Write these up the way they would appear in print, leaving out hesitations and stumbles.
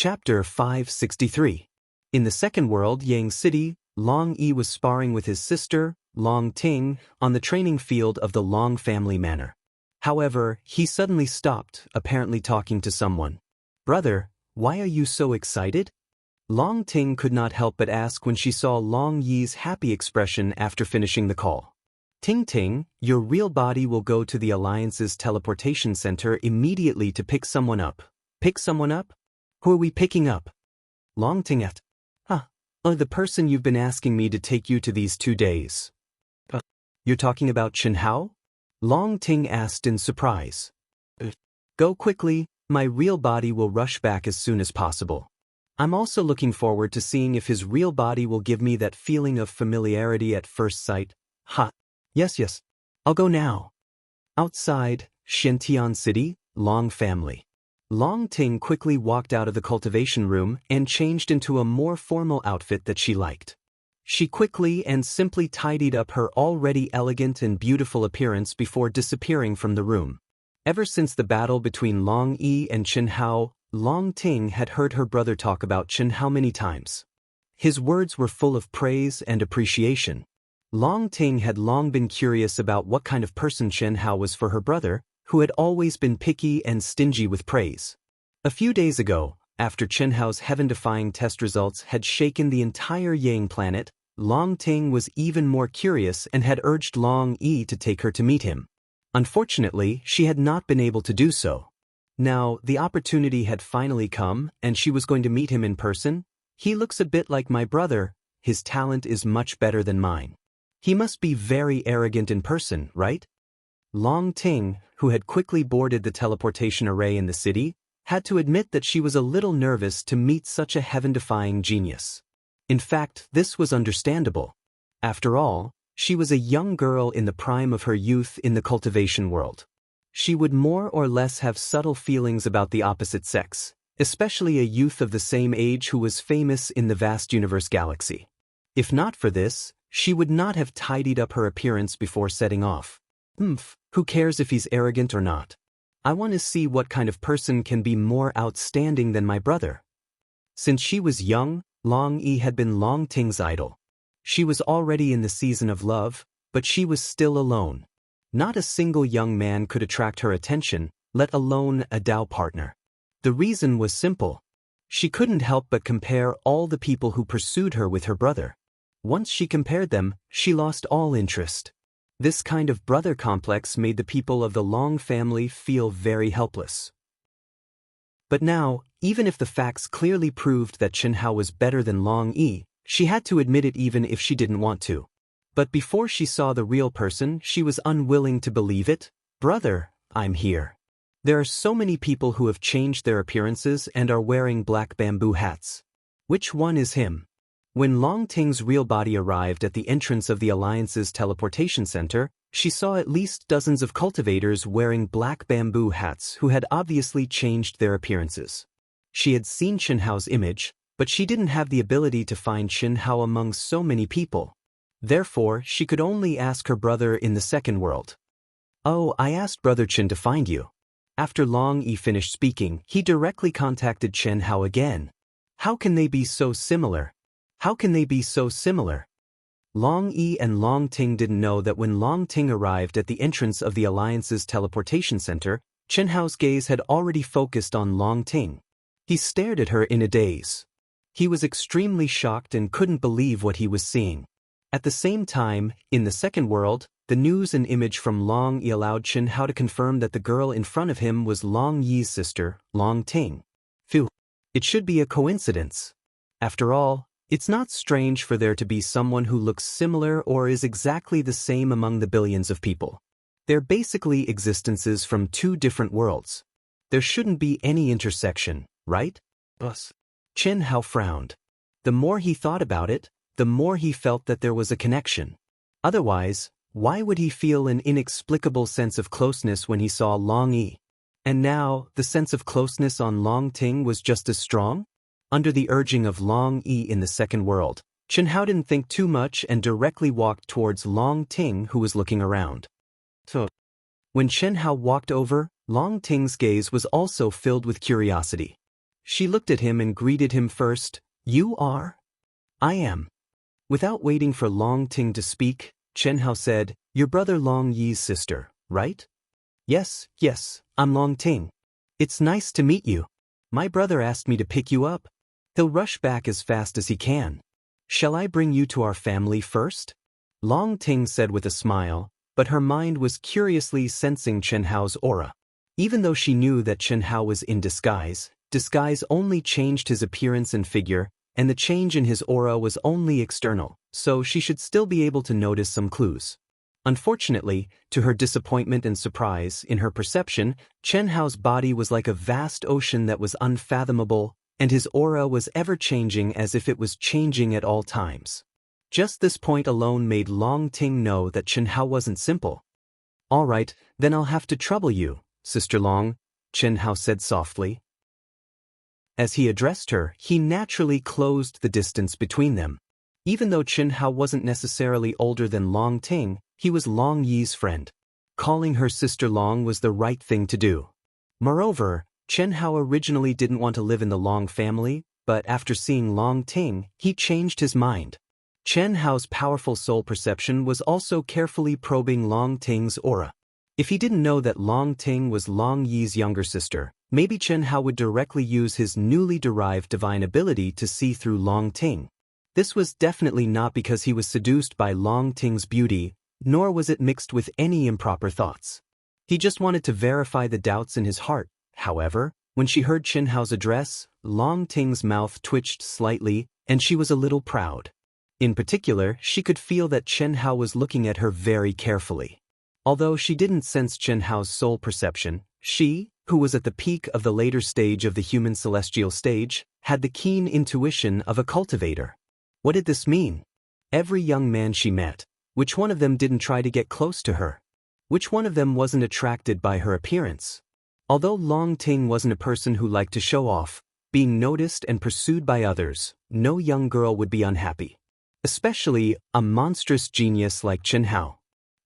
Chapter 563. In the second world, Yang City, Long Yi was sparring with his sister, Long Ting, on the training field of the Long family manor. However, he suddenly stopped, apparently talking to someone. "Brother, why are you so excited?" Long Ting could not help but ask when she saw Long Yi's happy expression after finishing the call. "Ting Ting, your real body will go to the Alliance's teleportation center immediately to pick someone up." "Pick someone up? Who are we picking up?" Long Ting asked. The person you've been asking me to take you to these 2 days." "You're talking about Chen Hao?" Long Ting asked in surprise. "Go quickly, my real body will rush back as soon as possible. I'm also looking forward to seeing if his real body will give me that feeling of familiarity at first sight." Yes, I'll go now." Outside, Xiantian City, Long family. Long Ting quickly walked out of the cultivation room and changed into a more formal outfit that she liked. She quickly and simply tidied up her already elegant and beautiful appearance before disappearing from the room. Ever since the battle between Long Yi and Chen Hao, Long Ting had heard her brother talk about Chen Hao many times. His words were full of praise and appreciation. Long Ting had long been curious about what kind of person Chen Hao was for her brother, who had always been picky and stingy with praise. A few days ago, after Chen Hao's heaven-defying test results had shaken the entire Yang planet, Long Ting was even more curious and had urged Long Yi to take her to meet him. Unfortunately, she had not been able to do so. Now, the opportunity had finally come, and she was going to meet him in person. "He looks a bit like my brother. His talent is much better than mine. He must be very arrogant in person, right?" Long Ting, who had quickly boarded the teleportation array in the city, had to admit that she was a little nervous to meet such a heaven-defying genius. In fact, this was understandable. After all, she was a young girl in the prime of her youth in the cultivation world. She would more or less have subtle feelings about the opposite sex, especially a youth of the same age who was famous in the vast universe galaxy. If not for this, she would not have tidied up her appearance before setting off. Who cares if he's arrogant or not? I want to see what kind of person can be more outstanding than my brother. Since she was young, Long Yi had been Long Ting's idol. She was already in the season of love, but she was still alone. Not a single young man could attract her attention, let alone a Dao partner. The reason was simple. She couldn't help but compare all the people who pursued her with her brother. Once she compared them, she lost all interest. This kind of brother complex made the people of the Long family feel very helpless. But now, even if the facts clearly proved that Chen Hao was better than Long Yi, she had to admit it even if she didn't want to. But before she saw the real person, she was unwilling to believe it. "Brother, I'm here. There are so many people who have changed their appearances and are wearing black bamboo hats. Which one is him?" When Long Ting's real body arrived at the entrance of the Alliance's teleportation center, she saw at least dozens of cultivators wearing black bamboo hats who had obviously changed their appearances. She had seen Chen Hao's image, but she didn't have the ability to find Chen Hao among so many people. Therefore, she could only ask her brother in the second world. "Oh, I asked Brother Chen to find you." After Long Yi finished speaking, he directly contacted Chen Hao again. How can they be so similar? Long Yi and Long Ting didn't know that when Long Ting arrived at the entrance of the Alliance's teleportation center, Chen Hao's gaze had already focused on Long Ting. He stared at her in a daze. He was extremely shocked and couldn't believe what he was seeing. At the same time, in the second world, the news and image from Long Yi allowed Chen Hao to confirm that the girl in front of him was Long Yi's sister, Long Ting. Phew, it should be a coincidence. After all, it's not strange for there to be someone who looks similar or is exactly the same among the billions of people. They're basically existences from two different worlds. There shouldn't be any intersection, right? Chen Hao frowned. The more he thought about it, the more he felt that there was a connection. Otherwise, why would he feel an inexplicable sense of closeness when he saw Long Yi? And now, the sense of closeness on Long Ting was just as strong? Under the urging of Long Yi in the second world, Chen Hao didn't think too much and directly walked towards Long Ting, who was looking around. When Chen Hao walked over, Long Ting's gaze was also filled with curiosity. She looked at him and greeted him first. You are? I am. Without waiting for Long Ting to speak, Chen Hao said, your brother Long Yi's sister, right? Yes, I'm Long Ting. It's nice to meet you. My brother asked me to pick you up. He'll rush back as fast as he can. Shall I bring you to our family first? Long Ting said with a smile, but her mind was curiously sensing Chen Hao's aura. Even though she knew that Chen Hao was in disguise, disguise only changed his appearance and figure, and the change in his aura was only external, so she should still be able to notice some clues. Unfortunately, to her disappointment and surprise, in her perception, Chen Hao's body was like a vast ocean that was unfathomable, and his aura was ever-changing as if it was changing at all times. Just this point alone made Long Ting know that Chen Hao wasn't simple. All right, then I'll have to trouble you, Sister Long, Chen Hao said softly. As he addressed her, he naturally closed the distance between them. Even though Chen Hao wasn't necessarily older than Long Ting, he was Long Yi's friend. Calling her Sister Long was the right thing to do. Moreover, Chen Hao originally didn't want to live in the Long family, but after seeing Long Ting, he changed his mind. Chen Hao's powerful soul perception was also carefully probing Long Ting's aura. If he didn't know that Long Ting was Long Yi's younger sister, maybe Chen Hao would directly use his newly derived divine ability to see through Long Ting. This was definitely not because he was seduced by Long Ting's beauty, nor was it mixed with any improper thoughts. He just wanted to verify the doubts in his heart. However, when she heard Chen Hao's address, Long Ting's mouth twitched slightly, and she was a little proud. In particular, she could feel that Chen Hao was looking at her very carefully. Although she didn't sense Chen Hao's soul perception, she, who was at the peak of the later stage of the human celestial stage, had the keen intuition of a cultivator. What did this mean? Every young man she met, which one of them didn't try to get close to her? Which one of them wasn't attracted by her appearance? Although Long Ting wasn't a person who liked to show off, being noticed and pursued by others, no young girl would be unhappy. Especially a monstrous genius like Chen Hao.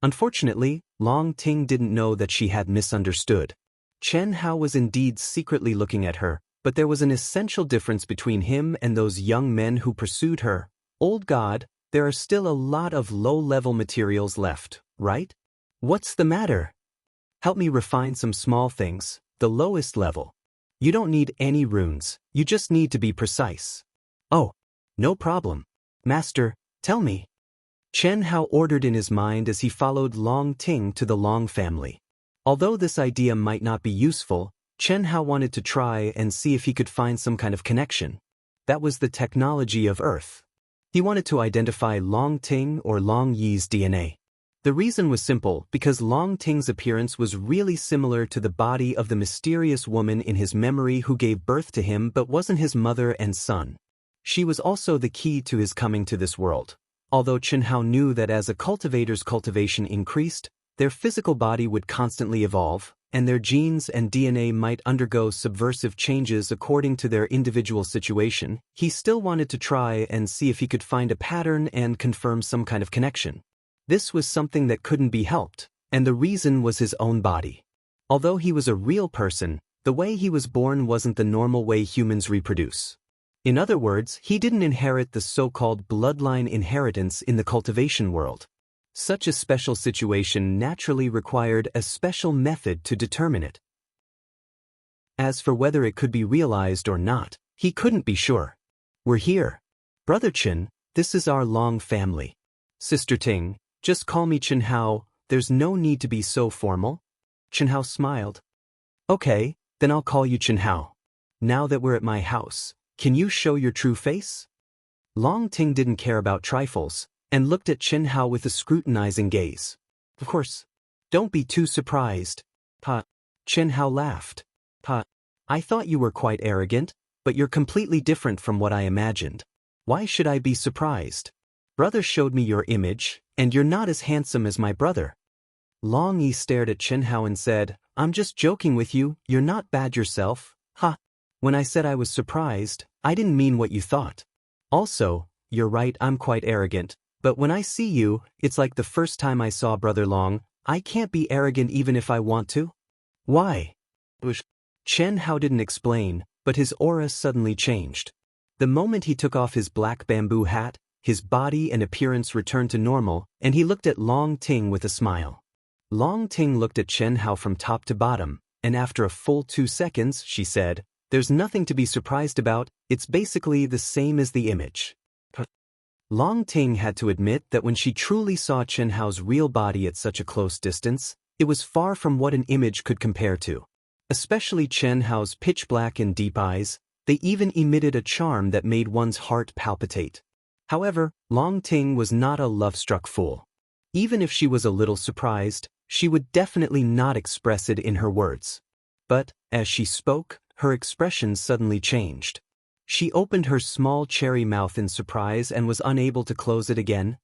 Unfortunately, Long Ting didn't know that she had misunderstood. Chen Hao was indeed secretly looking at her, but there was an essential difference between him and those young men who pursued her. Old God, there are still a lot of low-level materials left, right? What's the matter? Help me refine some small things, the lowest level. You don't need any runes, you just need to be precise. Oh, no problem. Master, tell me. Chen Hao ordered in his mind as he followed Long Ting to the Long family. Although this idea might not be useful, Chen Hao wanted to try and see if he could find some kind of connection. That was the technology of Earth. He wanted to identify Long Ting or Long Yi's DNA. The reason was simple, because Long Ting's appearance was really similar to the body of the mysterious woman in his memory who gave birth to him but wasn't his mother and son. She was also the key to his coming to this world. Although Chen Hao knew that as a cultivator's cultivation increased, their physical body would constantly evolve, and their genes and DNA might undergo subversive changes according to their individual situation, he still wanted to try and see if he could find a pattern and confirm some kind of connection. This was something that couldn't be helped, and the reason was his own body. Although he was a real person, the way he was born wasn't the normal way humans reproduce. In other words, he didn't inherit the so-called bloodline inheritance in the cultivation world. Such a special situation naturally required a special method to determine it. As for whether it could be realized or not, he couldn't be sure. We're here. Brother Chen, this is our Long family. Sister Ting, just call me Chen Hao, there's no need to be so formal. Chen Hao smiled. Okay, then I'll call you Chen Hao. Now that we're at my house, can you show your true face? Long Ting didn't care about trifles, and looked at Chen Hao with a scrutinizing gaze. Of course. Don't be too surprised. Pa. Chen Hao laughed. Pa. I thought you were quite arrogant, but you're completely different from what I imagined. Why should I be surprised? Brother showed me your image, and you're not as handsome as my brother. Long Yi stared at Chen Hao and said, I'm just joking with you, you're not bad yourself. Ha. When I said I was surprised, I didn't mean what you thought. Also, you're right, I'm quite arrogant, but when I see you, it's like the first time I saw Brother Long. I can't be arrogant even if I want to. Why? Chen Hao didn't explain, but his aura suddenly changed. The moment he took off his black bamboo hat, his body and appearance returned to normal, and he looked at Long Ting with a smile. Long Ting looked at Chen Hao from top to bottom, and after a full 2 seconds, she said, "There's nothing to be surprised about, it's basically the same as the image." Long Ting had to admit that when she truly saw Chen Hao's real body at such a close distance, it was far from what an image could compare to. Especially Chen Hao's pitch black and deep eyes, they even emitted a charm that made one's heart palpitate. However, Long Ting was not a love-struck fool. Even if she was a little surprised, she would definitely not express it in her words. But, as she spoke, her expression suddenly changed. She opened her small cherry mouth in surprise and was unable to close it again.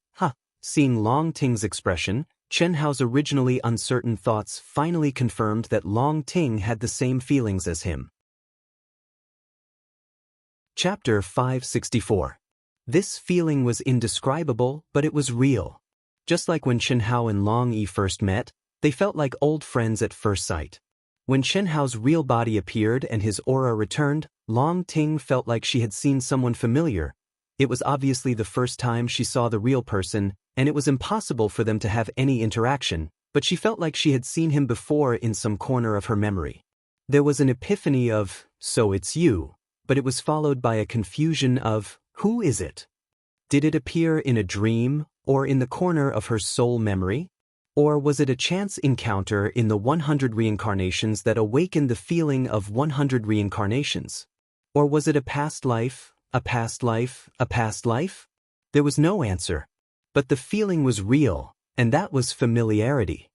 Seeing Long Ting's expression, Chen Hao's originally uncertain thoughts finally confirmed that Long Ting had the same feelings as him. Chapter 564. This feeling was indescribable, but it was real. Just like when Chen Hao and Long Yi first met, they felt like old friends at first sight. When Chen Hao's real body appeared and his aura returned, Long Ting felt like she had seen someone familiar. It was obviously the first time she saw the real person, and it was impossible for them to have any interaction, but she felt like she had seen him before in some corner of her memory. There was an epiphany of, "So it's you," but it was followed by a confusion of, "Who is it?" Did it appear in a dream, or in the corner of her soul memory? Or was it a chance encounter in the 100 reincarnations that awakened the feeling of 100 reincarnations? Or was it a past life, a past life, a past life? There was no answer. But the feeling was real, and that was familiarity.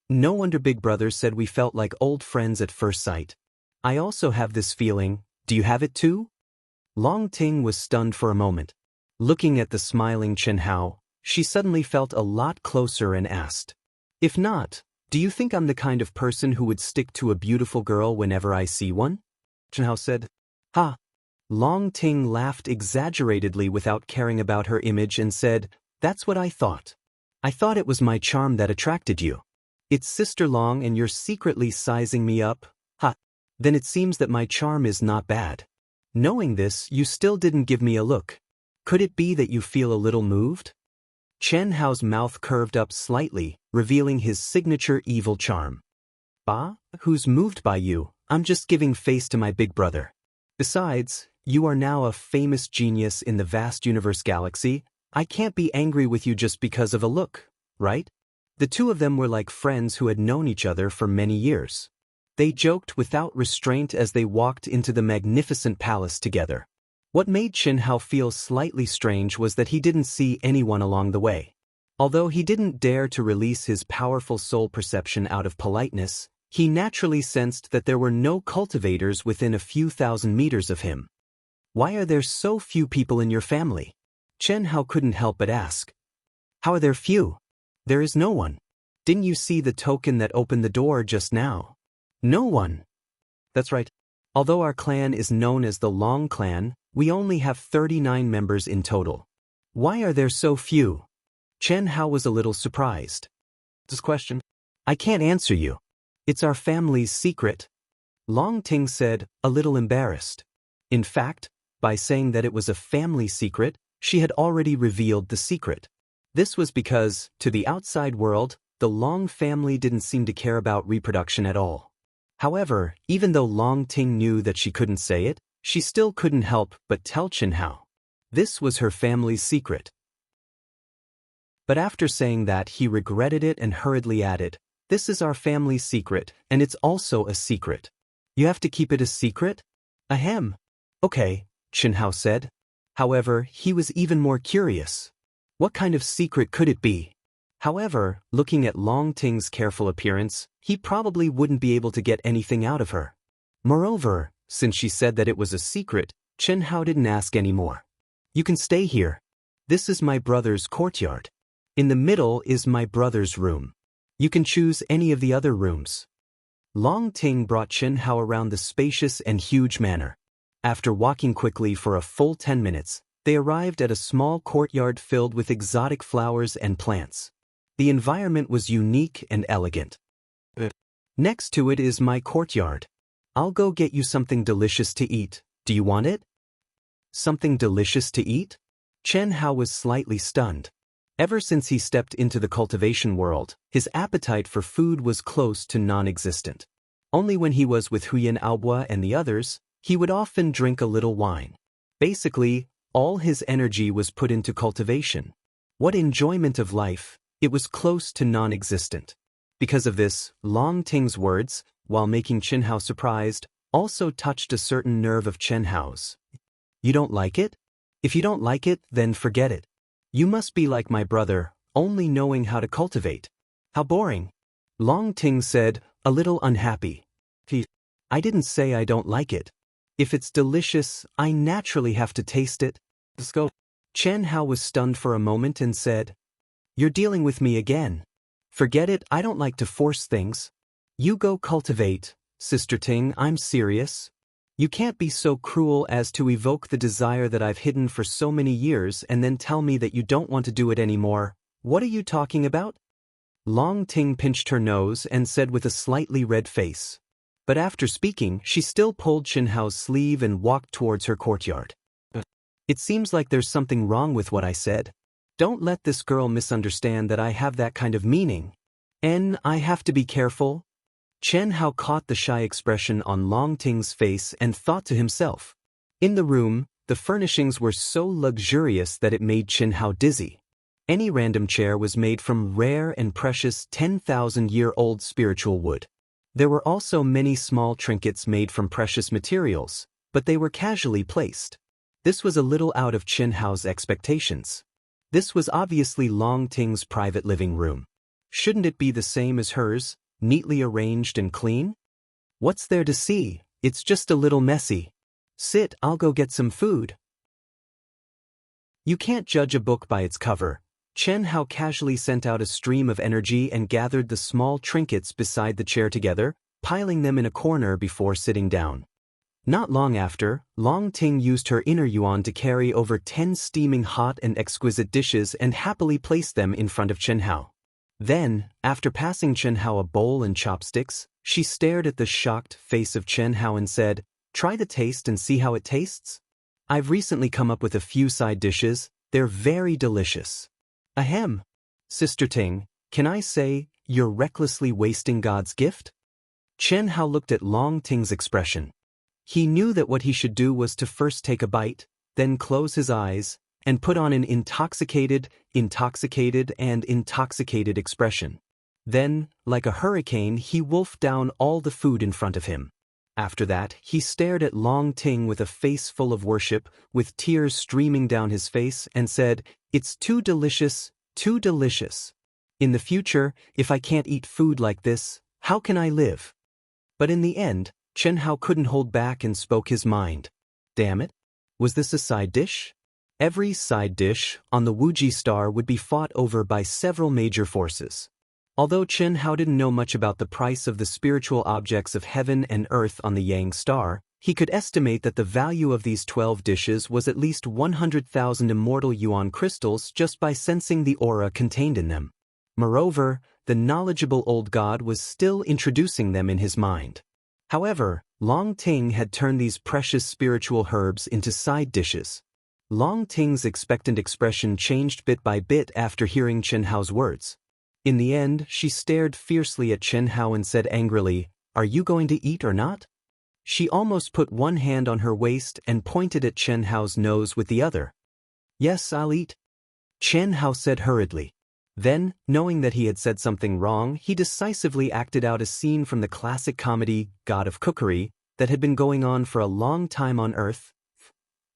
No wonder Big Brother said we felt like old friends at first sight. I also have this feeling, do you have it too? Long Ting was stunned for a moment. Looking at the smiling Chen Hao, she suddenly felt a lot closer and asked, "If not, do you think I'm the kind of person who would stick to a beautiful girl whenever I see one?" Chen Hao said, "Ha." Long Ting laughed exaggeratedly without caring about her image and said, "That's what I thought. I thought it was my charm that attracted you. It's Sister Long and you're secretly sizing me up? Ha. Then it seems that my charm is not bad. Knowing this, you still didn't give me a look. Could it be that you feel a little moved?" Chen Hao's mouth curved up slightly, revealing his signature evil charm. "Bah, who's moved by you? I'm just giving face to my big brother. Besides, you are now a famous genius in the vast universe galaxy. I can't be angry with you just because of a look, right?" The two of them were like friends who had known each other for many years. They joked without restraint as they walked into the magnificent palace together. What made Chen Hao feel slightly strange was that he didn't see anyone along the way. Although he didn't dare to release his powerful soul perception out of politeness, he naturally sensed that there were no cultivators within a few thousand meters of him. "Why are there so few people in your family?" Chen Hao couldn't help but ask. "How are there few? There is no one. Didn't you see the token that opened the door just now? No one." "That's right. Although our clan is known as the Long Clan, we only have 39 members in total. Why are there so few?" Chen Hao was a little surprised. "This question? I can't answer you. It's our family's secret," Long Ting said, a little embarrassed. In fact, by saying that it was a family secret, she had already revealed the secret. This was because, to the outside world, the Long family didn't seem to care about reproduction at all. However, even though Long Ting knew that she couldn't say it, she still couldn't help but tell Chen Hao. This was her family's secret. But after saying that, he regretted it and hurriedly added, "This is our family's secret, and it's also a secret. You have to keep it a secret?" "Ahem. Okay," Chen Hao said. However, he was even more curious. What kind of secret could it be? However, looking at Long Ting's careful appearance, he probably wouldn't be able to get anything out of her. Moreover, since she said that it was a secret, Chen Hao didn't ask any more. "You can stay here. This is my brother's courtyard. In the middle is my brother's room. You can choose any of the other rooms." Long Ting brought Chen Hao around the spacious and huge manor. After walking quickly for a full 10 minutes, they arrived at a small courtyard filled with exotic flowers and plants. The environment was unique and elegant. "Next to it is my courtyard. I'll go get you something delicious to eat. Do you want it? Something delicious to eat? Chen Hao was slightly stunned. Ever since he stepped into the cultivation world, his appetite for food was close to non-existent. Only when he was with Huyan Aobo and the others, he would often drink a little wine. Basically, all his energy was put into cultivation. What enjoyment of life, it was close to non-existent. Because of this, Long Ting's words, while making Chen Hao surprised, also touched a certain nerve of Chen Hao's. You don't like it? If you don't like it, then forget it. You must be like my brother, only knowing how to cultivate. How boring. Long Ting said, a little unhappy. I didn't say I don't like it. If it's delicious, I naturally have to taste it. Let's go. Chen Hao was stunned for a moment and said, You're dealing with me again. Forget it, I don't like to force things. You go cultivate, Sister Ting, I'm serious. You can't be so cruel as to evoke the desire that I've hidden for so many years and then tell me that you don't want to do it anymore. What are you talking about? Long Ting pinched her nose and said with a slightly red face. But after speaking, she still pulled Chen Hao's sleeve and walked towards her courtyard. It seems like there's something wrong with what I said. Don't let this girl misunderstand that I have that kind of meaning. I have to be careful. Chen Hao caught the shy expression on Long Ting's face and thought to himself. In the room, the furnishings were so luxurious that it made Chen Hao dizzy. Any random chair was made from rare and precious 10,000-year-old spiritual wood. There were also many small trinkets made from precious materials, but they were casually placed. This was a little out of Chen Hao's expectations. This was obviously Long Ting's private living room. Shouldn't it be the same as hers, neatly arranged and clean? What's there to see? It's just a little messy. Sit, I'll go get some food. You can't judge a book by its cover. Chen Hao casually sent out a stream of energy and gathered the small trinkets beside the chair together, piling them in a corner before sitting down. Not long after, Long Ting used her inner yuan to carry over 10 steaming hot and exquisite dishes and happily placed them in front of Chen Hao. Then, after passing Chen Hao a bowl and chopsticks, she stared at the shocked face of Chen Hao and said, Try the taste and see how it tastes. I've recently come up with a few side dishes, they're very delicious. Ahem. Sister Ting, can I say, you're recklessly wasting God's gift? Chen Hao looked at Long Ting's expression. He knew that what he should do was to first take a bite, then close his eyes, and put on an intoxicated expression. Then, like a hurricane, he wolfed down all the food in front of him. After that, he stared at Long Ting with a face full of worship, with tears streaming down his face, and said, It's too delicious, too delicious. In the future, if I can't eat food like this, how can I live? But in the end, Chen Hao couldn't hold back and spoke his mind. Damn it. Was this a side dish? Every side dish on the Wuji star would be fought over by several major forces. Although Chen Hao didn't know much about the price of the spiritual objects of heaven and earth on the Yang star, he could estimate that the value of these 12 dishes was at least 100,000 immortal yuan crystals just by sensing the aura contained in them. Moreover, the knowledgeable old god was still introducing them in his mind. However, Long Ting had turned these precious spiritual herbs into side dishes. Long Ting's expectant expression changed bit by bit after hearing Chen Hao's words. In the end, she stared fiercely at Chen Hao and said angrily, Are you going to eat or not? She almost put one hand on her waist and pointed at Chen Hao's nose with the other. Yes, I'll eat. Chen Hao said hurriedly. Then, knowing that he had said something wrong, he decisively acted out a scene from the classic comedy, God of Cookery, that had been going on for a long time on Earth.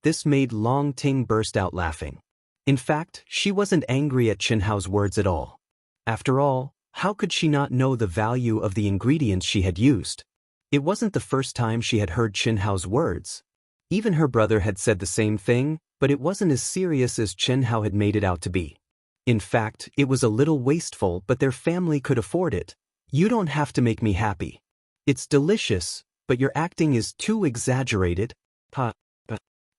This made Long Ting burst out laughing. In fact, she wasn't angry at Chen Hao's words at all. After all, how could she not know the value of the ingredients she had used? It wasn't the first time she had heard Chen Hao's words. Even her brother had said the same thing, but it wasn't as serious as Chen Hao had made it out to be. In fact, it was a little wasteful, but their family could afford it. You don't have to make me happy. It's delicious, but your acting is too exaggerated.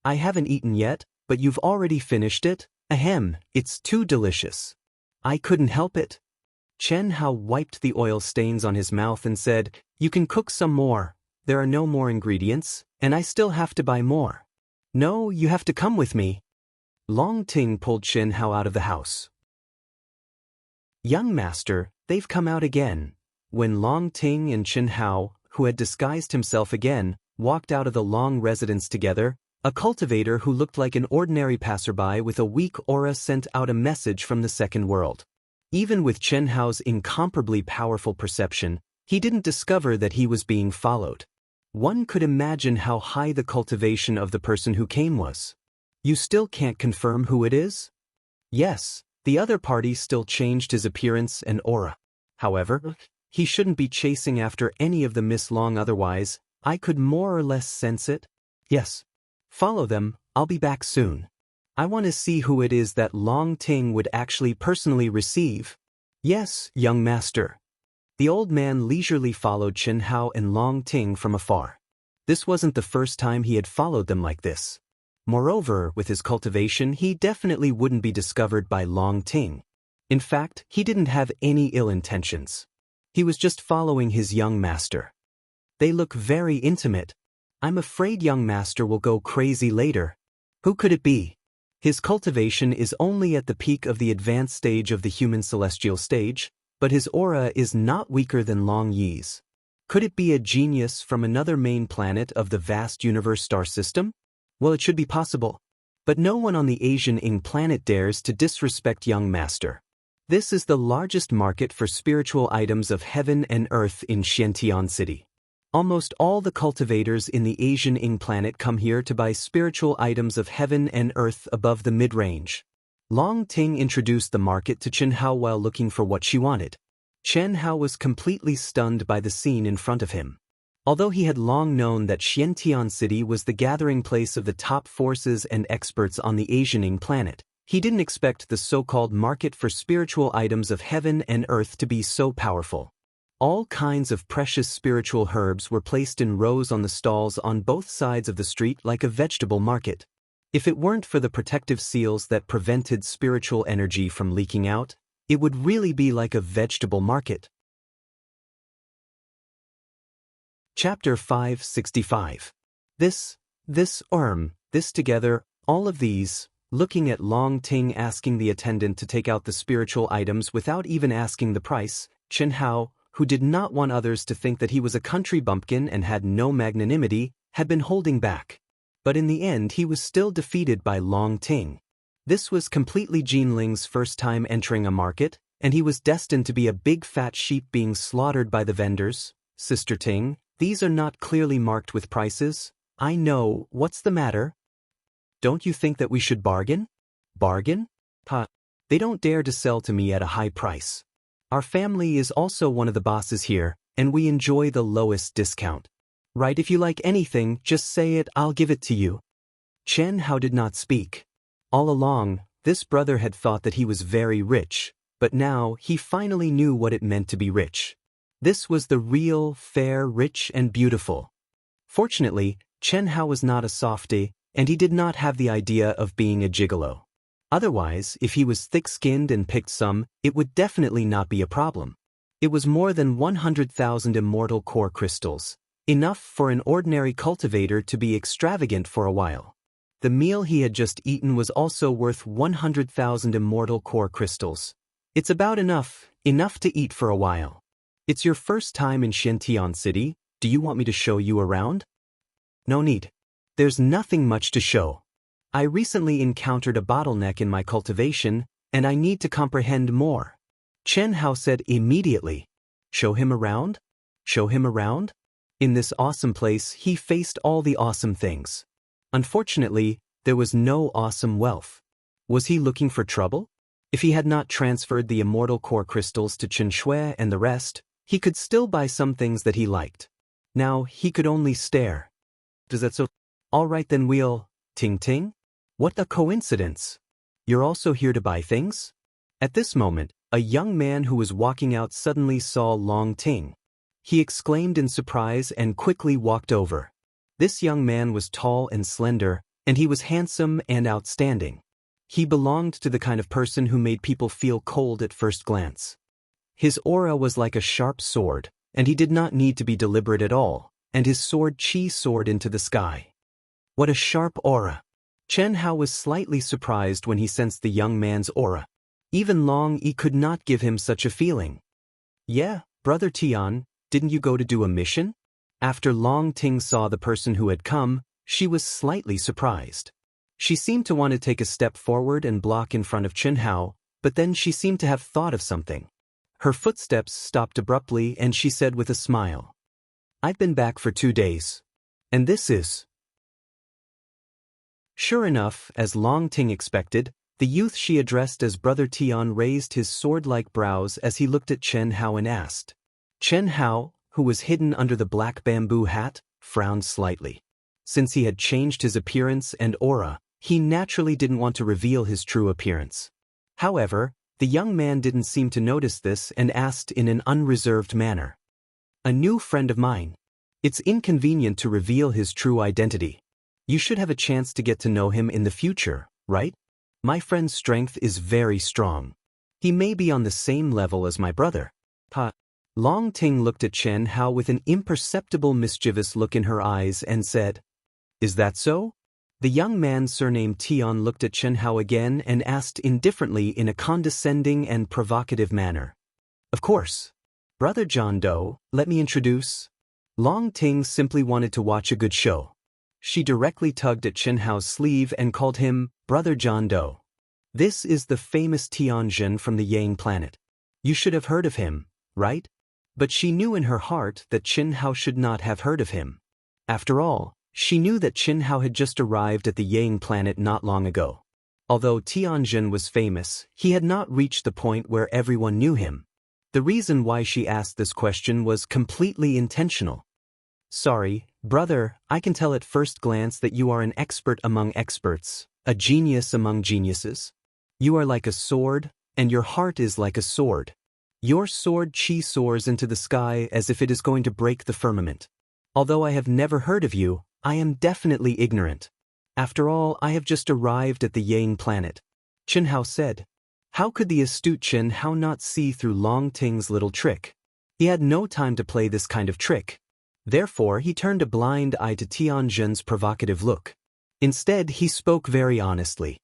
I haven't eaten yet, but you've already finished it? Ahem, it's too delicious. I couldn't help it. Chen Hao wiped the oil stains on his mouth and said, You can cook some more. There are no more ingredients, and I still have to buy more. No, you have to come with me. Long Ting pulled Xianhao out of the house. Young master, they've come out again. When Long Ting and Xianhao, who had disguised himself again, walked out of the Long residence together, a cultivator who looked like an ordinary passerby with a weak aura sent out a message from the second world. Even with Xianhao's incomparably powerful perception, he didn't discover that he was being followed. One could imagine how high the cultivation of the person who came was. You still can't confirm who it is? Yes, the other party still changed his appearance and aura. However, he shouldn't be chasing after any of the Miss Long otherwise, I could more or less sense it. Yes. Follow them, I'll be back soon. I want to see who it is that Long Ting would actually personally receive. Yes, young master. The old man leisurely followed Xianhao and Long Ting from afar. This wasn't the first time he had followed them like this. Moreover, with his cultivation, he definitely wouldn't be discovered by Long Ting. In fact, he didn't have any ill intentions. He was just following his young master. They look very intimate. I'm afraid young master will go crazy later. Who could it be? His cultivation is only at the peak of the advanced stage of the human celestial stage, but his aura is not weaker than Long Yi's. Could it be a genius from another main planet of the vast universe star system? Well, it should be possible. But no one on the Asian Ing planet dares to disrespect young master. This is the largest market for spiritual items of heaven and earth in Xiantian City. Almost all the cultivators in the Asian Ing planet come here to buy spiritual items of heaven and earth above the mid-range. Long Ting introduced the market to Xianhao while looking for what she wanted. Xianhao was completely stunned by the scene in front of him. Although he had long known that Xiantian City was the gathering place of the top forces and experts on the Asian Ing planet, he didn't expect the so-called market for spiritual items of heaven and earth to be so powerful. All kinds of precious spiritual herbs were placed in rows on the stalls on both sides of the street like a vegetable market. If it weren't for the protective seals that prevented spiritual energy from leaking out, it would really be like a vegetable market. Chapter 565. This together, all of these, looking at Long Ting asking the attendant to take out the spiritual items without even asking the price, Xianhao, who did not want others to think that he was a country bumpkin and had no magnanimity, had been holding back. But in the end he was still defeated by Long Ting. This was completely Jinling's first time entering a market, and he was destined to be a big fat sheep being slaughtered by the vendors. Sister Ting, these are not clearly marked with prices. I know, what's the matter? Don't you think that we should bargain? Bargain? They don't dare to sell to me at a high price. Our family is also one of the bosses here, and we enjoy the lowest discount. Right, if you like anything, just say it, I'll give it to you. Xianhao did not speak. All along, this brother had thought that he was very rich, but now he finally knew what it meant to be rich. This was the real, fair, rich and beautiful. Fortunately, Xianhao was not a softy, and he did not have the idea of being a gigolo. Otherwise, if he was thick-skinned and picked some, it would definitely not be a problem. It was more than 100,000 immortal core crystals, enough for an ordinary cultivator to be extravagant for a while. The meal he had just eaten was also worth 100,000 immortal core crystals. It's about enough to eat for a while. It's your first time in Xiantian City, do you want me to show you around? No need. There's nothing much to show. I recently encountered a bottleneck in my cultivation, and I need to comprehend more. Xianhao said immediately. Show him around? Show him around? In this awesome place he faced all the awesome things. Unfortunately, there was no awesome wealth. Was he looking for trouble? If he had not transferred the immortal core crystals to Qinshui and the rest, he could still buy some things that he liked. Now he could only stare. Does that so? All right then we'll... Ting Ting? What a coincidence. You're also here to buy things? At this moment, a young man who was walking out suddenly saw Long Ting. He exclaimed in surprise and quickly walked over. This young man was tall and slender, and he was handsome and outstanding. He belonged to the kind of person who made people feel cold at first glance. His aura was like a sharp sword, and he did not need to be deliberate at all. and his sword Qi soared into the sky. What a sharp aura! Chen Hao was slightly surprised when he sensed the young man's aura. Even Long Yi could not give him such a feeling. Yeah, Brother Tian, didn't you go to do a mission? After Long Ting saw the person who had come, she was slightly surprised. She seemed to want to take a step forward and block in front of Chen Hao, but then she seemed to have thought of something. Her footsteps stopped abruptly and she said with a smile, "I've been back for 2 days. And this is..." Sure enough, as Long Ting expected, the youth she addressed as Brother Tian raised his sword-like brows as he looked at Chen Hao and asked. Chen Hao, who was hidden under the black bamboo hat, frowned slightly. Since he had changed his appearance and aura, he naturally didn't want to reveal his true appearance. However, the young man didn't seem to notice this and asked in an unreserved manner. "A new friend of mine. It's inconvenient to reveal his true identity. You should have a chance to get to know him in the future, right? My friend's strength is very strong. He may be on the same level as my brother." Long Ting looked at Chen Hao with an imperceptible mischievous look in her eyes and said, "Is that so?" The young man surnamed Tian looked at Chen Hao again and asked indifferently in a condescending and provocative manner. "Of course. Brother John Doe, let me introduce." Long Ting simply wanted to watch a good show. She directly tugged at Chen Hao's sleeve and called him Brother John Doe. "This is the famous Tianjin from the Yang planet. You should have heard of him, right?" But she knew in her heart that Chen Hao should not have heard of him. After all, she knew that Chen Hao had just arrived at the Yang planet not long ago. Although Tianjin was famous, he had not reached the point where everyone knew him. The reason why she asked this question was completely intentional. "Sorry, brother, I can tell at first glance that you are an expert among experts, a genius among geniuses. You are like a sword, and your heart is like a sword. Your sword Qi soars into the sky as if it is going to break the firmament. Although I have never heard of you, I am definitely ignorant. After all, I have just arrived at the Yang planet," Chen Hao said. How could the astute Chen Hao not see through Long Ting's little trick? He had no time to play this kind of trick. Therefore, he turned a blind eye to Tianjin's provocative look. Instead, he spoke very honestly.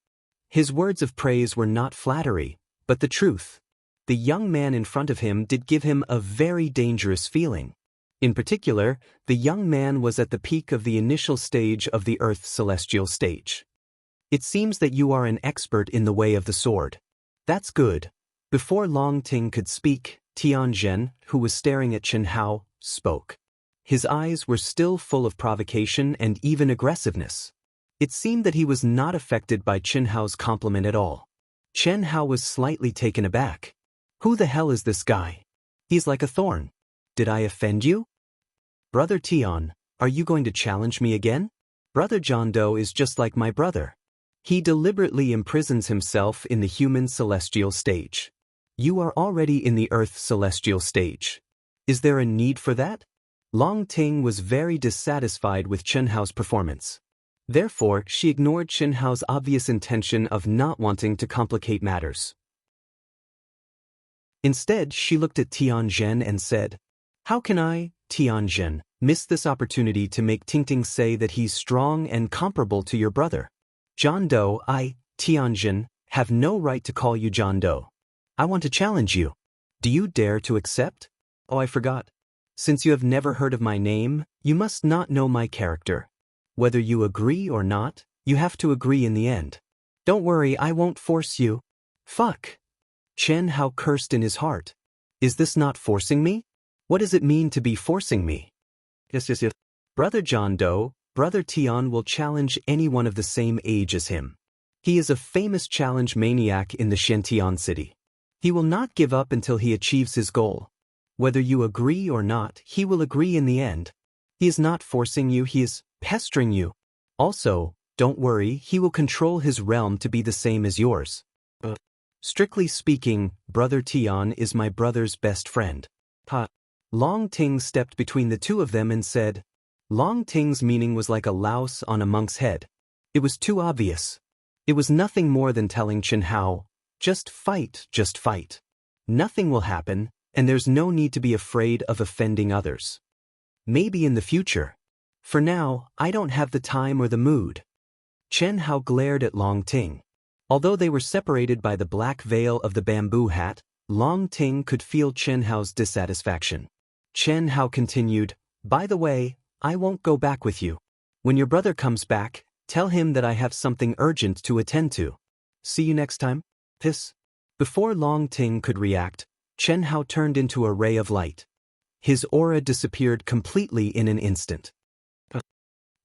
His words of praise were not flattery, but the truth. The young man in front of him did give him a very dangerous feeling. In particular, the young man was at the peak of the initial stage of the Earth's celestial stage. "It seems that you are an expert in the way of the sword. That's good." Before Long Ting could speak, Tianjin, who was staring at Chen Hao, spoke. His eyes were still full of provocation and even aggressiveness. It seemed that he was not affected by Chen Hao's compliment at all. Chen Hao was slightly taken aback. Who the hell is this guy? He's like a thorn. Did I offend you? Brother Tian, are you going to challenge me again? Brother John Doe is just like my brother. He deliberately imprisons himself in the human celestial stage. You are already in the Earth celestial stage. Is there a need for that? Long Ting was very dissatisfied with Chen Hao's performance. Therefore, she ignored Chen Hao's obvious intention of not wanting to complicate matters. Instead, she looked at Tianjin and said, "How can I, Tianjin, miss this opportunity to make Tingting say that he's strong and comparable to your brother? John Doe, I, Tianjin, have no right to call you John Doe. I want to challenge you. Do you dare to accept? Oh, I forgot. Since you have never heard of my name, you must not know my character. Whether you agree or not, you have to agree in the end. Don't worry, I won't force you." Fuck. Chen Hao cursed in his heart. Is this not forcing me? What does it mean to be forcing me? Yes. Brother John Doe, Brother Tian will challenge anyone of the same age as him. He is a famous challenge maniac in the Xiantian city. He will not give up until he achieves his goal. Whether you agree or not, he will agree in the end. He is not forcing you, he is pestering you. Also, don't worry, he will control his realm to be the same as yours. Strictly speaking, Brother Tian is my brother's best friend. Long Ting stepped between the two of them and said. Long Ting's meaning was like a louse on a monk's head. It was too obvious. It was nothing more than telling Chen Hao, just fight, just fight. Nothing will happen, and there's no need to be afraid of offending others. Maybe in the future. For now, I don't have the time or the mood. Chen Hao glared at Long Ting. Although they were separated by the black veil of the bamboo hat, Long Ting could feel Chen Hao's dissatisfaction. Chen Hao continued, "By the way, I won't go back with you. When your brother comes back, tell him that I have something urgent to attend to. See you next time." This. Before Long Ting could react, Chen Hao turned into a ray of light. His aura disappeared completely in an instant.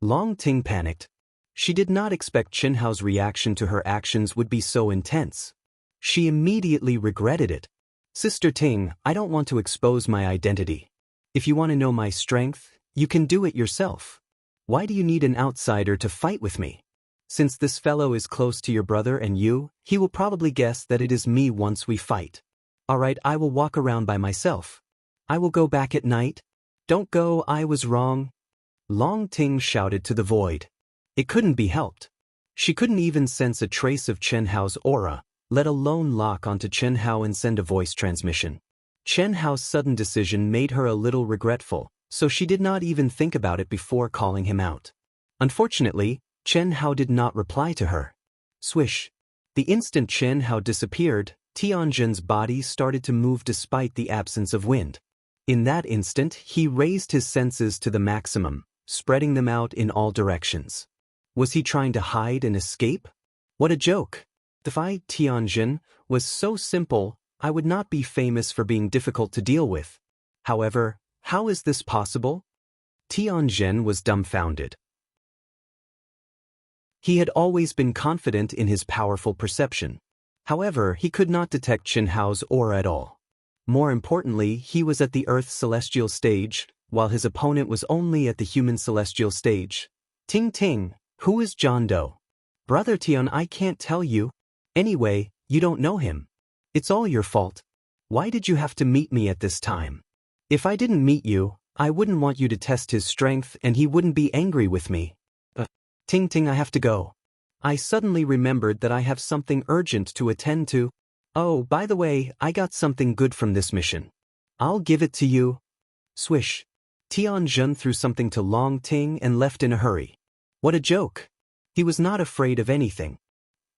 Long Ting panicked. She did not expect Chen Hao's reaction to her actions would be so intense. She immediately regretted it. "Sister Ting, I don't want to expose my identity. If you want to know my strength, you can do it yourself. Why do you need an outsider to fight with me? Since this fellow is close to your brother and you, he will probably guess that it is me once we fight. Alright, I will walk around by myself. I will go back at night. Don't go, I was wrong." Long Ting shouted to the void. It couldn't be helped. She couldn't even sense a trace of Chen Hao's aura, let alone lock onto Chen Hao and send a voice transmission. Chen Hao's sudden decision made her a little regretful, so she did not even think about it before calling him out. Unfortunately, Chen Hao did not reply to her. Swish. The instant Chen Hao disappeared, Tianjin's body started to move despite the absence of wind. In that instant, he raised his senses to the maximum, spreading them out in all directions. Was he trying to hide and escape? What a joke! If I, Tianjin, was so simple, I would not be famous for being difficult to deal with. However, how is this possible? Tianjin was dumbfounded. He had always been confident in his powerful perception. However, he could not detect Chen Hao's aura at all. More importantly, he was at the Earth celestial stage, while his opponent was only at the human celestial stage. Ting Ting, who is John Doe? Brother Tian, I can't tell you. Anyway, you don't know him. It's all your fault. Why did you have to meet me at this time? If I didn't meet you, I wouldn't want you to test his strength and he wouldn't be angry with me. Ting Ting, I have to go. I suddenly remembered that I have something urgent to attend to. Oh, by the way, I got something good from this mission. I'll give it to you. Swish. Tianjin threw something to Long Ting and left in a hurry. What a joke. He was not afraid of anything.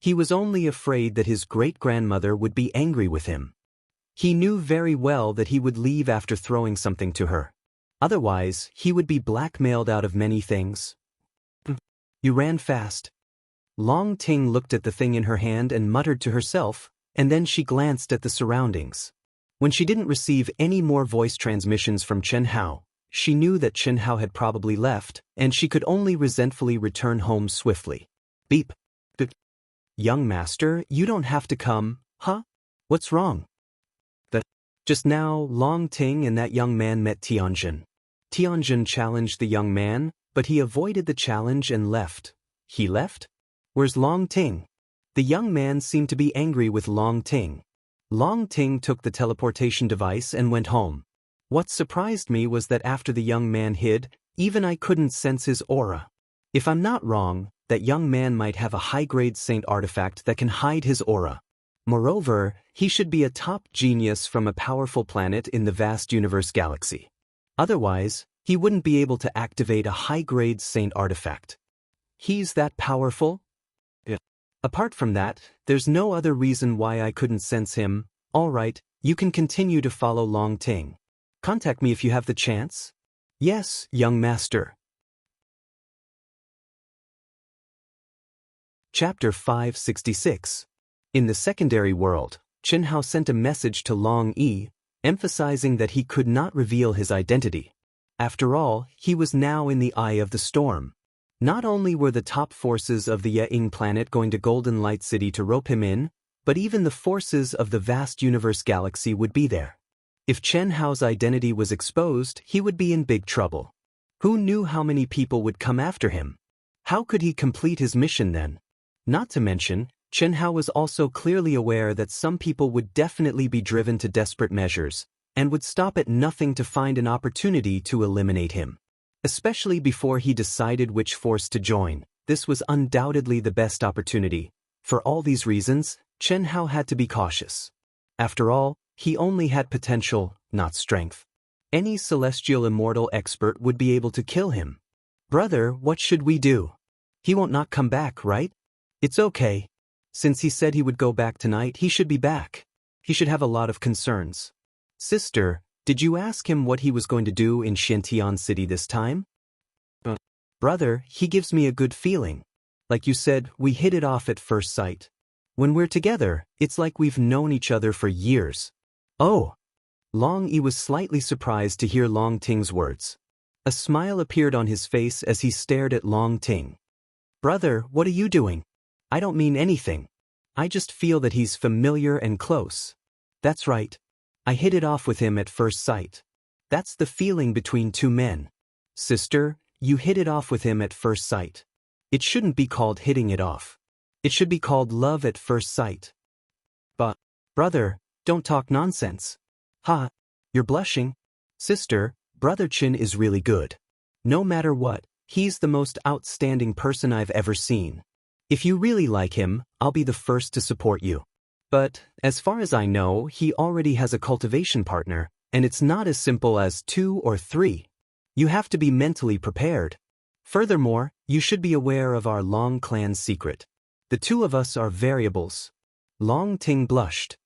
He was only afraid that his great-grandmother would be angry with him. He knew very well that he would leave after throwing something to her. Otherwise, he would be blackmailed out of many things. You ran fast. Long Ting looked at the thing in her hand and muttered to herself, and then she glanced at the surroundings. When she didn't receive any more voice transmissions from Chen Hao, she knew that Chen Hao had probably left, and she could only resentfully return home swiftly. Beep. Beep. Young master, you don't have to come, huh? What's wrong? Just now, Long Ting and that young man met Tianjin. Tianjin challenged the young man, but he avoided the challenge and left. He left? Where's Long Ting? The young man seemed to be angry with Long Ting. Long Ting took the teleportation device and went home. What surprised me was that after the young man hid, even I couldn't sense his aura. If I'm not wrong, that young man might have a high-grade saint artifact that can hide his aura. Moreover, he should be a top genius from a powerful planet in the vast universe galaxy. Otherwise, he wouldn't be able to activate a high-grade saint artifact. He's that powerful? Yeah. Apart from that, there's no other reason why I couldn't sense him. Alright, you can continue to follow Long Ting. Contact me if you have the chance. Yes, young master. Chapter 566. In the secondary world, Chen Hao sent a message to Long Yi, emphasizing that he could not reveal his identity. After all, he was now in the eye of the storm. Not only were the top forces of the Ying planet going to Golden Light City to rope him in, but even the forces of the vast universe galaxy would be there. If Chen Hao's identity was exposed, he would be in big trouble. Who knew how many people would come after him? How could he complete his mission then? Not to mention, Chen Hao was also clearly aware that some people would definitely be driven to desperate measures, and would stop at nothing to find an opportunity to eliminate him. Especially before he decided which force to join, this was undoubtedly the best opportunity. For all these reasons, Chen Hao had to be cautious. After all, he only had potential, not strength. Any celestial immortal expert would be able to kill him. Brother, what should we do? He won't not come back, right? It's okay. Since he said he would go back tonight, he should be back. He should have a lot of concerns. Sister, did you ask him what he was going to do in Xiantian City this time? Brother, he gives me a good feeling. Like you said, we hit it off at first sight. When we're together, it's like we've known each other for years. Oh! Long Yi was slightly surprised to hear Long Ting's words. A smile appeared on his face as he stared at Long Ting. Brother, what are you doing? I don't mean anything. I just feel that he's familiar and close. That's right. I hit it off with him at first sight. That's the feeling between two men. Sister, you hit it off with him at first sight. It shouldn't be called hitting it off. It should be called love at first sight. But, brother, don't talk nonsense. Ha, you're blushing. Sister, Brother Chin is really good. No matter what, he's the most outstanding person I've ever seen. If you really like him, I'll be the first to support you. But, as far as I know, he already has a cultivation partner, and it's not as simple as 2 or 3. You have to be mentally prepared. Furthermore, you should be aware of our Long clan's secret. The two of us are variables. Long Ting blushed.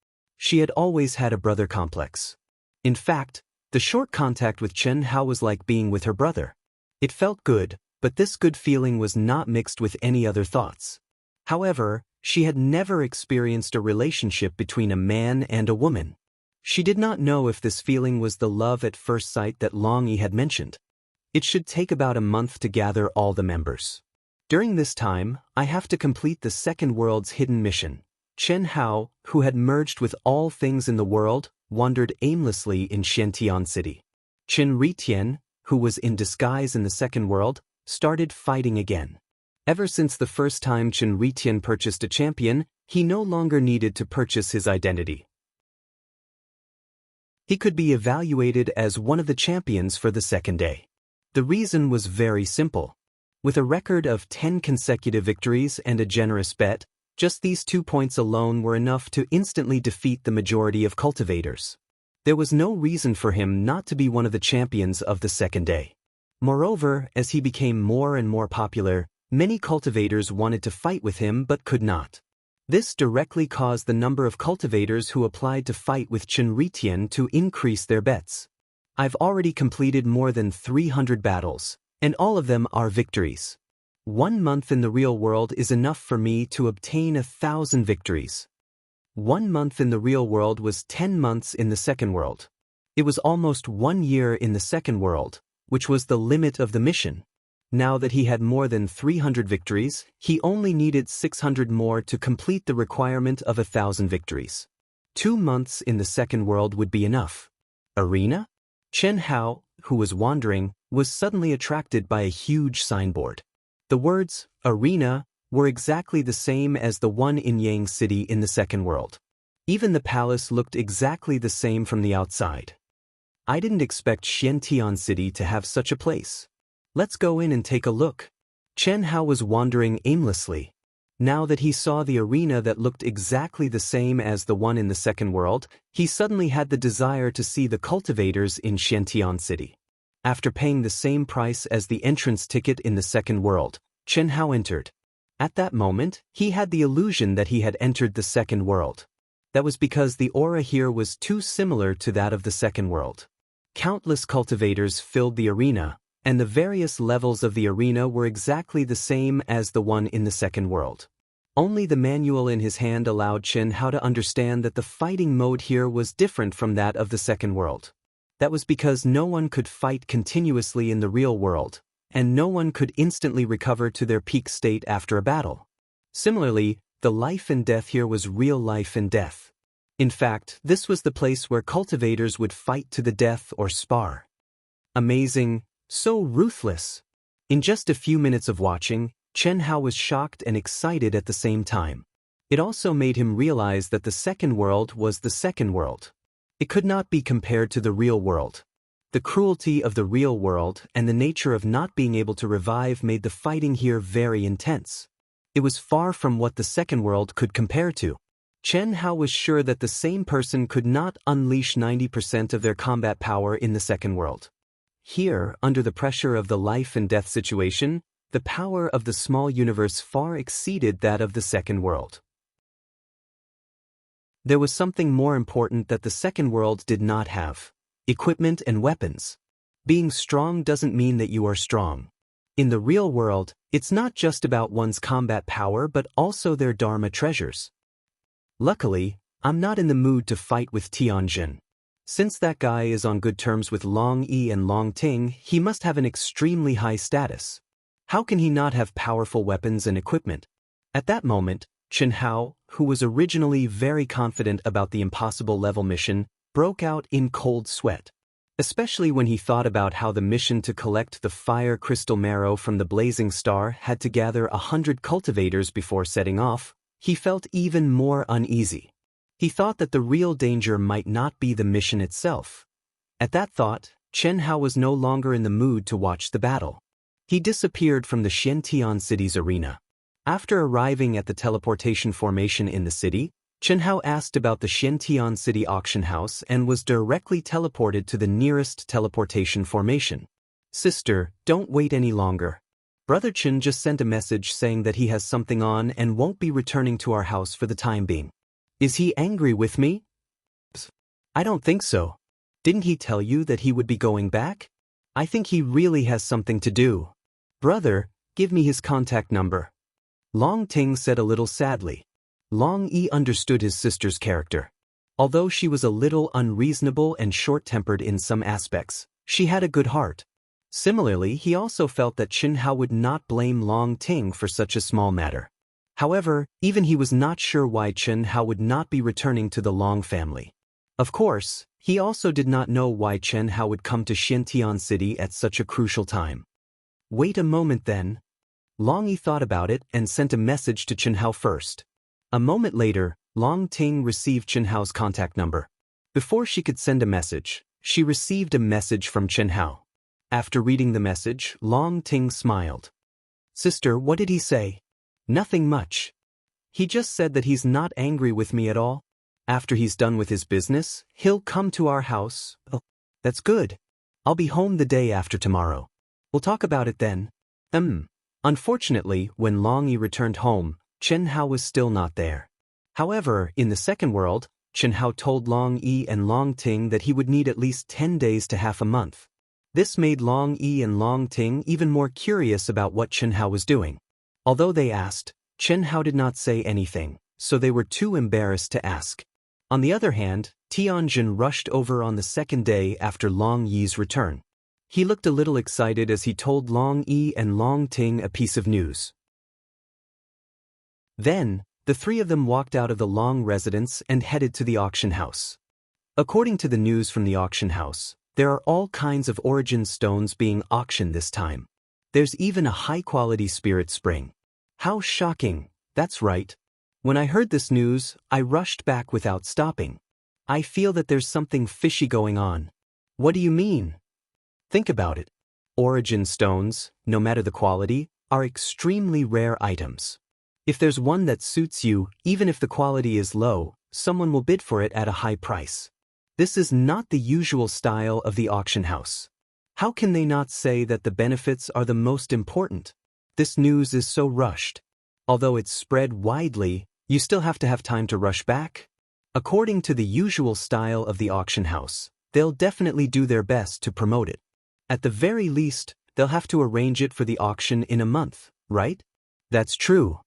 She had always had a brother complex. In fact, the short contact with Chen Hao was like being with her brother. It felt good, but this good feeling was not mixed with any other thoughts. However, she had never experienced a relationship between a man and a woman. She did not know if this feeling was the love at first sight that Long Yi had mentioned. It should take about a month to gather all the members. During this time, I have to complete the second world's hidden mission. Chen Hao, who had merged with all things in the world, wandered aimlessly in Xiantian City. Qin Ritian, who was in disguise in the second world, started fighting again. Ever since the first time Qin Ritian purchased a champion, he no longer needed to purchase his identity. He could be evaluated as one of the champions for the second day. The reason was very simple. With a record of 10 consecutive victories and a generous bet, just these 2 points alone were enough to instantly defeat the majority of cultivators. There was no reason for him not to be one of the champions of the second day. Moreover, as he became more and more popular, many cultivators wanted to fight with him but could not. This directly caused the number of cultivators who applied to fight with Qin Ritian to increase their bets. I've already completed more than 300 battles, and all of them are victories. 1 month in the real world is enough for me to obtain 1,000 victories. 1 month in the real world was 10 months in the second world. It was almost 1 year in the second world, which was the limit of the mission. Now that he had more than 300 victories, he only needed 600 more to complete the requirement of 1,000 victories. 2 months in the second world would be enough. Arena? Chen Hao, who was wandering, was suddenly attracted by a huge signboard. The words, arena, were exactly the same as the one in Yang City in the second world. Even the palace looked exactly the same from the outside. I didn't expect Xiantian City to have such a place. Let's go in and take a look. Chen Hao was wandering aimlessly. Now that he saw the arena that looked exactly the same as the one in the second world, he suddenly had the desire to see the cultivators in Xiantian City. After paying the same price as the entrance ticket in the second world, Chen Hao entered. At that moment, he had the illusion that he had entered the second world. That was because the aura here was too similar to that of the second world. Countless cultivators filled the arena, and the various levels of the arena were exactly the same as the one in the second world. Only the manual in his hand allowed Chen Hao to understand that the fighting mode here was different from that of the second world. That was because no one could fight continuously in the real world, and no one could instantly recover to their peak state after a battle. Similarly, the life and death here was real life and death. In fact, this was the place where cultivators would fight to the death or spar. Amazing, so ruthless. In just a few minutes of watching, Chen Hao was shocked and excited at the same time. It also made him realize that the second world was the second world. It could not be compared to the real world. The cruelty of the real world and the nature of not being able to revive made the fighting here very intense. It was far from what the second world could compare to. Chen Hao was sure that the same person could not unleash 90% of their combat power in the second world. Here, under the pressure of the life and death situation, the power of the small universe far exceeded that of the second world. There was something more important that the second world did not have: equipment and weapons. Being strong doesn't mean that you are strong. In the real world, it's not just about one's combat power but also their dharma treasures. Luckily, I'm not in the mood to fight with Tianjin. Since that guy is on good terms with Long Yi and Long Ting, he must have an extremely high status. How can he not have powerful weapons and equipment? At that moment, Chen Hao, who was originally very confident about the impossible level mission, broke out in cold sweat. Especially when he thought about how the mission to collect the fire crystal marrow from the blazing star had to gather 100 cultivators before setting off, he felt even more uneasy. He thought that the real danger might not be the mission itself. At that thought, Chen Hao was no longer in the mood to watch the battle. He disappeared from the Xiantian city's arena. After arriving at the teleportation formation in the city, Chen Hao asked about the Xiantian city auction house and was directly teleported to the nearest teleportation formation. "Sister, don't wait any longer. Brother Chen just sent a message saying that he has something on and won't be returning to our house for the time being. Is he angry with me?" "I don't think so. Didn't he tell you that he would be going back? I think he really has something to do. Brother, give me his contact number." Long Ting said a little sadly. Long Yi understood his sister's character. Although she was a little unreasonable and short-tempered in some aspects, she had a good heart. Similarly, he also felt that Chen Hao would not blame Long Ting for such a small matter. However, even he was not sure why Chen Hao would not be returning to the Long family. Of course, he also did not know why Chen Hao would come to Xiantian City at such a crucial time. "Wait a moment then." Long Yi thought about it and sent a message to Chen Hao first. A moment later, Long Ting received Chen Hao's contact number. Before she could send a message, she received a message from Chen Hao. After reading the message, Long Ting smiled. "Sister, what did he say?" "Nothing much. He just said that he's not angry with me at all. After he's done with his business, he'll come to our house." "Oh, that's good. I'll be home the day after tomorrow. We'll talk about it then." Unfortunately, when Long Yi returned home, Chen Hao was still not there. However, in the second world, Chen Hao told Long Yi and Long Ting that he would need at least 10 days to half a month. This made Long Yi and Long Ting even more curious about what Chen Hao was doing. Although they asked, Chen Hao did not say anything, so they were too embarrassed to ask. On the other hand, Tianjin rushed over on the second day after Long Yi's return. He looked a little excited as he told Long Yi and Long Ting a piece of news. Then, the three of them walked out of the Long residence and headed to the auction house. According to the news from the auction house, there are all kinds of origin stones being auctioned this time. There's even a high-quality spirit spring. How shocking! That's right. When I heard this news, I rushed back without stopping. I feel that there's something fishy going on. What do you mean? Think about it. Origin stones, no matter the quality, are extremely rare items. If there's one that suits you, even if the quality is low, someone will bid for it at a high price. This is not the usual style of the auction house. How can they not say that the benefits are the most important? This news is so rushed. Although it's spread widely, you still have to have time to rush back. According to the usual style of the auction house, they'll definitely do their best to promote it. At the very least, they'll have to arrange it for the auction in a month, right? That's true.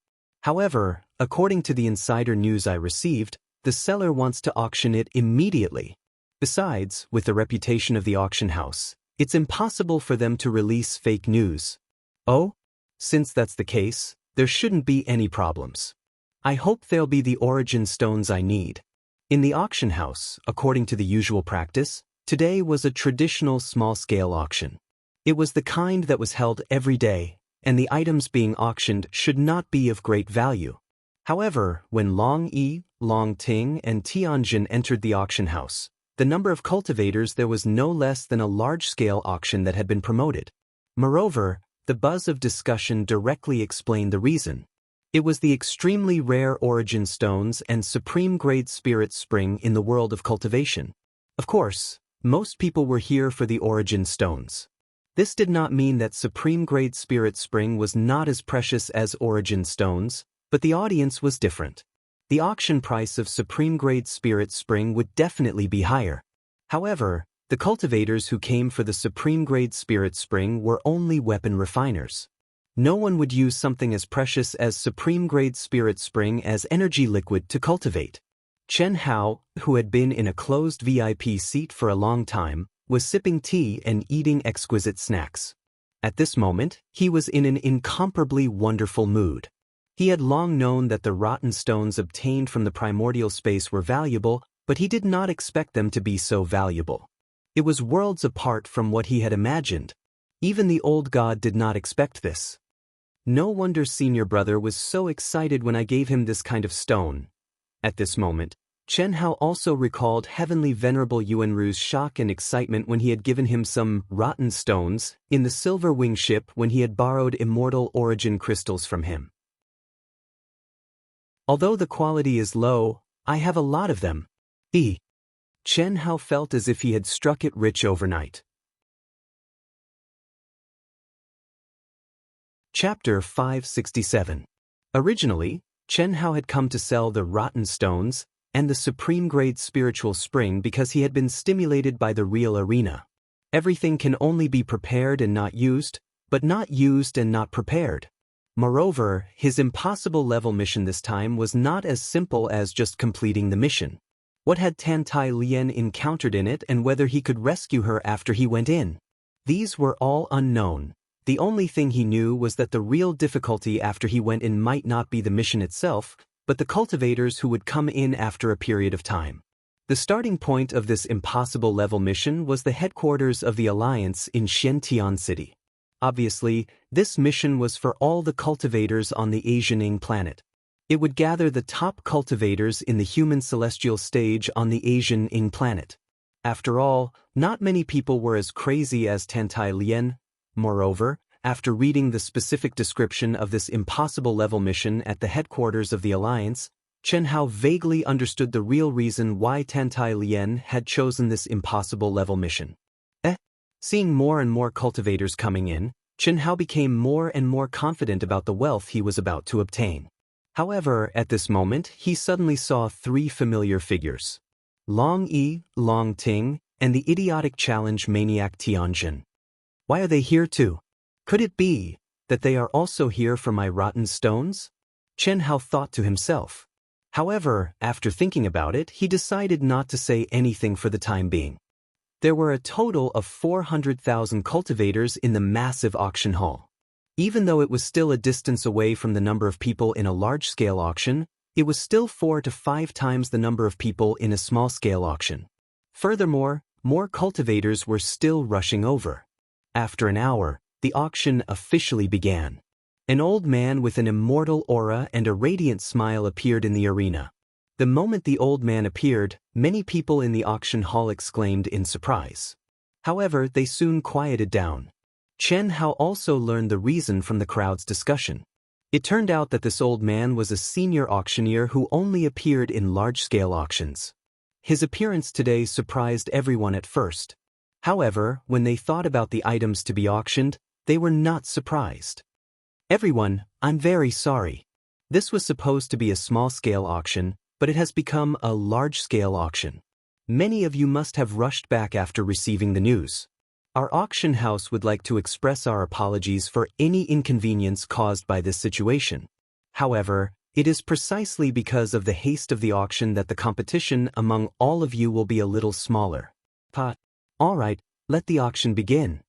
However, according to the insider news I received, the seller wants to auction it immediately. Besides, with the reputation of the auction house, it's impossible for them to release fake news. Oh? Since that's the case, there shouldn't be any problems. I hope they'll be the origin stones I need. In the auction house, according to the usual practice, today was a traditional small-scale auction. It was the kind that was held every day, and the items being auctioned should not be of great value. However, when Long Yi, Long Ting, and Tianjin entered the auction house, the number of cultivators there was no less than a large-scale auction that had been promoted. Moreover, the buzz of discussion directly explained the reason. It was the extremely rare origin stones and supreme-grade spirit spring in the world of cultivation. Of course, most people were here for the origin stones. This did not mean that supreme-grade spirit spring was not as precious as origin stones, but the audience was different. The auction price of supreme-grade spirit spring would definitely be higher. However, the cultivators who came for the supreme-grade spirit spring were only weapon refiners. No one would use something as precious as supreme-grade spirit spring as energy liquid to cultivate. Chen Hao, who had been in a closed VIP seat for a long time, was sipping tea and eating exquisite snacks. At this moment, he was in an incomparably wonderful mood. He had long known that the rotten stones obtained from the primordial space were valuable, but he did not expect them to be so valuable. It was worlds apart from what he had imagined. Even the old god did not expect this. No wonder senior brother was so excited when I gave him this kind of stone. At this moment, Chen Hao also recalled Heavenly Venerable Yuanru's shock and excitement when he had given him some rotten stones in the Silver Wing ship when he had borrowed immortal origin crystals from him. Although the quality is low, I have a lot of them. Chen Hao felt as if he had struck it rich overnight. Chapter 567. Originally, Chen Hao had come to sell the rotten stones and the supreme-grade spiritual spring because he had been stimulated by the real arena. Everything can only be prepared and not used, but not used and not prepared. Moreover, his impossible level mission this time was not as simple as just completing the mission. What had Tantai Lian encountered in it and whether he could rescue her after he went in? These were all unknown. The only thing he knew was that the real difficulty after he went in might not be the mission itself, but the cultivators who would come in after a period of time. The starting point of this impossible level mission was the headquarters of the Alliance in Xiantian City. Obviously, this mission was for all the cultivators on the Asian planet. It would gather the top cultivators in the human celestial stage on the Asian planet. After all, not many people were as crazy as Tantai Lian. Moreover, after reading the specific description of this impossible level mission at the headquarters of the Alliance, Chen Hao vaguely understood the real reason why Tantai Lian had chosen this impossible level mission. Seeing more and more cultivators coming in, Chen Hao became more and more confident about the wealth he was about to obtain. However, at this moment, he suddenly saw three familiar figures: Long Yi, Long Ting, and the idiotic challenge maniac Tianjin. Why are they here too? Could it be that they are also here for my rotten stones? Chen Hao thought to himself. However, after thinking about it, he decided not to say anything for the time being. There were a total of 400,000 cultivators in the massive auction hall. Even though it was still a distance away from the number of people in a large-scale auction, it was still 4 to 5 times the number of people in a small-scale auction. Furthermore, more cultivators were still rushing over. After an hour, the auction officially began. An old man with an immortal aura and a radiant smile appeared in the arena. The moment the old man appeared, many people in the auction hall exclaimed in surprise. However, they soon quieted down. Chen Hao also learned the reason from the crowd's discussion. It turned out that this old man was a senior auctioneer who only appeared in large-scale auctions. His appearance today surprised everyone at first. However, when they thought about the items to be auctioned, they were not surprised. Everyone, I'm very sorry. This was supposed to be a small-scale auction, but it has become a large-scale auction. Many of you must have rushed back after receiving the news. Our auction house would like to express our apologies for any inconvenience caused by this situation. However, it is precisely because of the haste of the auction that the competition among all of you will be a little smaller. All right, let the auction begin.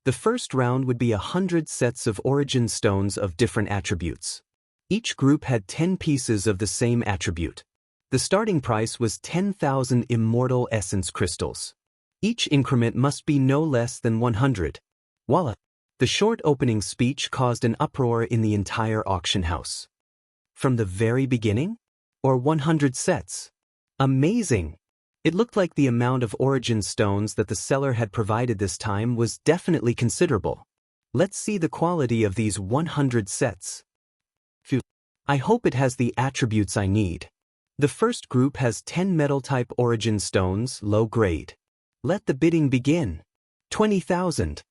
The first round would be 100 sets of origin stones of different attributes. Each group had 10 pieces of the same attribute. The starting price was 10,000 immortal essence crystals. Each increment must be no less than 100. Voila! The short opening speech caused an uproar in the entire auction house. From the very beginning? Or 100 sets? Amazing! It looked like the amount of origin stones that the seller had provided this time was definitely considerable. Let's see the quality of these 100 sets. Phew. I hope it has the attributes I need. The first group has 10 metal-type origin stones, low grade. Let the bidding begin. 20,000.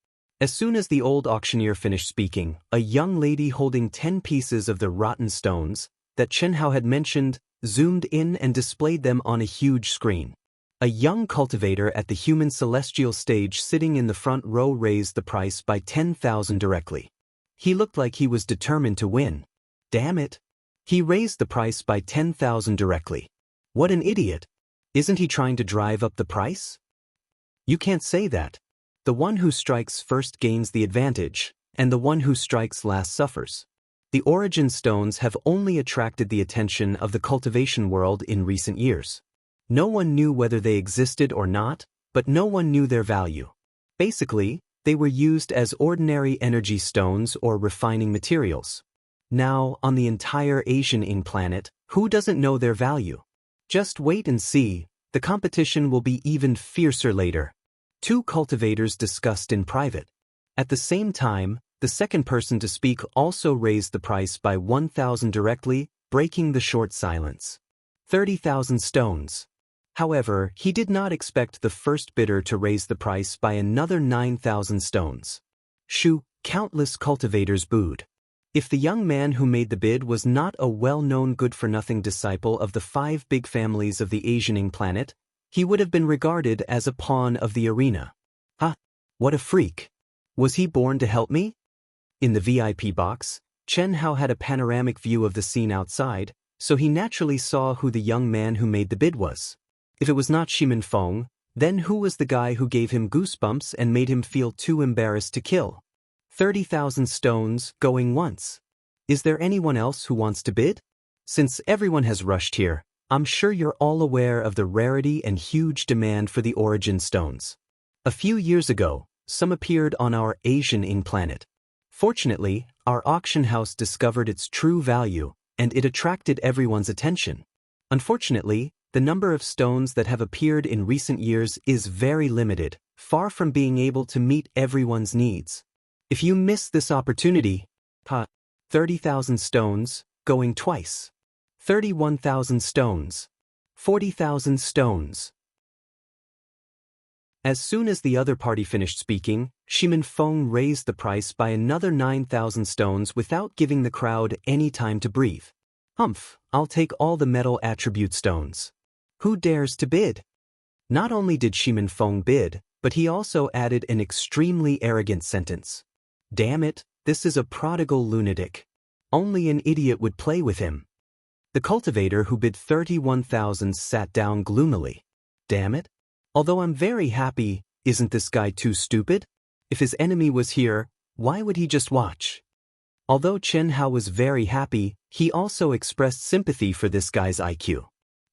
As soon as the old auctioneer finished speaking, a young lady holding 10 pieces of the rotten stones that Chen Hao had mentioned zoomed in and displayed them on a huge screen. A young cultivator at the human celestial stage sitting in the front row raised the price by 10,000 directly. He looked like he was determined to win. Damn it. He raised the price by 10,000 directly. What an idiot. Isn't he trying to drive up the price? You can't say that. The one who strikes first gains the advantage, and the one who strikes last suffers. The origin stones have only attracted the attention of the cultivation world in recent years. No one knew whether they existed or not, but no one knew their value. Basically, they were used as ordinary energy stones or refining materials. Now, on the entire Asian planet, who doesn't know their value? Just wait and see, the competition will be even fiercer later. Two cultivators discussed in private. At the same time, the second person to speak also raised the price by 1,000 directly, breaking the short silence. 30,000 stones. However, he did not expect the first bidder to raise the price by another 9,000 stones. Shoo, countless cultivators booed. If the young man who made the bid was not a well-known good-for-nothing disciple of the 5 big families of the Asian planet, he would have been regarded as a pawn of the arena. Ah, what a freak. Was he born to help me? In the VIP box, Chen Hao had a panoramic view of the scene outside, so he naturally saw who the young man who made the bid was. If it was not Shimin Feng, then who was the guy who gave him goosebumps and made him feel too embarrassed to kill? 30,000 stones, going once. Is there anyone else who wants to bid? Since everyone has rushed here, I'm sure you're all aware of the rarity and huge demand for the origin stones. A few years ago, some appeared on our Asian planet. Fortunately, our auction house discovered its true value, and it attracted everyone's attention. Unfortunately, the number of stones that have appeared in recent years is very limited, far from being able to meet everyone's needs. If you miss this opportunity, 30,000 stones, going twice. 31,000 stones. 40,000 stones. As soon as the other party finished speaking, Shimin Feng raised the price by another 9,000 stones without giving the crowd any time to breathe. I'll take all the metal attribute stones. Who dares to bid? Not only did Shimin Feng bid, but he also added an extremely arrogant sentence. Damn it, this is a prodigal lunatic. Only an idiot would play with him. The cultivator who bid 31,000 sat down gloomily. Damn it. Although I'm very happy, isn't this guy too stupid? If his enemy was here, why would he just watch? Although Chen Hao was very happy, he also expressed sympathy for this guy's IQ.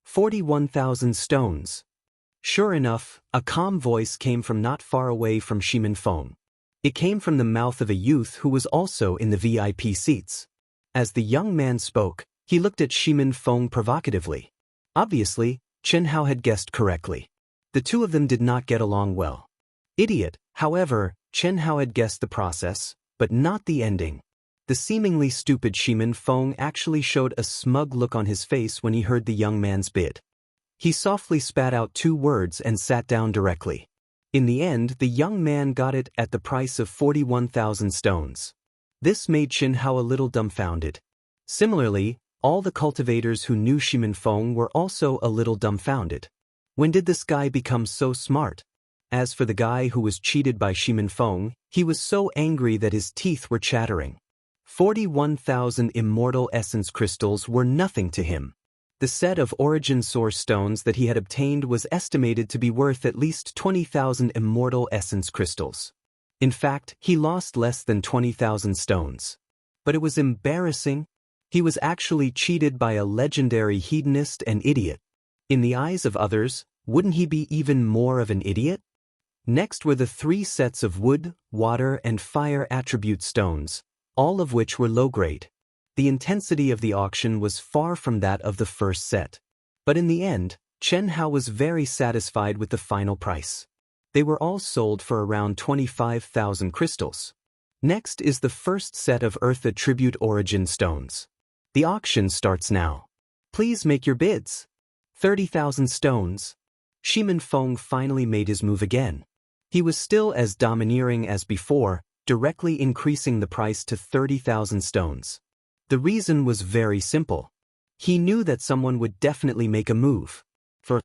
41,000 stones. Sure enough, a calm voice came from not far away from Shimin Feng. It came from the mouth of a youth who was also in the VIP seats. As the young man spoke, he looked at Shimin Feng provocatively. Obviously, Chen Hao had guessed correctly. The two of them did not get along well. Idiot, however, Chen Hao had guessed the process, but not the ending. The seemingly stupid Shimin Feng actually showed a smug look on his face when he heard the young man's bid. He softly spat out 2 words and sat down directly. In the end, the young man got it at the price of 41,000 stones. This made Chen Hao a little dumbfounded. Similarly, all the cultivators who knew Shimin Feng were also a little dumbfounded. When did this guy become so smart? As for the guy who was cheated by Shimin Feng, he was so angry that his teeth were chattering. 41,000 immortal essence crystals were nothing to him. The set of origin source stones that he had obtained was estimated to be worth at least 20,000 immortal essence crystals. In fact, he lost less than 20,000 stones. But it was embarrassing. He was actually cheated by a legendary hedonist and idiot. In the eyes of others, wouldn't he be even more of an idiot? Next were the 3 sets of wood, water, and fire attribute stones, all of which were low-grade. The intensity of the auction was far from that of the first set. But in the end, Chen Hao was very satisfied with the final price. They were all sold for around 25,000 crystals. Next is the first set of Earth Attribute Origin Stones. The auction starts now. Please make your bids. 30,000 stones. Shimin Feng finally made his move again. He was still as domineering as before, directly increasing the price to 30,000 stones. The reason was very simple. He knew that someone would definitely make a move. For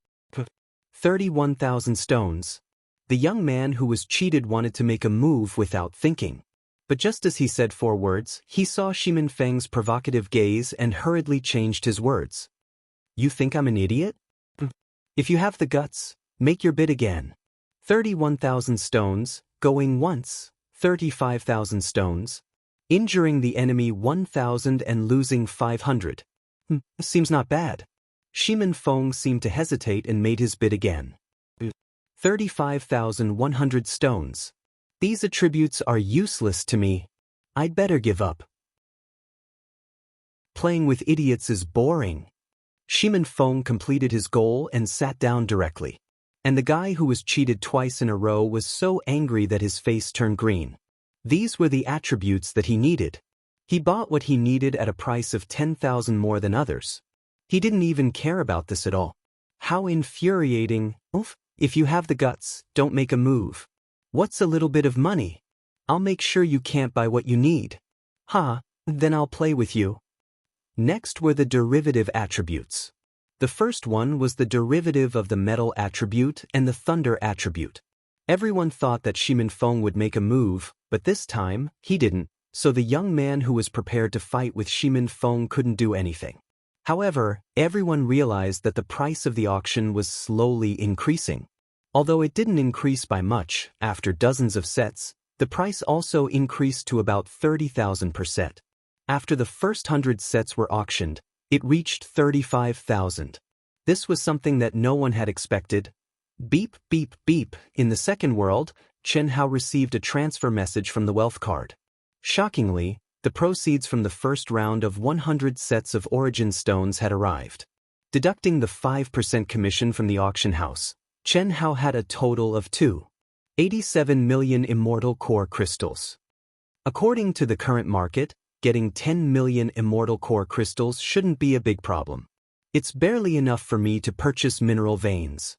31,000 stones. The young man who was cheated wanted to make a move without thinking. But just as he said 4 words, he saw Shimin Feng's provocative gaze and hurriedly changed his words. You think I'm an idiot? If you have the guts, make your bid again. 31,000 stones, going once, 35,000 stones. Injuring the enemy 1,000 and losing 500. Seems not bad. Shimin Feng seemed to hesitate and made his bid again. 35,100 stones. These attributes are useless to me. I'd better give up. Playing with idiots is boring. Shimin Feng completed his goal and sat down directly. And the guy who was cheated twice in a row was so angry that his face turned green. These were the attributes that he needed. He bought what he needed at a price of 10,000 more than others. He didn't even care about this at all. How infuriating. Oof. If you have the guts, don't make a move. What's a little bit of money? I'll make sure you can't buy what you need. Then I'll play with you. Next were the derivative attributes. The first one was the derivative of the metal attribute and the thunder attribute. Everyone thought that Shimin Feng would make a move, but this time, he didn't, so the young man who was prepared to fight with Shimin Feng couldn't do anything. However, everyone realized that the price of the auction was slowly increasing. Although it didn't increase by much, after dozens of sets, the price also increased to about 30,000%. After the first 100 sets were auctioned, it reached 35,000. This was something that no one had expected. Beep, beep, beep. In the second world, Chen Hao received a transfer message from the wealth card. Shockingly, the proceeds from the first round of 100 sets of origin stones had arrived. Deducting the 5% commission from the auction house, Chen Hao had a total of 287 million immortal core crystals. According to the current market, getting 10 million immortal core crystals shouldn't be a big problem. It's barely enough for me to purchase mineral veins.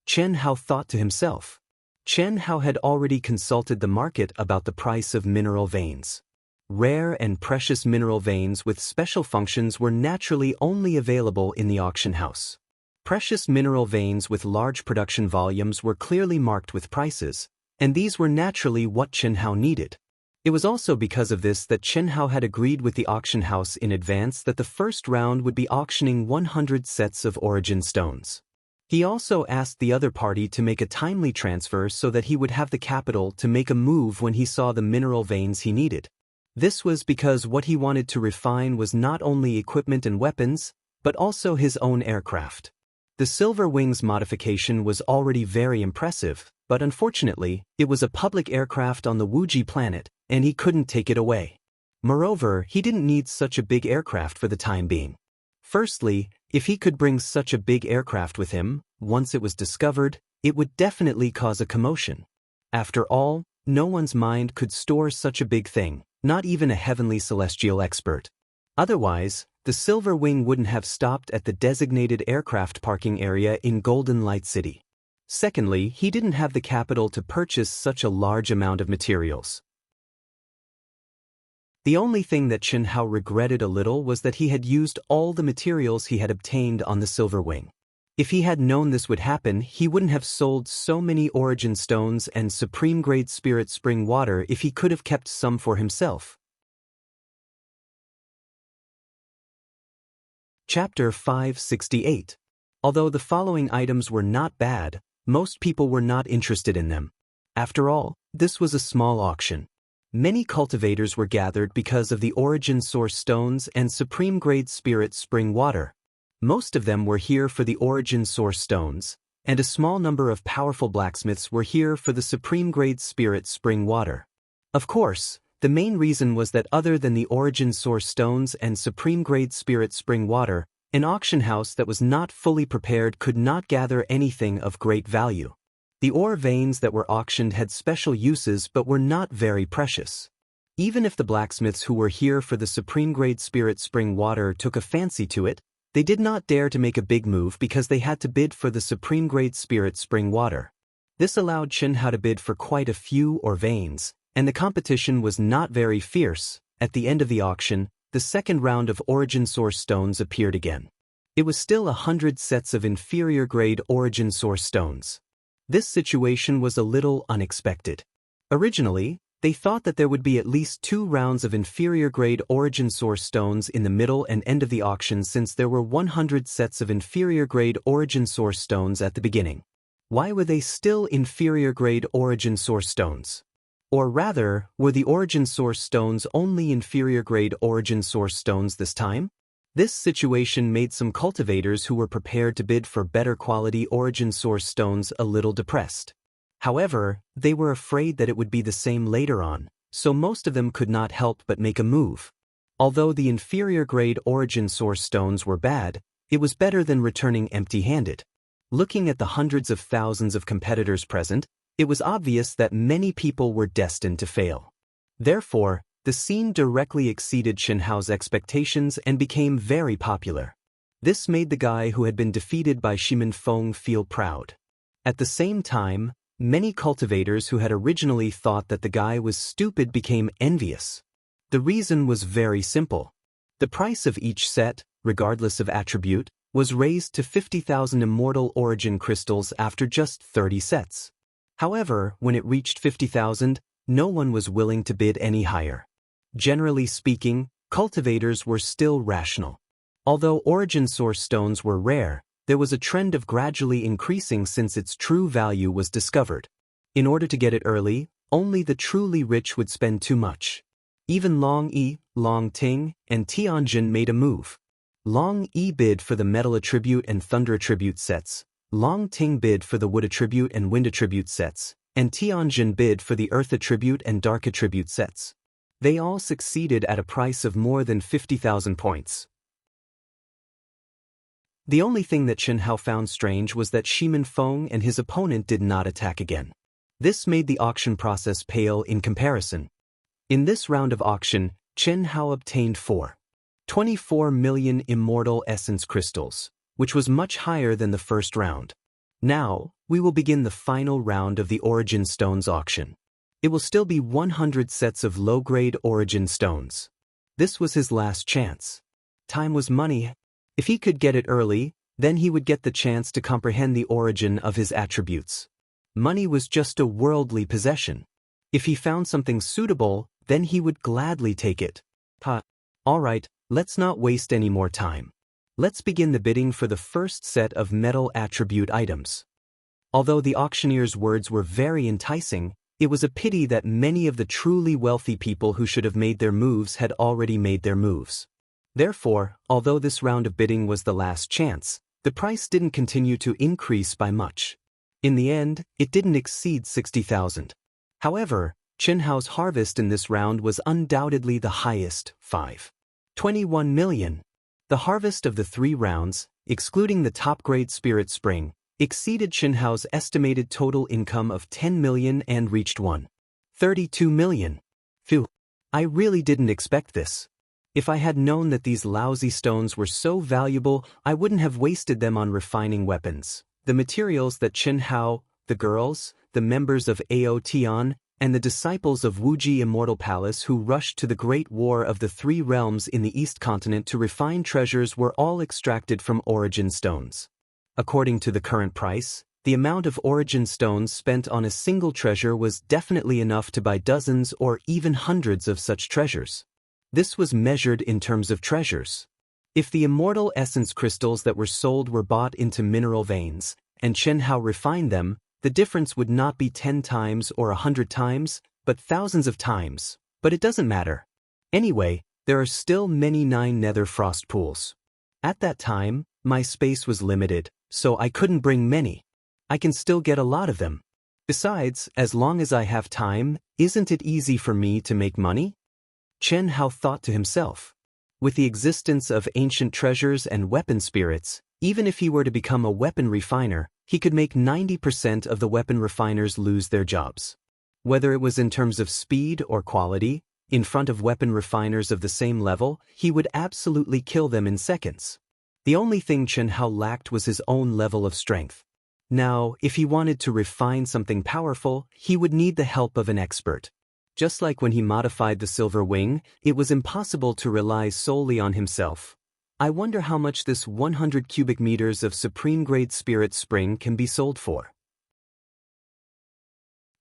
Chen Hao thought to himself. Chen Hao had already consulted the market about the price of mineral veins. Rare and precious mineral veins with special functions were naturally only available in the auction house. Precious mineral veins with large production volumes were clearly marked with prices, and these were naturally what Chen Hao needed. It was also because of this that Chen Hao had agreed with the auction house in advance that the first round would be auctioning 100 sets of origin stones. He also asked the other party to make a timely transfer so that he would have the capital to make a move when he saw the mineral veins he needed. This was because what he wanted to refine was not only equipment and weapons, but also his own aircraft. The Silver Wings modification was already very impressive, but unfortunately, it was a public aircraft on the Wuji planet, and he couldn't take it away. Moreover, he didn't need such a big aircraft for the time being. Firstly, if he could bring such a big aircraft with him, once it was discovered, it would definitely cause a commotion. After all, no one's mind could store such a big thing, not even a heavenly celestial expert. Otherwise, the Silver Wing wouldn't have stopped at the designated aircraft parking area in Golden Light City. Secondly, he didn't have the capital to purchase such a large amount of materials. The only thing that Chen Hao regretted a little was that he had used all the materials he had obtained on the Silver Wing. If he had known this would happen, he wouldn't have sold so many origin stones and supreme-grade spirit spring water if he could have kept some for himself. Chapter 568. Although the following items were not bad, most people were not interested in them. After all, this was a small auction. Many cultivators were gathered because of the origin source stones and supreme-grade spirit spring water. Most of them were here for the origin source stones, and a small number of powerful blacksmiths were here for the supreme-grade spirit spring water. Of course, the main reason was that other than the origin source stones and supreme-grade spirit spring water, an auction house that was not fully prepared could not gather anything of great value. The ore veins that were auctioned had special uses but were not very precious. Even if the blacksmiths who were here for the supreme-grade spirit spring water took a fancy to it, they did not dare to make a big move because they had to bid for the supreme-grade spirit spring water. This allowed Chen Hao to bid for quite a few veins, and the competition was not very fierce. At the end of the auction, the second round of origin source stones appeared again. It was still 100 sets of inferior-grade origin source stones. This situation was a little unexpected. Originally, they thought that there would be at least 2 rounds of inferior-grade origin source stones in the middle and end of the auction since there were 100 sets of inferior-grade origin source stones at the beginning. Why were they still inferior-grade origin source stones? Or rather, were the origin source stones only inferior-grade origin source stones this time? This situation made some cultivators who were prepared to bid for better quality origin source stones a little depressed. However, they were afraid that it would be the same later on, so most of them could not help but make a move. Although the inferior-grade origin source stones were bad, it was better than returning empty-handed. Looking at the hundreds of thousands of competitors present, it was obvious that many people were destined to fail. Therefore, the scene directly exceeded Chen Hao's expectations and became very popular. This made the guy who had been defeated by Ximen Feng feel proud. At the same time, many cultivators who had originally thought that the guy was stupid became envious. The reason was very simple. The price of each set, regardless of attribute, was raised to 50,000 immortal origin crystals after just 30 sets. However, when it reached 50,000, no one was willing to bid any higher. Generally speaking, cultivators were still rational. Although origin source stones were rare, there was a trend of gradually increasing since its true value was discovered. In order to get it early, only the truly rich would spend too much. Even Long Yi, Long Ting, and Tianjin made a move. Long Yi bid for the metal attribute and thunder attribute sets, Long Ting bid for the wood attribute and wind attribute sets, and Tianjin bid for the earth attribute and dark attribute sets. They all succeeded at a price of more than 50,000 points. The only thing that Chen Hao found strange was that Ximen Feng and his opponent did not attack again. This made the auction process pale in comparison. In this round of auction, Chen Hao obtained 24 million immortal essence crystals, which was much higher than the first round. Now, we will begin the final round of the Origin Stones auction. It will still be 100 sets of low-grade Origin Stones. This was his last chance. Time was money. If he could get it early, then he would get the chance to comprehend the origin of his attributes. Money was just a worldly possession. If he found something suitable, then he would gladly take it. Alright, let's not waste any more time. Let's begin the bidding for the first set of metal attribute items. Although the auctioneer's words were very enticing, it was a pity that many of the truly wealthy people who should have made their moves had already made their moves. Therefore, although this round of bidding was the last chance, the price didn't continue to increase by much. In the end, it didn't exceed 60,000. However, Chen Hao's harvest in this round was undoubtedly the highest, 21 million. The harvest of the 3 rounds, excluding the top-grade Spirit Spring, exceeded Chen Hao's estimated total income of 10 million and reached 32 million. Phew, I really didn't expect this. If I had known that these lousy stones were so valuable, I wouldn't have wasted them on refining weapons. The materials that Chen Hao, the girls, the members of Ao Tian, and the disciples of Wuji Immortal Palace who rushed to the Great War of the 3 Realms in the East Continent to refine treasures were all extracted from origin stones. According to the current price, the amount of origin stones spent on a single treasure was definitely enough to buy dozens or even hundreds of such treasures. This was measured in terms of treasures. If the immortal essence crystals that were sold were bought into mineral veins, and Chen Hao refined them, the difference would not be 10 times or 100 times, but thousands of times. But it doesn't matter. Anyway, there are still many 9 nether frost pools. At that time, my space was limited, so I couldn't bring many. I can still get a lot of them. Besides, as long as I have time, isn't it easy for me to make money? Chen Hao thought to himself. With the existence of ancient treasures and weapon spirits, even if he were to become a weapon refiner, he could make 90% of the weapon refiners lose their jobs. Whether it was in terms of speed or quality, In front of weapon refiners of the same level, he would absolutely kill them in seconds. The only thing Chen Hao lacked was his own level of strength. Now, if he wanted to refine something powerful, he would need the help of an expert. Just like when he modified the silver wing, it was impossible to rely solely on himself. I wonder how much this 100 cubic meters of supreme-grade spirit spring can be sold for.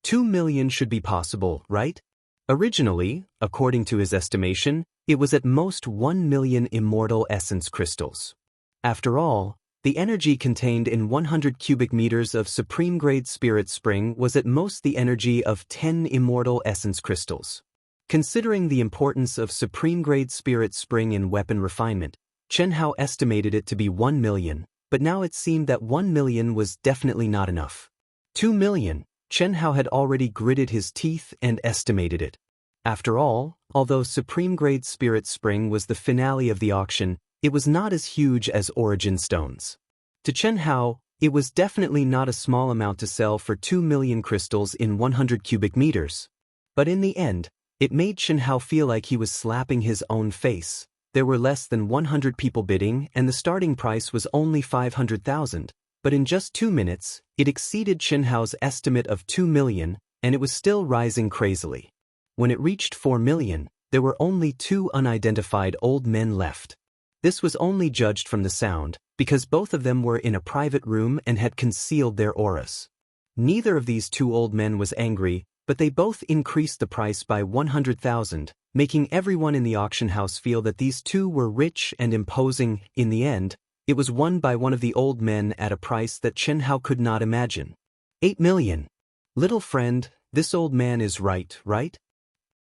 2 million should be possible, right? Originally, according to his estimation, it was at most 1 million immortal essence crystals. After all, the energy contained in 100 cubic meters of supreme-grade spirit spring was at most the energy of 10 immortal essence crystals. Considering the importance of supreme-grade spirit spring in weapon refinement, Chen Hao estimated it to be 1 million, but now it seemed that 1 million was definitely not enough. 2 million, Chen Hao had already gritted his teeth and estimated it. After all, although supreme-grade spirit spring was the finale of the auction, it was not as huge as origin stones. To Chen Hao, it was definitely not a small amount to sell for 2 million crystals in 100 cubic meters. But in the end, it made Chen Hao feel like he was slapping his own face. There were less than 100 people bidding and the starting price was only 500,000, but in just 2 minutes, it exceeded Chen Hao's estimate of 2 million, and it was still rising crazily. When it reached 4 million, there were only 2 unidentified old men left. This was only judged from the sound, because both of them were in a private room and had concealed their auras. Neither of these 2 old men was angry, but they both increased the price by 100,000, making everyone in the auction house feel that these 2 were rich and imposing. In the end, it was won by one of the old men at a price that Chen Hao could not imagine. 8 million. Little friend, this old man is right, right?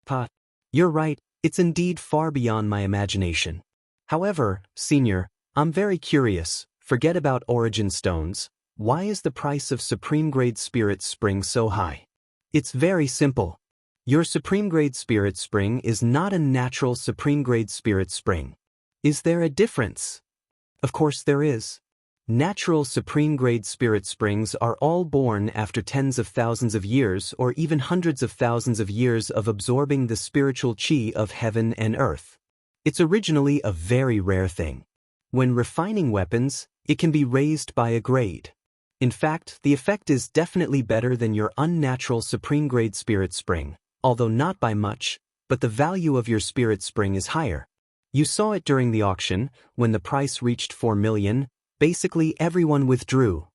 Pa, you're right, it's indeed far beyond my imagination. However, senior, I'm very curious, forget about origin stones, why is the price of supreme-grade spirit spring so high? It's very simple. Your supreme-grade spirit spring is not a natural supreme-grade spirit spring. Is there a difference? Of course there is. Natural supreme-grade spirit springs are all born after tens of thousands of years or even hundreds of thousands of years of absorbing the spiritual chi of heaven and earth. It's originally a very rare thing. When refining weapons, it can be raised by a grade. In fact, the effect is definitely better than your unnatural supreme-grade spirit spring, although not by much, but the value of your spirit spring is higher. You saw it during the auction, when the price reached 4 million, basically everyone withdrew.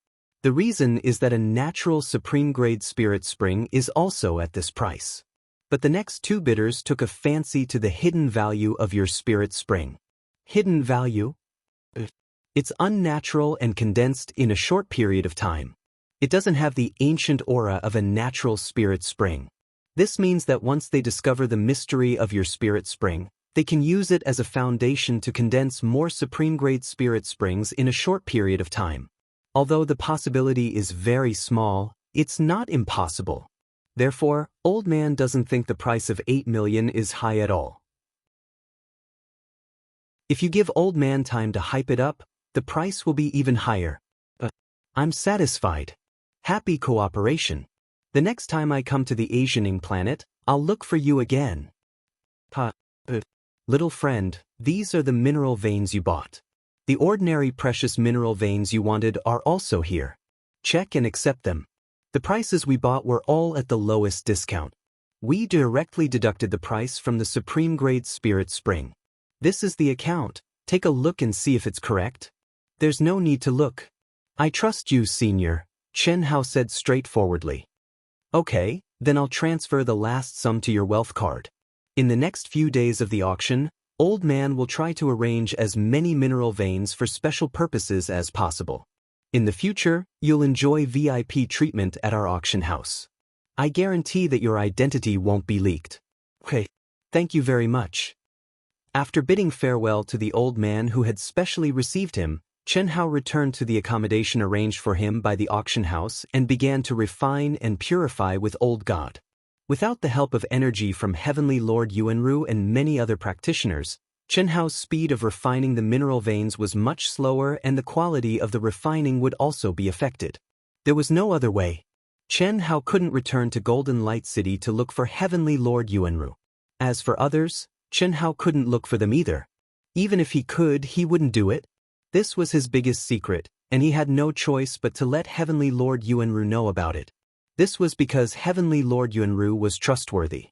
The reason is that a natural supreme-grade spirit spring is also at this price. But the next 2 bidders took a fancy to the hidden value of your spirit spring. Hidden value? It's unnatural and condensed in a short period of time. It doesn't have the ancient aura of a natural spirit spring. This means that once they discover the mystery of your spirit spring, they can use it as a foundation to condense more supreme-grade spirit springs in a short period of time. Although the possibility is very small, it's not impossible. Therefore, Old Man doesn't think the price of 8 million is high at all. If you give Old Man time to hype it up, the price will be even higher. I'm satisfied. Happy cooperation. The next time I come to the Asianing planet, I'll look for you again. Little friend, these are the mineral veins you bought. The ordinary precious mineral veins you wanted are also here. Check and accept them. The prices we bought were all at the lowest discount. We directly deducted the price from the supreme-grade spirit spring. This is the account. Take a look and see if it's correct. There's no need to look. I trust you, senior, Chen Hao said straightforwardly. Okay, then I'll transfer the last sum to your wealth card. In the next few days of the auction, Old Man will try to arrange as many mineral veins for special purposes as possible. In the future, you'll enjoy VIP treatment at our auction house. I guarantee that your identity won't be leaked. Okay, thank you very much. After bidding farewell to the old man who had specially received him, Chen Hao returned to the accommodation arranged for him by the auction house and began to refine and purify with Old God. Without the help of energy from Heavenly Lord Yuanru and many other practitioners, Chen Hao's speed of refining the mineral veins was much slower and the quality of the refining would also be affected. There was no other way. Chen Hao couldn't return to Golden Light City to look for Heavenly Lord Yuanru. As for others, Chen Hao couldn't look for them either. Even if he could, he wouldn't do it. This was his biggest secret, and he had no choice but to let Heavenly Lord Yuanru know about it. This was because Heavenly Lord Yuanru was trustworthy.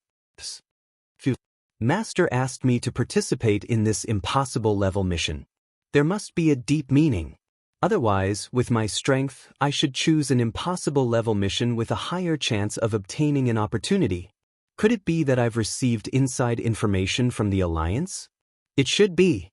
Master asked me to participate in this impossible level mission. There must be a deep meaning. Otherwise, with my strength, I should choose an impossible level mission with a higher chance of obtaining an opportunity. Could it be that I've received inside information from the Alliance? It should be.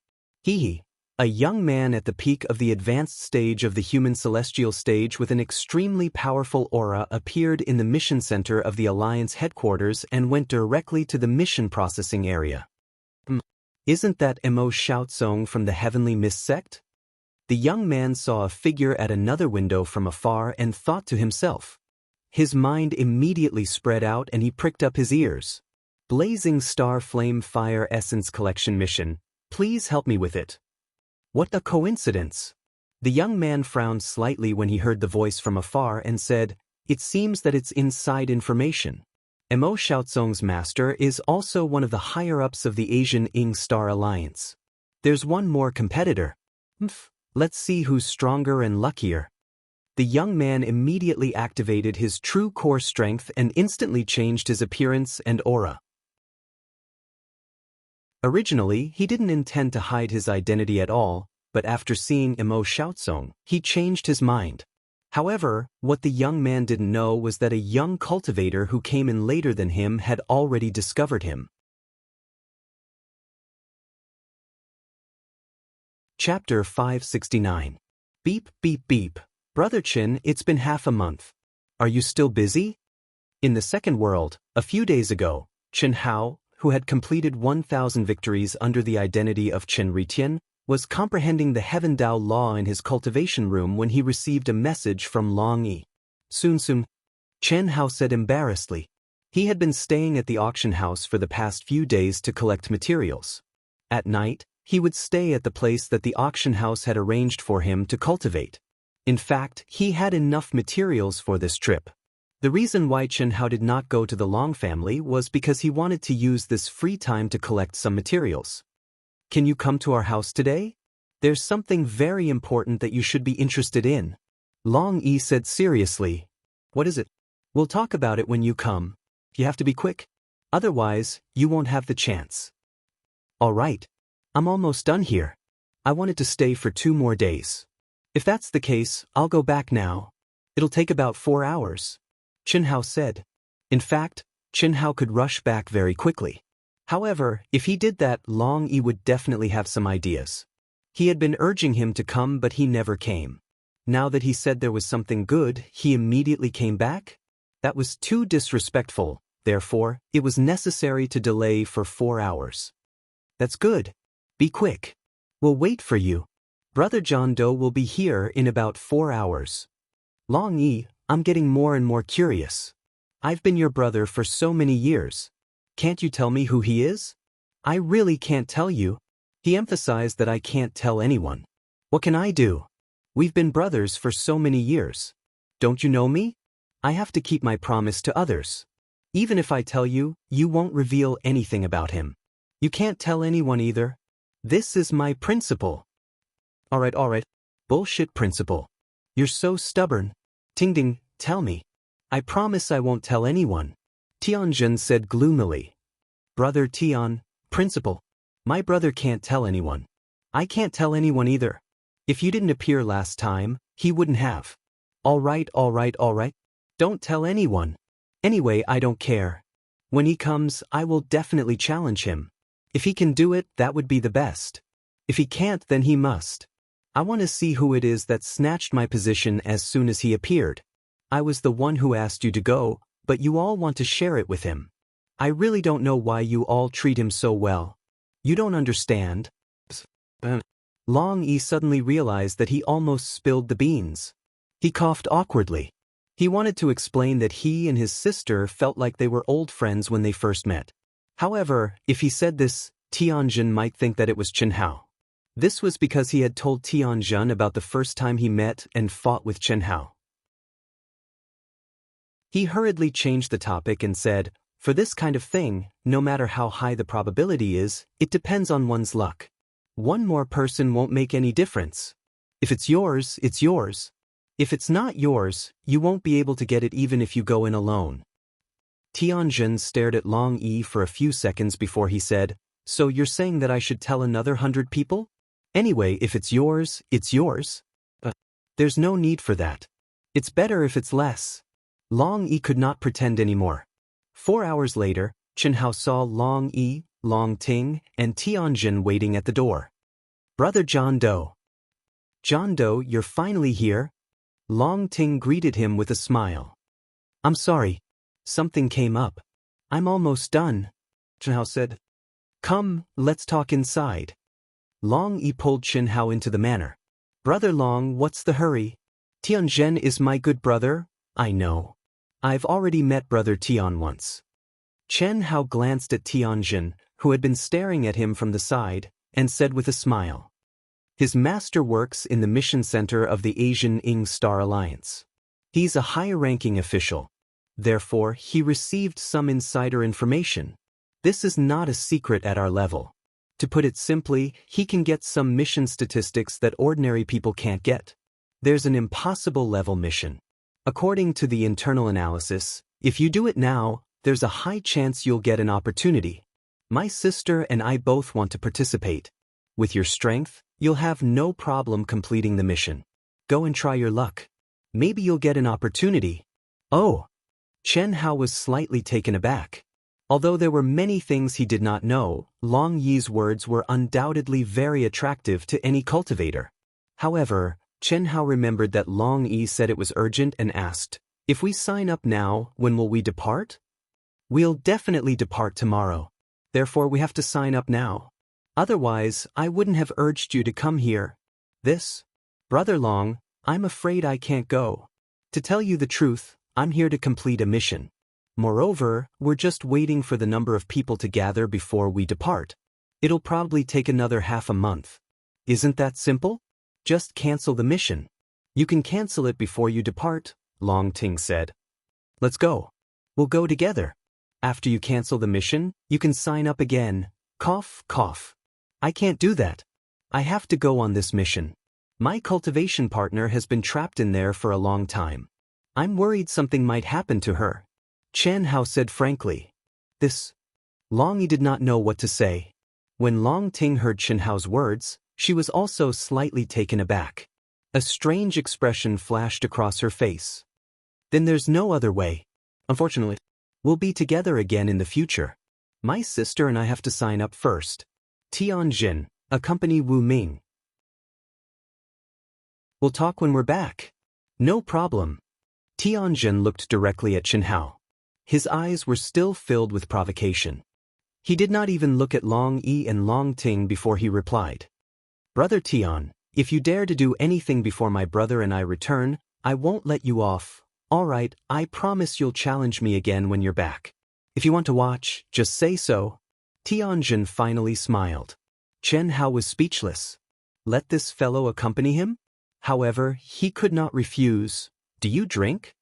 A young man at the peak of the advanced stage of the human celestial stage with an extremely powerful aura appeared in the mission center of the Alliance headquarters and went directly to the mission processing area. Isn't that Emo Xiaozong from the Heavenly Mist sect? The young man saw a figure at another window from afar and thought to himself. His mind immediately spread out and he pricked up his ears. Blazing Star Flame Fire Essence Collection Mission, please help me with it. What a coincidence! The young man frowned slightly when he heard the voice from afar and said, "It seems that it's inside information. Emo Xiaozong's master is also one of the higher-ups of the Asian Ing Star Alliance. There's one more competitor. Let's see who's stronger and luckier." The young man immediately activated his true core strength and instantly changed his appearance and aura. Originally, he didn't intend to hide his identity at all, but after seeing Emo Xiaozong, he changed his mind. However, what the young man didn't know was that a young cultivator who came in later than him had already discovered him. Chapter 569. Beep, beep, beep. Brother Chen, it's been half a month. Are you still busy? In the second world, a few days ago, Chen Hao, who had completed 1,000 victories under the identity of Chen Ritian, was comprehending the Heaven Dao law in his cultivation room when he received a message from Long Yi. Soon, Chen Hao said embarrassedly. He had been staying at the auction house for the past few days to collect materials. At night, he would stay at the place that the auction house had arranged for him to cultivate. In fact, he had enough materials for this trip. The reason why Chen Hao did not go to the Long family was because he wanted to use this free time to collect some materials. Can you come to our house today? There's something very important that you should be interested in. Long Yi said seriously. What is it? We'll talk about it when you come. You have to be quick. Otherwise, you won't have the chance. All right. I'm almost done here. I wanted to stay for 2 more days. If that's the case, I'll go back now. It'll take about 4 hours. Chen Hao said. In fact, Chen Hao could rush back very quickly. However, if he did that, Long Yi would definitely have some ideas. He had been urging him to come, but he never came. Now that he said there was something good, he immediately came back? That was too disrespectful, therefore, it was necessary to delay for 4 hours. That's good. Be quick. We'll wait for you. Brother John Doe will be here in about 4 hours. Long Yi, I'm getting more and more curious. I've been your brother for so many years. Can't you tell me who he is? I really can't tell you. He emphasized that I can't tell anyone. What can I do? We've been brothers for so many years. Don't you know me? I have to keep my promise to others. Even if I tell you, you won't reveal anything about him. You can't tell anyone either. This is my principle. All right. Bullshit principle. You're so stubborn. Tingding, tell me. I promise I won't tell anyone. Tianjin said gloomily. Brother Tian, principal. My brother can't tell anyone. I can't tell anyone either. If you didn't appear last time, he wouldn't have. All right. Don't tell anyone. Anyway, I don't care. When he comes, I will definitely challenge him. If he can do it, that would be the best. If he can't, then he must. I want to see who it is that snatched my position as soon as he appeared. I was the one who asked you to go, but you all want to share it with him. I really don't know why you all treat him so well. You don't understand. Long Yi suddenly realized that he almost spilled the beans. He coughed awkwardly. He wanted to explain that he and his sister felt like they were old friends when they first met. However, if he said this, Tianjin might think that it was Chen Hao. This was because he had told Tianjin about the first time he met and fought with Chen Hao. He hurriedly changed the topic and said, For this kind of thing, no matter how high the probability is, it depends on one's luck. One more person won't make any difference. If it's yours, it's yours. If it's not yours, you won't be able to get it even if you go in alone. Tianjin stared at Long Yi for a few seconds before he said, "So you're saying that I should tell another 100 people? Anyway, if it's yours, it's yours. There's no need for that. It's better if it's less." Long Yi could not pretend anymore. 4 hours later, Qianhao saw Long Yi, Long Ting, and Tianjin waiting at the door. "Brother John Doe." "John Doe, you're finally here?" Long Ting greeted him with a smile. "I'm sorry. Something came up. I'm almost done," Qianhao said. "Come, let's talk inside." Long Yi pulled Qianhao into the manor. "Brother Long, what's the hurry? Tianjin is my good brother, I know. I've already met Brother Tian once." Qianhao glanced at Tianjin, who had been staring at him from the side, and said with a smile, "His master works in the mission center of the Asian Ing Star Alliance. He's a high-ranking official. Therefore, he received some insider information. This is not a secret at our level. To put it simply, he can get some mission statistics that ordinary people can't get. There's an impossible level mission. According to the internal analysis, if you do it now, there's a high chance you'll get an opportunity. My sister and I both want to participate. With your strength, you'll have no problem completing the mission. Go and try your luck. Maybe you'll get an opportunity." "Oh." Qianhao was slightly taken aback. Although there were many things he did not know, Long Yi's words were undoubtedly very attractive to any cultivator. However, Qianhao remembered that Long Yi said it was urgent and asked, "If we sign up now, when will we depart?" "We'll definitely depart tomorrow. Therefore we have to sign up now. Otherwise, I wouldn't have urged you to come here." "Brother Long, I'm afraid I can't go. To tell you the truth, I'm here to complete a mission. Moreover, we're just waiting for the number of people to gather before we depart. It'll probably take another half a month. Isn't that simple? Just cancel the mission. You can cancel it before you depart," Long Ting said. "Let's go. We'll go together. After you cancel the mission, you can sign up again." Cough, cough. "I can't do that. I have to go on this mission. My cultivation partner has been trapped in there for a long time. I'm worried something might happen to her," Qianhao said frankly. Long Yi did not know what to say. When Long Ting heard Qianhao's words, she was also slightly taken aback. A strange expression flashed across her face. "Then there's no other way. Unfortunately, we'll be together again in the future. My sister and I have to sign up first. Tianjin, accompany Wu Ming. We'll talk when we're back." "No problem." Tianjin looked directly at Qianhao. His eyes were still filled with provocation. He did not even look at Long Yi and Long Ting before he replied, "Brother Tian, if you dare to do anything before my brother and I return, I won't let you off. All right, I promise you'll challenge me again when you're back. If you want to watch, just say so." Tianjin finally smiled. Qianhao was speechless. Let this fellow accompany him? However, he could not refuse. "Do you drink?"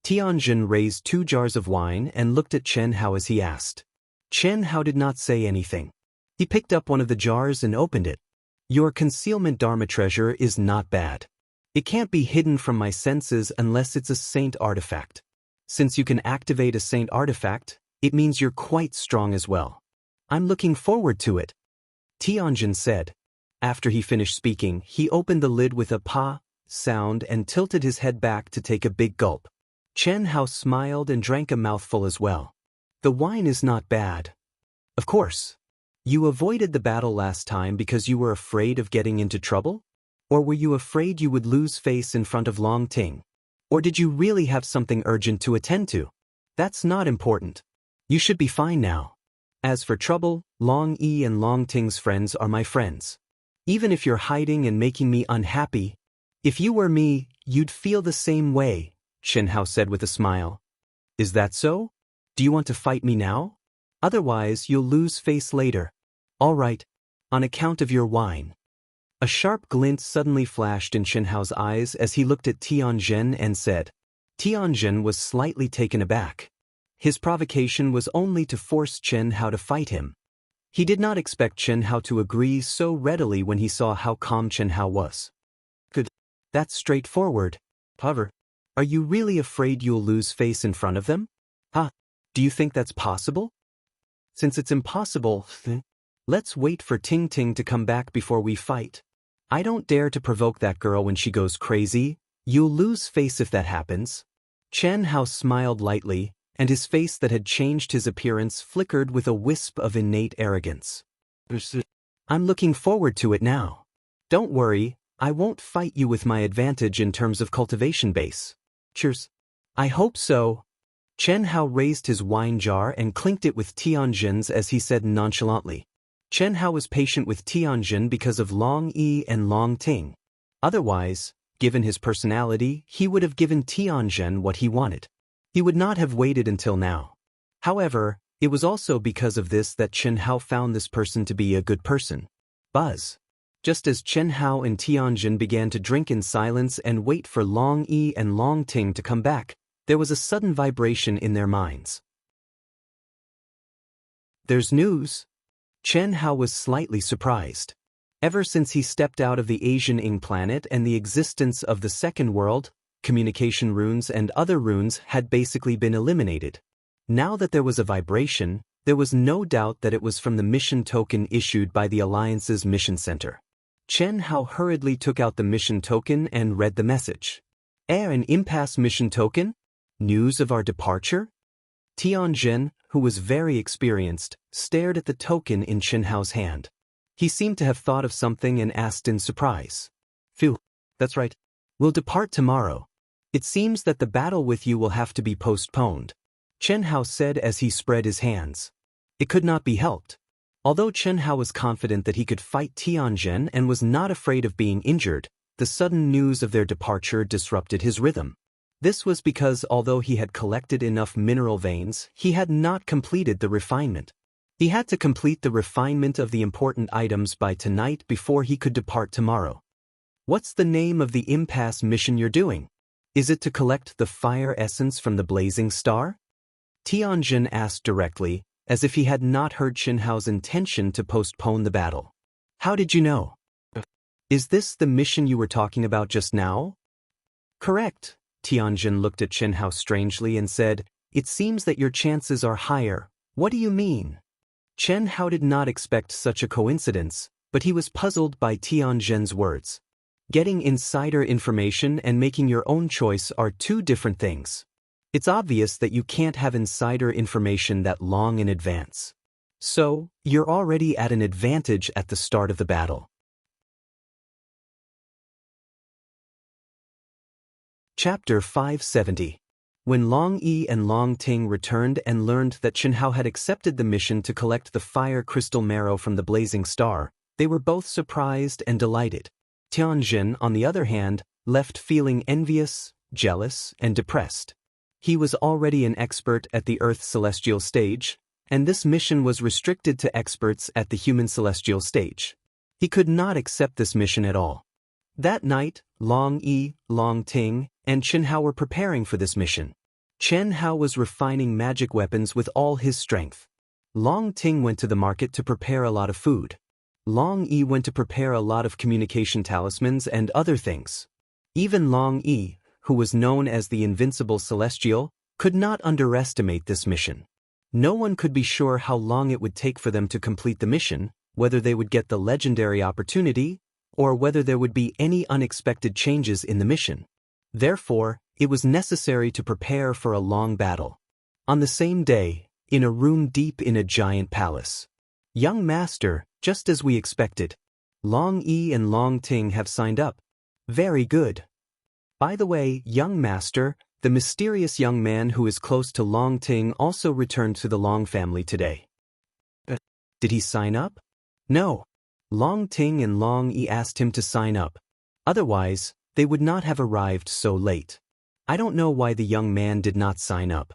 Tianjin raised 2 jars of wine and looked at Qianhao as he asked. Qianhao did not say anything. He picked up one of the jars and opened it. "Your concealment Dharma treasure is not bad. It can't be hidden from my senses unless it's a saint artifact. Since you can activate a saint artifact, it means you're quite strong as well. I'm looking forward to it," Tianjin said. After he finished speaking, he opened the lid with a pa sound and tilted his head back to take a big gulp. Qianhao smiled and drank a mouthful as well. "The wine is not bad. Of course. You avoided the battle last time because you were afraid of getting into trouble? Or were you afraid you would lose face in front of Long Ting? Or did you really have something urgent to attend to? That's not important. You should be fine now. As for trouble, Long Yi and Long Ting's friends are my friends. Even if you're hiding and making me unhappy, if you were me, you'd feel the same way," Qianhao said with a smile. "Is that so? Do you want to fight me now? Otherwise, you'll lose face later. All right, on account of your wine." A sharp glint suddenly flashed in Qianhao's eyes as he looked at Tianjin and said. Tianjin was slightly taken aback. His provocation was only to force Chen Hao to fight him. He did not expect Chen Hao to agree so readily when he saw how calm Chen Hao was. Good. That's straightforward. However, are you really afraid you'll lose face in front of them? Do you think that's possible? Since it's impossible, let's wait for Ting Ting to come back before we fight. I don't dare to provoke that girl when she goes crazy. You'll lose face if that happens. Chen Hao smiled lightly, and his face that had changed his appearance flickered with a wisp of innate arrogance. I'm looking forward to it now. Don't worry, I won't fight you with my advantage in terms of cultivation base. Cheers. I hope so. Chen Hao raised his wine jar and clinked it with Tianjin's as he said nonchalantly. Chen Hao was patient with Tianjin because of Long Yi and Long Ting. Otherwise, given his personality, he would have given Tianjin what he wanted. He would not have waited until now. However, it was also because of this that Chen Hao found this person to be a good person. Buzz. Just as Chen Hao and Tianjin began to drink in silence and wait for Long Yi and Long Ting to come back, there was a sudden vibration in their minds. There's news. Chen Hao was slightly surprised. Ever since he stepped out of the Asian Ing planet and the existence of the second world, communication runes and other runes had basically been eliminated. Now that there was a vibration, there was no doubt that it was from the mission token issued by the Alliance's mission center. Chen Hao hurriedly took out the mission token and read the message. An impasse mission token? News of our departure? Tianjin, who was very experienced, stared at the token in Chen Hao's hand. He seemed to have thought of something and asked in surprise. Phew, that's right. We'll depart tomorrow. It seems that the battle with you will have to be postponed, Chen Hao said as he spread his hands. It could not be helped. Although Chen Hao was confident that he could fight Tianjin and was not afraid of being injured, the sudden news of their departure disrupted his rhythm. This was because although he had collected enough mineral veins, he had not completed the refinement. He had to complete the refinement of the important items by tonight before he could depart tomorrow. What's the name of the impasse mission you're doing? Is it to collect the fire essence from the blazing star? Tianjin asked directly, as if he had not heard Chen Hao's intention to postpone the battle. How did you know? Is this the mission you were talking about just now? Correct. Tianjin looked at Chen Hao strangely and said, It seems that your chances are higher. What do you mean? Chen Hao did not expect such a coincidence, but he was puzzled by Tianjin's words. Getting insider information and making your own choice are two different things. It's obvious that you can't have insider information that long in advance. So, you're already at an advantage at the start of the battle. Chapter 570. When Long Yi and Long Ting returned and learned that Chen Hao had accepted the mission to collect the fire crystal marrow from the blazing star, they were both surprised and delighted. Tianjin, on the other hand, left feeling envious, jealous, and depressed. He was already an expert at the Earth celestial stage, and this mission was restricted to experts at the human celestial stage. He could not accept this mission at all. That night, Long Yi, Long Ting, and Chen Hao were preparing for this mission. Chen Hao was refining magic weapons with all his strength. Long Ting went to the market to prepare a lot of food. Long Yi went to prepare a lot of communication talismans and other things. Even Long Yi, who was known as the Invincible Celestial, could not underestimate this mission. No one could be sure how long it would take for them to complete the mission, whether they would get the legendary opportunity, or whether there would be any unexpected changes in the mission. Therefore, it was necessary to prepare for a long battle. On the same day, in a room deep in a giant palace. Young Master, just as we expected. Long Yi and Long Ting have signed up. Very good. By the way, Young Master, the mysterious young man who is close to Long Ting also returned to the Long family today. Did he sign up? No. Long Ting and Long Yi asked him to sign up. Otherwise, they would not have arrived so late. I don't know why the young man did not sign up.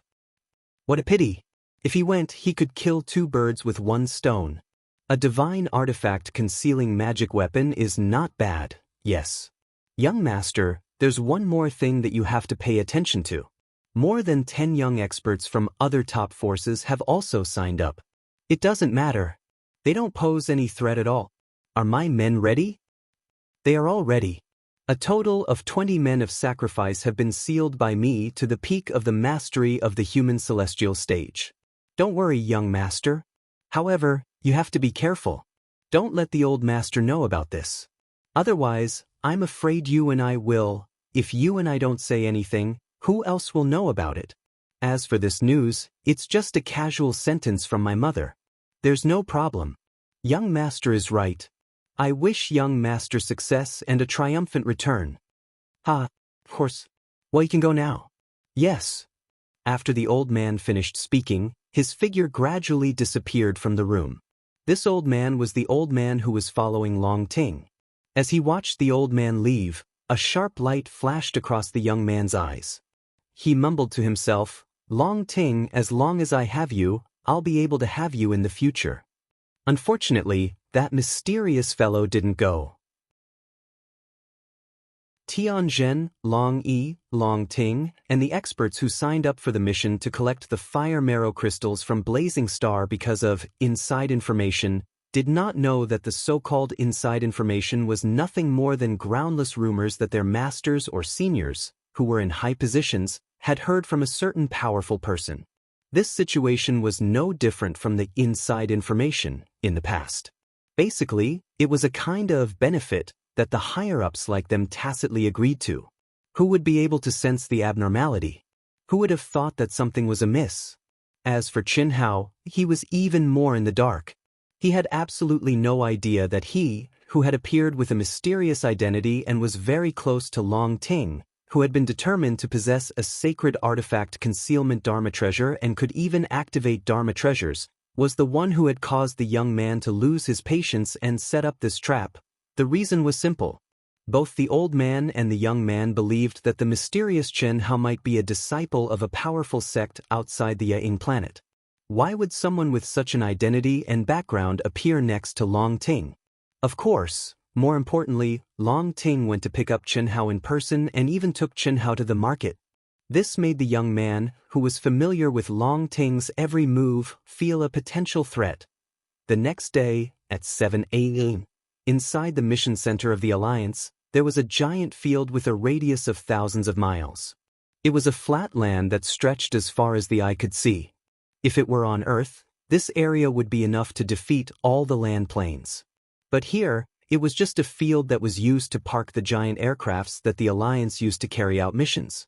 What a pity. If he went, he could kill two birds with one stone. A divine artifact concealing magic weapon is not bad, yes. Young Master, there's one more thing that you have to pay attention to. More than 10 young experts from other top forces have also signed up. It doesn't matter. They don't pose any threat at all. Are my men ready? They are all ready. A total of 20 men of sacrifice have been sealed by me to the peak of the mastery of the human celestial stage. Don't worry, young master. However, you have to be careful. Don't let the old master know about this. Otherwise, I'm afraid you and I will. If you and I don't say anything, who else will know about it? As for this news, it's just a casual sentence from my mother. There's no problem. Young master is right. I wish young master success and a triumphant return. Of course. Well, you can go now. Yes. After the old man finished speaking, his figure gradually disappeared from the room. This old man was the old man who was following Long Ting. As he watched the old man leave, a sharp light flashed across the young man's eyes. He mumbled to himself, Long Ting, as long as I have you, I'll be able to have you in the future. Unfortunately, that mysterious fellow didn't go. Tianzhen, Long Yi, Long Ting, and the experts who signed up for the mission to collect the fire marrow crystals from Blazing Star because of inside information did not know that the so-called inside information was nothing more than groundless rumors that their masters or seniors, who were in high positions, had heard from a certain powerful person. This situation was no different from the inside information in the past. Basically, it was a kind of benefit that the higher-ups like them tacitly agreed to. Who would be able to sense the abnormality? Who would have thought that something was amiss? As for Qin Hao, he was even more in the dark. He had absolutely no idea that he, who had appeared with a mysterious identity and was very close to Long Ting, who had been determined to possess a sacred artifact concealment Dharma treasure and could even activate Dharma treasures, was the one who had caused the young man to lose his patience and set up this trap. The reason was simple. Both the old man and the young man believed that the mysterious Qin Hao might be a disciple of a powerful sect outside the Ying planet. Why would someone with such an identity and background appear next to Long Ting? Of course, more importantly, Long Ting went to pick up Qin Hao in person and even took Qin Hao to the market. This made the young man, who was familiar with Long Ting's every move, feel a potential threat. The next day, at 7 a.m., inside the mission center of the Alliance, there was a giant field with a radius of thousands of miles. It was a flat land that stretched as far as the eye could see. If it were on Earth, this area would be enough to defeat all the land planes. But here, it was just a field that was used to park the giant aircrafts that the Alliance used to carry out missions.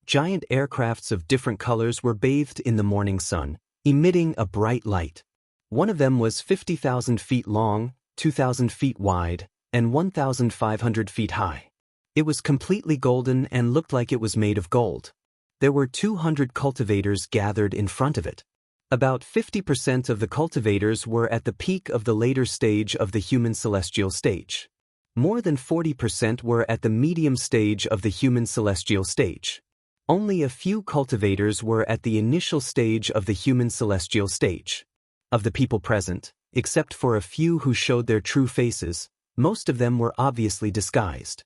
Giant aircrafts of different colors were bathed in the morning sun, emitting a bright light. One of them was 50,000 feet long, 2,000 feet wide, and 1,500 feet high. It was completely golden and looked like it was made of gold. There were 200 cultivators gathered in front of it. About 50% of the cultivators were at the peak of the later stage of the human celestial stage. More than 40% were at the medium stage of the human celestial stage. Only a few cultivators were at the initial stage of the human celestial stage. Of the people present, except for a few who showed their true faces, most of them were obviously disguised.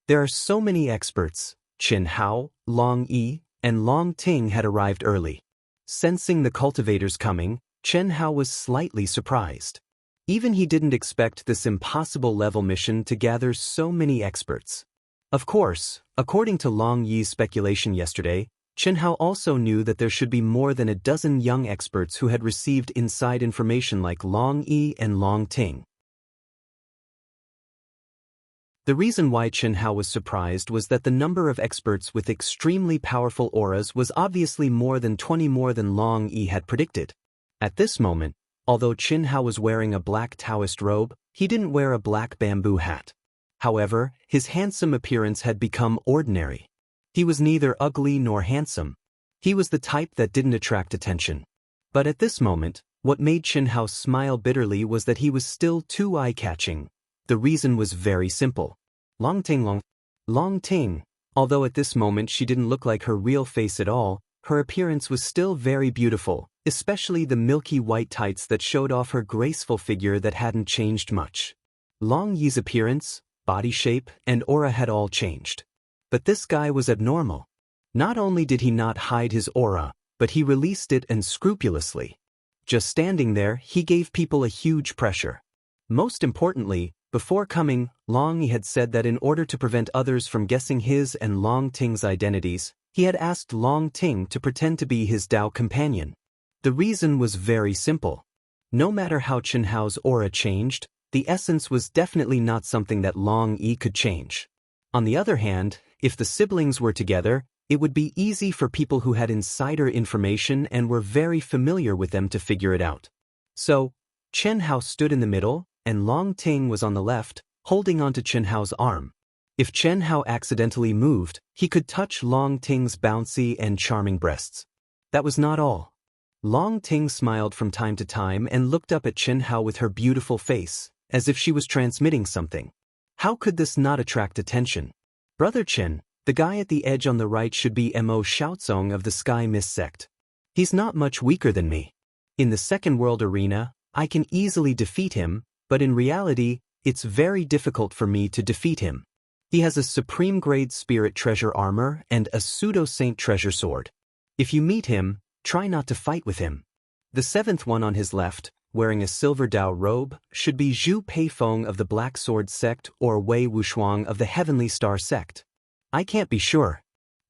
There are so many experts. Qin Hao, Long Yi, and Long Ting had arrived early. Sensing the cultivators coming, Qin Hao was slightly surprised. Even he didn't expect this impossible level mission to gather so many experts. Of course, according to Long Yi's speculation yesterday, Qin Hao also knew that there should be more than a dozen young experts who had received inside information like Long Yi and Long Ting. The reason why Qin Hao was surprised was that the number of experts with extremely powerful auras was obviously more than 20 more than Long Yi had predicted. At this moment, although Qin Hao was wearing a black Daoist robe, he didn't wear a black bamboo hat. However, his handsome appearance had become ordinary. He was neither ugly nor handsome. He was the type that didn't attract attention. But at this moment, what made Qin Hao smile bitterly was that he was still too eye-catching. The reason was very simple. Long Ting, although at this moment she didn't look like her real face at all, her appearance was still very beautiful, especially the milky white tights that showed off her graceful figure that hadn't changed much. Long Yi's appearance, body shape, and aura had all changed. But this guy was abnormal. Not only did he not hide his aura, but he released it unscrupulously. Just standing there, he gave people a huge pressure. Most importantly, before coming, Long Yi had said that in order to prevent others from guessing his and Long Ting's identities, he had asked Long Ting to pretend to be his Dao companion. The reason was very simple. No matter how Chen Hao's aura changed, the essence was definitely not something that Long Yi could change. On the other hand, if the siblings were together, it would be easy for people who had insider information and were very familiar with them to figure it out. So, Chen Hao stood in the middle, and Long Ting was on the left, holding onto Chen Hao's arm. If Chen Hao accidentally moved, he could touch Long Ting's bouncy and charming breasts. That was not all. Long Ting smiled from time to time and looked up at Chen Hao with her beautiful face, as if she was transmitting something. How could this not attract attention? Brother Chen, the guy at the edge on the right should be Mo Xiaozong of the Sky Mist sect. He's not much weaker than me. In the second world arena, I can easily defeat him, but in reality, it's very difficult for me to defeat him. He has a supreme grade spirit treasure armor and a pseudo-saint treasure sword. If you meet him, try not to fight with him. The seventh one on his left, wearing a silver Dao robe, should be Zhu Peifeng of the Black Sword sect or Wei Wushuang of the Heavenly Star sect. I can't be sure.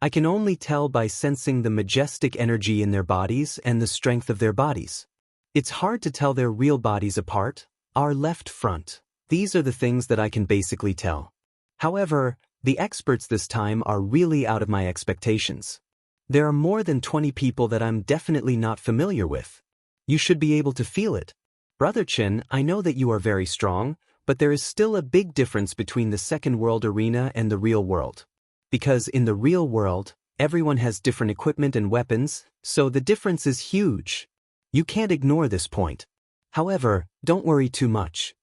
I can only tell by sensing the majestic energy in their bodies and the strength of their bodies. It's hard to tell their real bodies apart. Our left front. These are the things that I can basically tell. However, the experts this time are really out of my expectations. There are more than 20 people that I'm definitely not familiar with. You should be able to feel it. Brother Chen, I know that you are very strong, but there is still a big difference between the second world arena and the real world. Because in the real world, everyone has different equipment and weapons, so the difference is huge. You can't ignore this point. However, don't worry too much.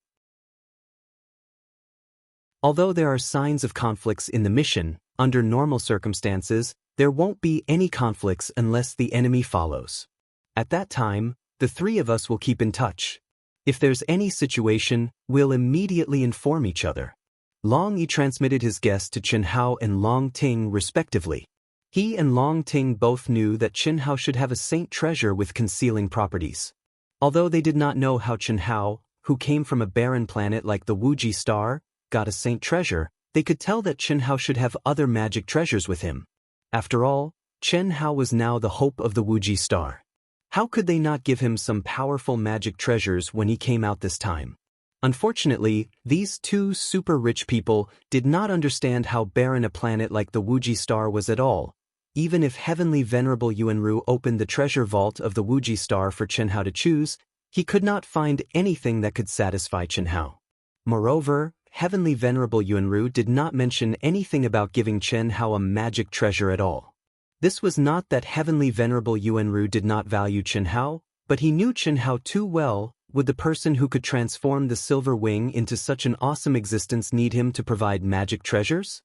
Although there are signs of conflicts in the mission, under normal circumstances, there won't be any conflicts unless the enemy follows. At that time, the three of us will keep in touch. If there's any situation, we'll immediately inform each other. Long Yi transmitted his guess to Chen Hao and Long Ting respectively. He and Long Ting both knew that Chen Hao should have a saint treasure with concealing properties. Although they did not know how Chen Hao, who came from a barren planet like the Wuxia star, got a saint treasure, they could tell that Chen Hao should have other magic treasures with him. After all, Chen Hao was now the hope of the Wuxia star. How could they not give him some powerful magic treasures when he came out this time? Unfortunately, these two super rich people did not understand how barren a planet like the Wuxia star was at all. Even if Heavenly Venerable Yuanru opened the treasure vault of the Wuxia star for Chen Hao to choose, he could not find anything that could satisfy Chen Hao. Moreover, Heavenly Venerable Yuanru did not mention anything about giving Chen Hao a magic treasure at all. This was not that Heavenly Venerable Yuanru did not value Chen Hao, but he knew Chen Hao too well. Would the person who could transform the silver wing into such an awesome existence need him to provide magic treasures?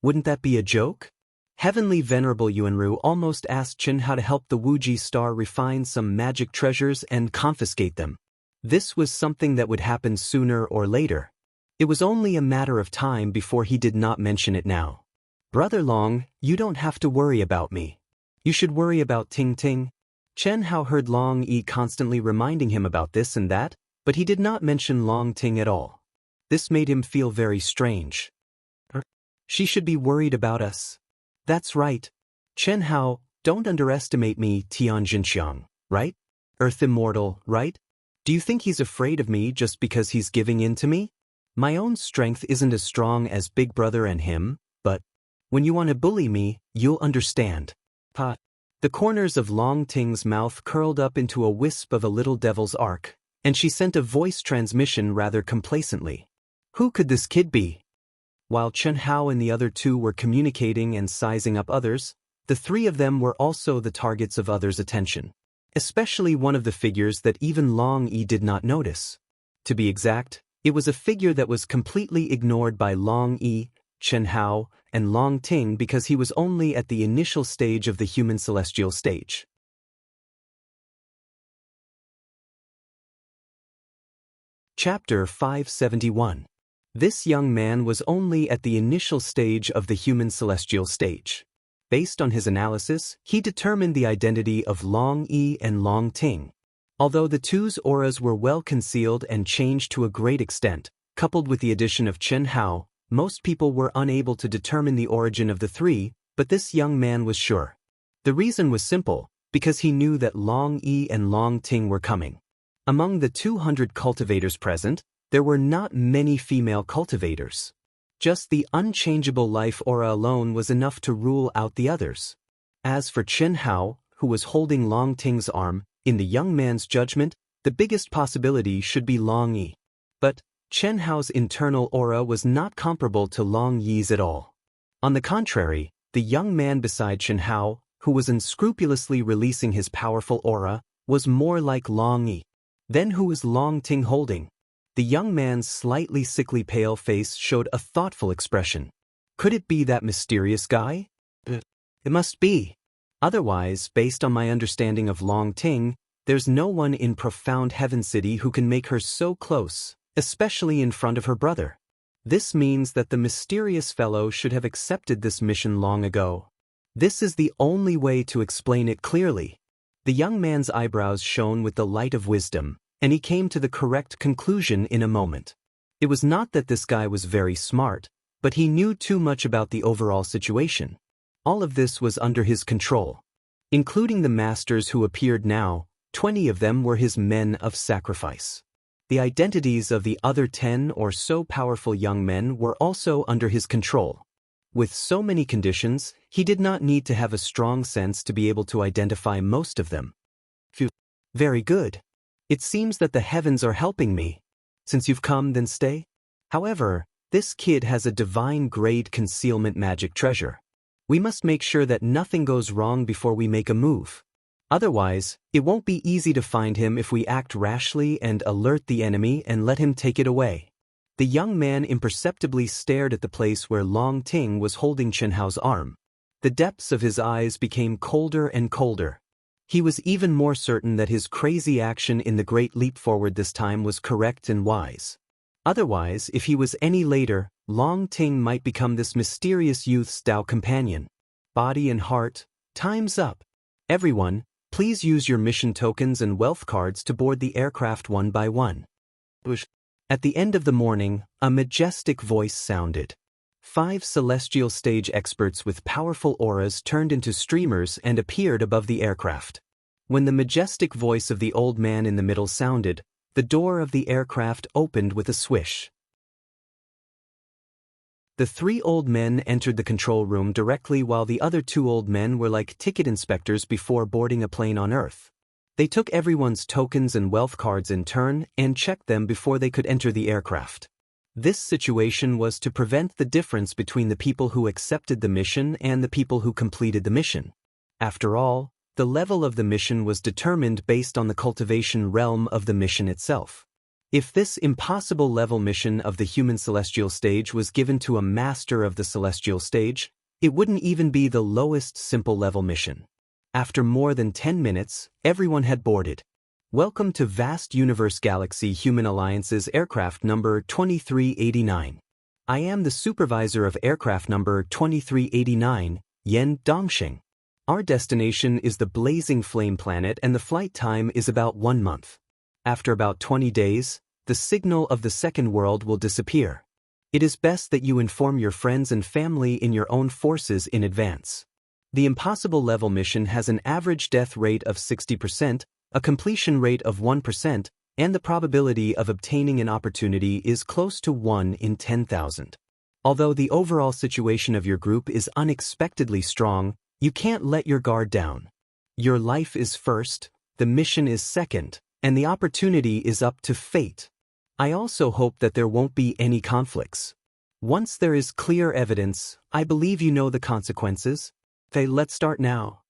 Wouldn't that be a joke? Heavenly Venerable Yuanru almost asked Chen Hao to help the Wuxia star refine some magic treasures and confiscate them. This was something that would happen sooner or later. It was only a matter of time before he did not mention it now. Brother Long, you don't have to worry about me. You should worry about Ting Ting. Chen Hao heard Long Yi constantly reminding him about this and that, but he did not mention Long Ting at all. This made him feel very strange. She should be worried about us. That's right. Chen Hao, don't underestimate me, Tianjinxiang, right? Earth Immortal, right? Do you think he's afraid of me just because he's giving in to me? My own strength isn't as strong as Big Brother and him, but when you want to bully me, you'll understand. Pa. The corners of Long Ting's mouth curled up into a wisp of a little devil's arc, and she sent a voice transmission rather complacently. Who could this kid be? While Chen Hao and the other two were communicating and sizing up others, the three of them were also the targets of others' attention, especially one of the figures that even Long Yi did not notice. To be exact, it was a figure that was completely ignored by Long Yi, Chen Hao, and Long Ting because he was only at the initial stage of the human celestial stage. Chapter 571. This young man was only at the initial stage of the human celestial stage. Based on his analysis, he determined the identity of Long Yi and Long Ting. Although the two's auras were well concealed and changed to a great extent, coupled with the addition of Chen Hao, most people were unable to determine the origin of the three, but this young man was sure. The reason was simple, because he knew that Long Yi and Long Ting were coming. Among the 200 cultivators present, there were not many female cultivators. Just the unchangeable life aura alone was enough to rule out the others. As for Chen Hao, who was holding Long Ting's arm, in the young man's judgment, the biggest possibility should be Long Yi. But Chen Hao's internal aura was not comparable to Long Yi's at all. On the contrary, the young man beside Chen Hao, who was unscrupulously releasing his powerful aura, was more like Long Yi. Then who was Long Ting holding? The young man's slightly sickly pale face showed a thoughtful expression. Could it be that mysterious guy? It must be. Otherwise, based on my understanding of Long Ting, there's no one in Profound Heaven City who can make her so close, especially in front of her brother. This means that the mysterious fellow should have accepted this mission long ago. This is the only way to explain it clearly. The young man's eyebrows shone with the light of wisdom, and he came to the correct conclusion in a moment. It was not that this guy was very smart, but he knew too much about the overall situation. All of this was under his control. Including the masters who appeared now, 20 of them were his men of sacrifice. The identities of the other 10 or so powerful young men were also under his control. With so many conditions, he did not need to have a strong sense to be able to identify most of them. Phew. Very good. It seems that the heavens are helping me. Since you've come, then stay. However, this kid has a divine-grade concealment magic treasure. We must make sure that nothing goes wrong before we make a move. Otherwise, it won't be easy to find him if we act rashly and alert the enemy and let him take it away. The young man imperceptibly stared at the place where Long Ting was holding Chen Hao's arm. The depths of his eyes became colder and colder. He was even more certain that his crazy action in the Great Leap Forward this time was correct and wise. Otherwise, if he was any later, Long Ting might become this mysterious youth's Dao companion. Body and heart, time's up. Everyone, please use your mission tokens and wealth cards to board the aircraft one by one. At the end of the morning, a majestic voice sounded. 5 celestial stage experts with powerful auras turned into streamers and appeared above the aircraft. When the majestic voice of the old man in the middle sounded, the door of the aircraft opened with a swish. The 3 old men entered the control room directly while the other 2 old men were like ticket inspectors before boarding a plane on Earth. They took everyone's tokens and wealth cards in turn and checked them before they could enter the aircraft. This situation was to prevent the difference between the people who accepted the mission and the people who completed the mission. After all, the level of the mission was determined based on the cultivation realm of the mission itself. If this impossible level mission of the human celestial stage was given to a master of the celestial stage, it wouldn't even be the lowest simple level mission. After more than 10 minutes, everyone had boarded. Welcome to Vast Universe Galaxy Human Alliance's aircraft number 2389. I am the supervisor of aircraft number 2389, Yan Dongxing. Our destination is the Blazing Flame Planet and the flight time is about 1 month. After about 20 days, the signal of the second world will disappear. It is best that you inform your friends and family in your own forces in advance. The impossible level mission has an average death rate of 60%, a completion rate of 1%, and the probability of obtaining an opportunity is close to 1 in 10,000. Although the overall situation of your group is unexpectedly strong, you can't let your guard down. Your life is first, the mission is second, and the opportunity is up to fate. I also hope that there won't be any conflicts. Once there is clear evidence, I believe you know the consequences. Okay, let's start now.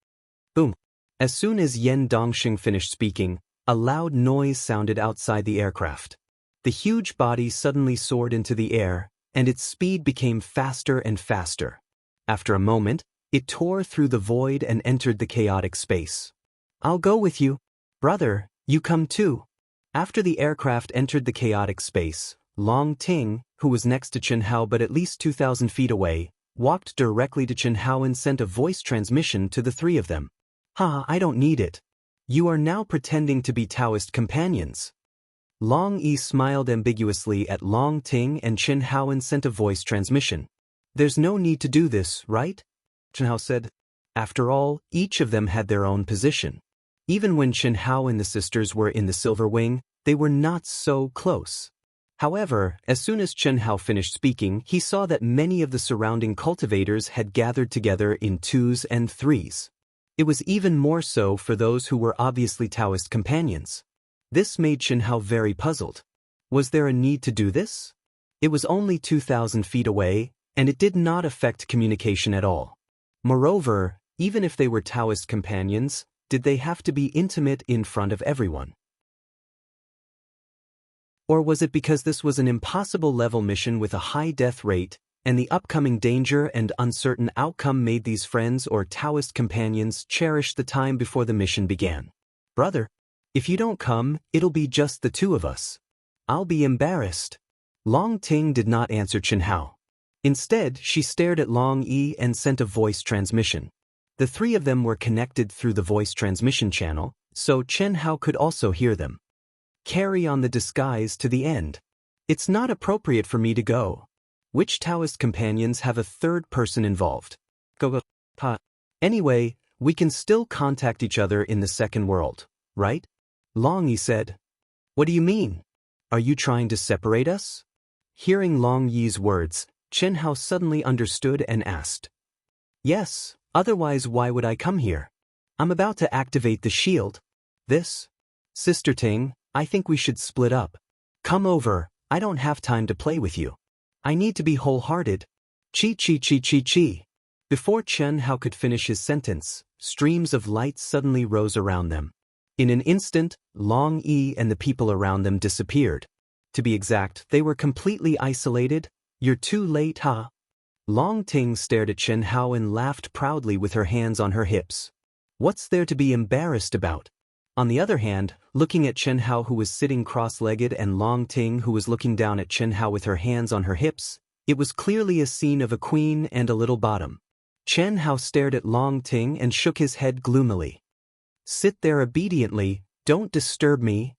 Boom. As soon as Yan Dongxing finished speaking, a loud noise sounded outside the aircraft. The huge body suddenly soared into the air, and its speed became faster and faster. After a moment, it tore through the void and entered the chaotic space. I'll go with you. Brother, you come too. After the aircraft entered the chaotic space, Long Ting, who was next to Chen Hao but at least 2,000 feet away, walked directly to Chen Hao and sent a voice transmission to the three of them. "Ha, I don't need it. You are now pretending to be Taoist companions." Long Yi smiled ambiguously at Long Ting and Chen Hao and sent a voice transmission. "There's no need to do this, right?" Chen Hao said. After all, each of them had their own position. Even when Chen Hao and the sisters were in the Silver Wing, they were not so close. However, as soon as Chen Hao finished speaking, he saw that many of the surrounding cultivators had gathered together in twos and threes. It was even more so for those who were obviously Taoist companions. This made Chen Hao very puzzled. Was there a need to do this? It was only 2,000 feet away, and it did not affect communication at all. Moreover, even if they were Taoist companions, did they have to be intimate in front of everyone? Or was it because this was an impossible level mission with a high death rate, and the upcoming danger and uncertain outcome made these friends or Taoist companions cherish the time before the mission began? "Brother, if you don't come, it'll be just the two of us. I'll be embarrassed." Long Ting did not answer Chen Hao. Instead, she stared at Long Yi and sent a voice transmission. The three of them were connected through the voice transmission channel, so Chen Hao could also hear them. "Carry on the disguise to the end. It's not appropriate for me to go. Which Taoist companions have a third person involved? Go. Anyway, we can still contact each other in the second world, right?" Long Yi said. "What do you mean? Are you trying to separate us?" Hearing Long Yi's words, Chen Hao suddenly understood and asked. "Yes, otherwise why would I come here? I'm about to activate the shield. Sister Ting, I think we should split up. Come over, I don't have time to play with you. I need to be wholehearted." Chi. Before Chen Hao could finish his sentence, streams of light suddenly rose around them. In an instant, Long Yi and the people around them disappeared. To be exact, they were completely isolated. "You're too late, huh?" Long Ting stared at Chen Hao and laughed proudly with her hands on her hips. What's there to be embarrassed about? On the other hand, looking at Chen Hao who was sitting cross-legged and Long Ting who was looking down at Chen Hao with her hands on her hips, it was clearly a scene of a queen and a little bottom. Chen Hao stared at Long Ting and shook his head gloomily. "Sit there obediently, don't disturb me."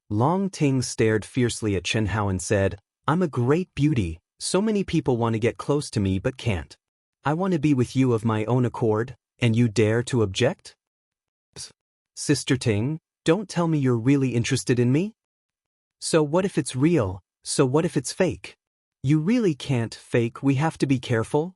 Long Ting stared fiercely at Chen Hao and said, "I'm a great beauty, so many people want to get close to me but can't. I want to be with you of my own accord, and you dare to object? Sister Ting, don't tell me you're really interested in me? So what if it's real? So what if it's fake? You really can't fake, we have to be careful?"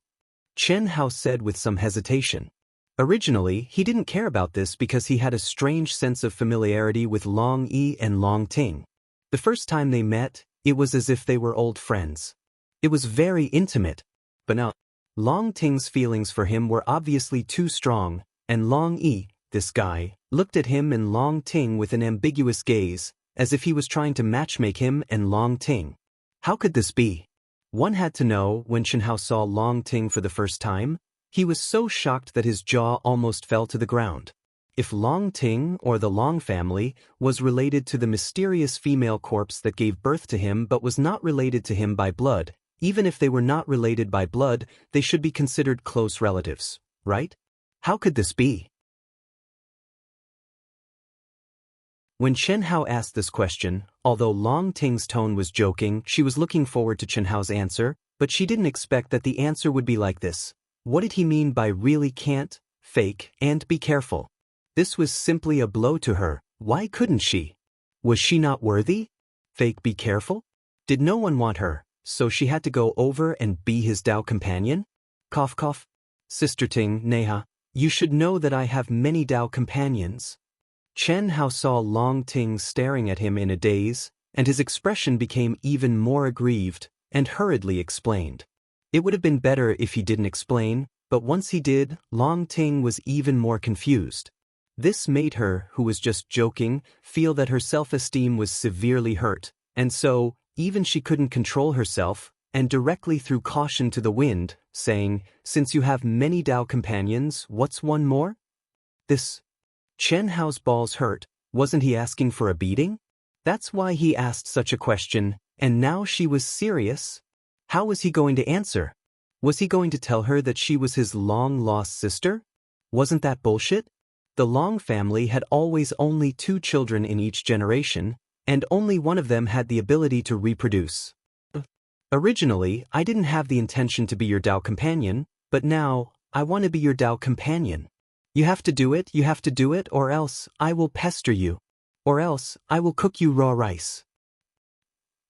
Chen Hao said with some hesitation. Originally, he didn't care about this because he had a strange sense of familiarity with Long Yi and Long Ting. The first time they met, it was as if they were old friends. It was very intimate. But now, Long Ting's feelings for him were obviously too strong, and Long Yi, this guy, looked at him and Long Ting with an ambiguous gaze, as if he was trying to matchmake him and Long Ting. How could this be? One had to know when Chen Hao saw Long Ting for the first time. He was so shocked that his jaw almost fell to the ground. If Long Ting, or the Long family, was related to the mysterious female corpse that gave birth to him but was not related to him by blood, even if they were not related by blood, they should be considered close relatives, right? How could this be? When Chen Hao asked this question, although Long Ting's tone was joking, she was looking forward to Chen Hao's answer, but she didn't expect that the answer would be like this. What did he mean by really can't, fake, and be careful? This was simply a blow to her. Why couldn't she? Was she not worthy? Fake, be careful? Did no one want her, so she had to go over and be his Dao companion? Cough cough. Sister Ting, Neha, you should know that I have many Dao companions. Chen Hao saw Long Ting staring at him in a daze, and his expression became even more aggrieved, and hurriedly explained. It would have been better if he didn't explain, but once he did, Long Ting was even more confused. This made her, who was just joking, feel that her self-esteem was severely hurt, and so, even she couldn't control herself, and directly threw caution to the wind, saying, "Since you have many Dao companions, what's one more?" This. Chen Hao's balls hurt. Wasn't he asking for a beating? That's why he asked such a question, and now she was serious. How was he going to answer? Was he going to tell her that she was his long-lost sister? Wasn't that bullshit? The Long family had always only 2 children in each generation, and only one of them had the ability to reproduce. Originally, I didn't have the intention to be your Dao companion, but now, I want to be your Dao companion. You have to do it, or else I will pester you. Or else I will cook you raw rice.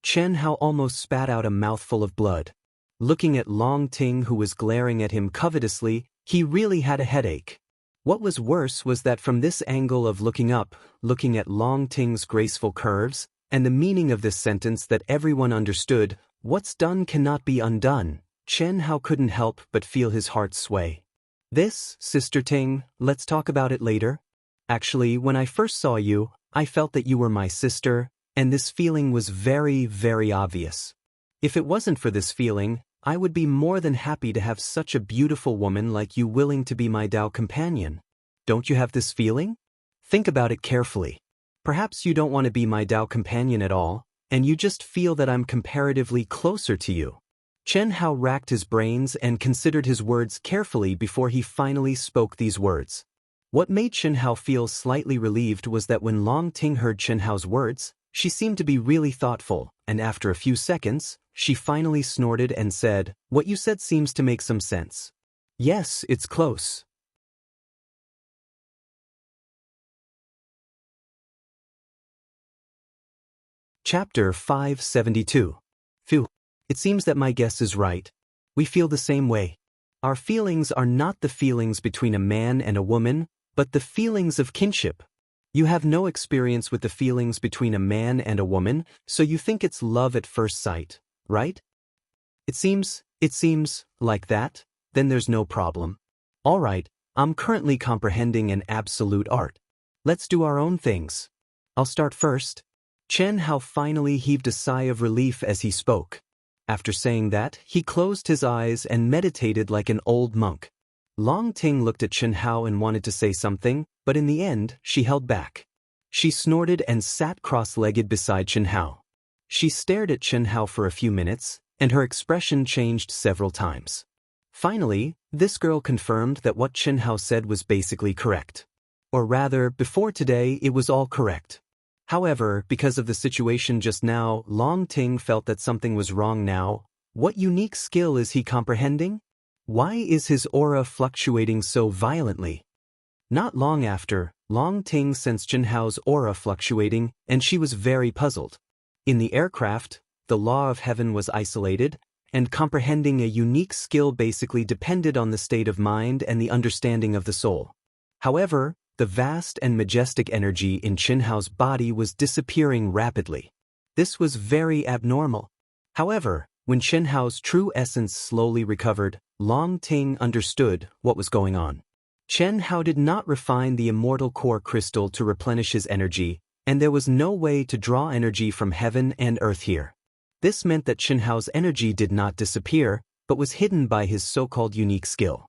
Chen Hao almost spat out a mouthful of blood. Looking at Long Ting, who was glaring at him covetously, he really had a headache. What was worse was that from this angle of looking up, looking at Long Ting's graceful curves, and the meaning of this sentence that everyone understood, what's done cannot be undone, Chen Hao couldn't help but feel his heart sway. This, Sister Ting, let's talk about it later. Actually, when I first saw you, I felt that you were my sister, and this feeling was very, very obvious. If it wasn't for this feeling, I would be more than happy to have such a beautiful woman like you willing to be my Dao companion. Don't you have this feeling? Think about it carefully. Perhaps you don't want to be my Dao companion at all, and you just feel that I'm comparatively closer to you. Chen Hao racked his brains and considered his words carefully before he finally spoke these words. What made Chen Hao feel slightly relieved was that when Long Ting heard Chen Hao's words, she seemed to be really thoughtful, and after a few seconds, she finally snorted and said, "What you said seems to make some sense. Yes, it's close." Chapter 572. Phew. It seems that my guess is right. We feel the same way. Our feelings are not the feelings between a man and a woman, but the feelings of kinship. You have no experience with the feelings between a man and a woman, so you think it's love at first sight, right? It seems like that, then there's no problem. All right, I'm currently comprehending an absolute art. Let's do our own things. I'll start first. Chen Hao finally heaved a sigh of relief as he spoke. After saying that, he closed his eyes and meditated like an old monk. Long Ting looked at Chen Hao and wanted to say something, but in the end, she held back. She snorted and sat cross-legged beside Chen Hao. She stared at Chen Hao for a few minutes, and her expression changed several times. Finally, this girl confirmed that what Chen Hao said was basically correct. Or rather, before today, it was all correct. However, because of the situation just now, Long Ting felt that something was wrong now. What unique skill is he comprehending? Why is his aura fluctuating so violently? Not long after, Long Ting sensed Chen Hao's aura fluctuating, and she was very puzzled. In the aircraft, the law of heaven was isolated, and comprehending a unique skill basically depended on the state of mind and the understanding of the soul. However, the vast and majestic energy in Chen Hao's body was disappearing rapidly. This was very abnormal. However, when Chen Hao's true essence slowly recovered, Long Ting understood what was going on. Chen Hao did not refine the immortal core crystal to replenish his energy, and there was no way to draw energy from heaven and earth here. This meant that Chen Hao's energy did not disappear, but was hidden by his so-called unique skill.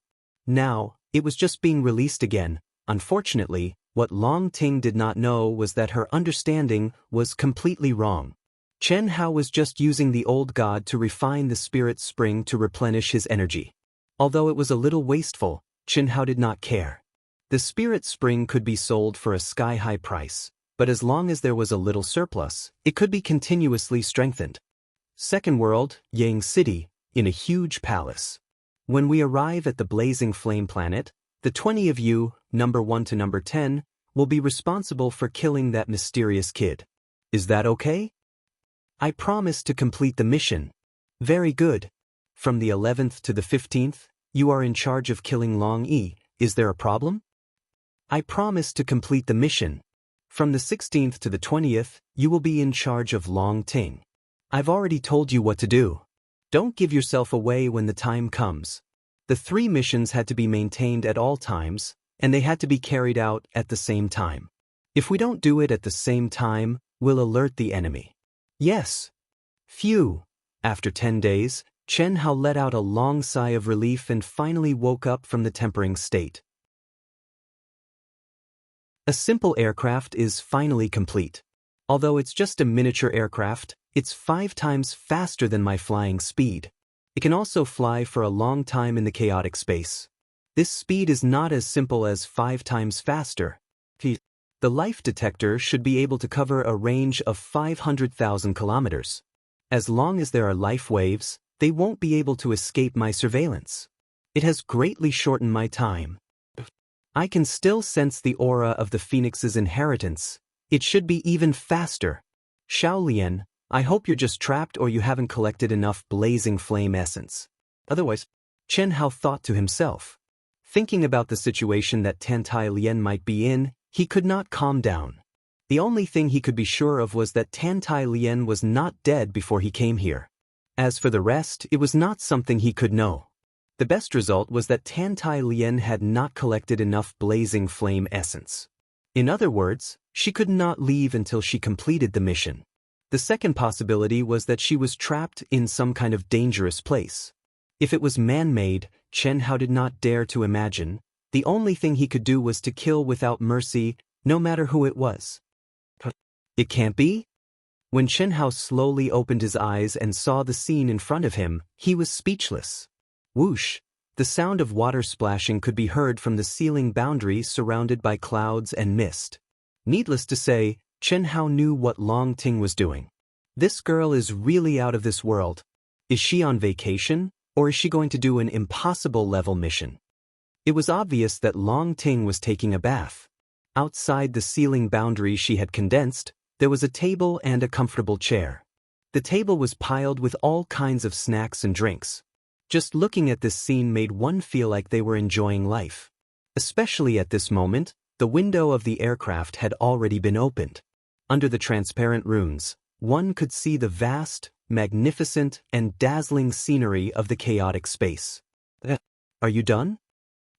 Now, it was just being released again. Unfortunately, what Long Ting did not know was that her understanding was completely wrong. Chen Hao was just using the old god to refine the spirit spring to replenish his energy. Although it was a little wasteful, Chen Hao did not care. The spirit spring could be sold for a sky-high price, but as long as there was a little surplus, it could be continuously strengthened. Second world, Yang City, in a huge palace. When we arrive at the blazing flame planet, the 20 of you, number 1 to number 10, will be responsible for killing that mysterious kid. Is that okay? I promise to complete the mission. Very good. From the 11th to the 15th, you are in charge of killing Long Yi. Is there a problem? I promise to complete the mission. From the 16th to the 20th, you will be in charge of Long Ting. I've already told you what to do. Don't give yourself away when the time comes. The 3 missions had to be maintained at all times, and they had to be carried out at the same time. If we don't do it at the same time, we'll alert the enemy. Yes. Phew. After 10 days, Chen Hao let out a long sigh of relief and finally woke up from the tempering state. A simple aircraft is finally complete. Although it's just a miniature aircraft, it's 5 times faster than my flying speed. It can also fly for a long time in the chaotic space. This speed is not as simple as 5 times faster. The life detector should be able to cover a range of 500,000 kilometers. As long as there are life waves, they won't be able to escape my surveillance. It has greatly shortened my time. I can still sense the aura of the Phoenix's inheritance. It should be even faster. Xiaolian, I hope you're just trapped or you haven't collected enough blazing flame essence. Otherwise, Chen Hao thought to himself. Thinking about the situation that Tantai Lien might be in, he could not calm down. The only thing he could be sure of was that Tantai Lien was not dead before he came here. As for the rest, it was not something he could know. The best result was that Tantai Lien had not collected enough blazing flame essence. In other words, she could not leave until she completed the mission. The second possibility was that she was trapped in some kind of dangerous place. If it was man-made, Chen Hao did not dare to imagine. The only thing he could do was to kill without mercy, no matter who it was. It can't be? When Chen Hao slowly opened his eyes and saw the scene in front of him, he was speechless. Whoosh! The sound of water splashing could be heard from the ceiling boundary surrounded by clouds and mist. Needless to say, Chen Hao knew what Long Ting was doing. This girl is really out of this world. Is she on vacation, or is she going to do an impossible level mission? It was obvious that Long Ting was taking a bath. Outside the ceiling boundary she had condensed, there was a table and a comfortable chair. The table was piled with all kinds of snacks and drinks. Just looking at this scene made one feel like they were enjoying life. Especially at this moment, the window of the aircraft had already been opened. Under the transparent runes, one could see the vast, magnificent, and dazzling scenery of the chaotic space. Are you done?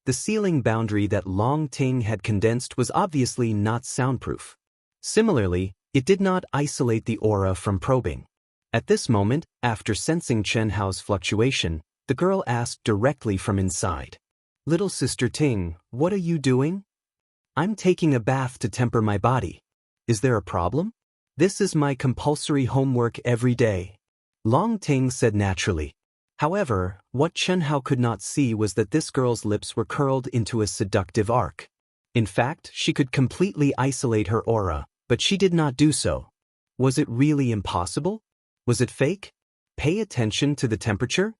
The ceiling boundary that Long Ting had condensed was obviously not soundproof. Similarly, it did not isolate the aura from probing. At this moment, after sensing Chen Hao's fluctuation, the girl asked directly from inside. Little sister Ting, what are you doing? I'm taking a bath to temper my body. Is there a problem? This is my compulsory homework every day. Long Ting said naturally. However, what Chen Hao could not see was that this girl's lips were curled into a seductive arc. In fact, she could completely isolate her aura, but she did not do so. Was it really impossible? Was it fake? Pay attention to the temperature?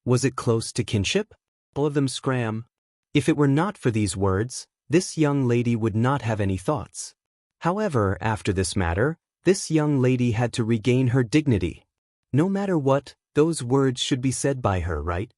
Was it close to kinship? All of them scram. If it were not for these words, this young lady would not have any thoughts. However, after this matter, this young lady had to regain her dignity. No matter what, those words should be said by her, right?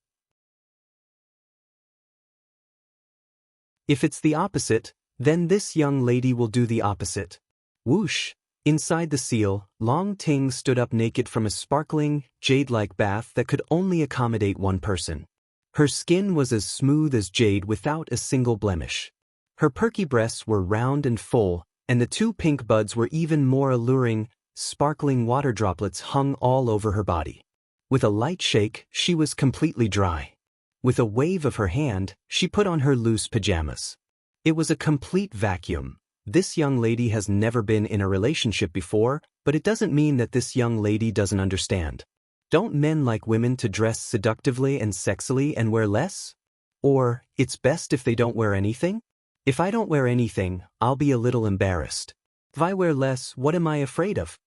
If it's the opposite, then this young lady will do the opposite. Whoosh! Inside the seal, Long Ting stood up naked from a sparkling, jade-like bath that could only accommodate one person. Her skin was as smooth as jade without a single blemish. Her perky breasts were round and full, and the 2 pink buds were even more alluring. Sparkling water droplets hung all over her body. With a light shake, she was completely dry. With a wave of her hand, she put on her loose pajamas. It was a complete vacuum. This young lady has never been in a relationship before, but it doesn't mean that this young lady doesn't understand. Don't men like women to dress seductively and sexily and wear less? Or, it's best if they don't wear anything? If I don't wear anything, I'll be a little embarrassed. If I wear less, what am I afraid of?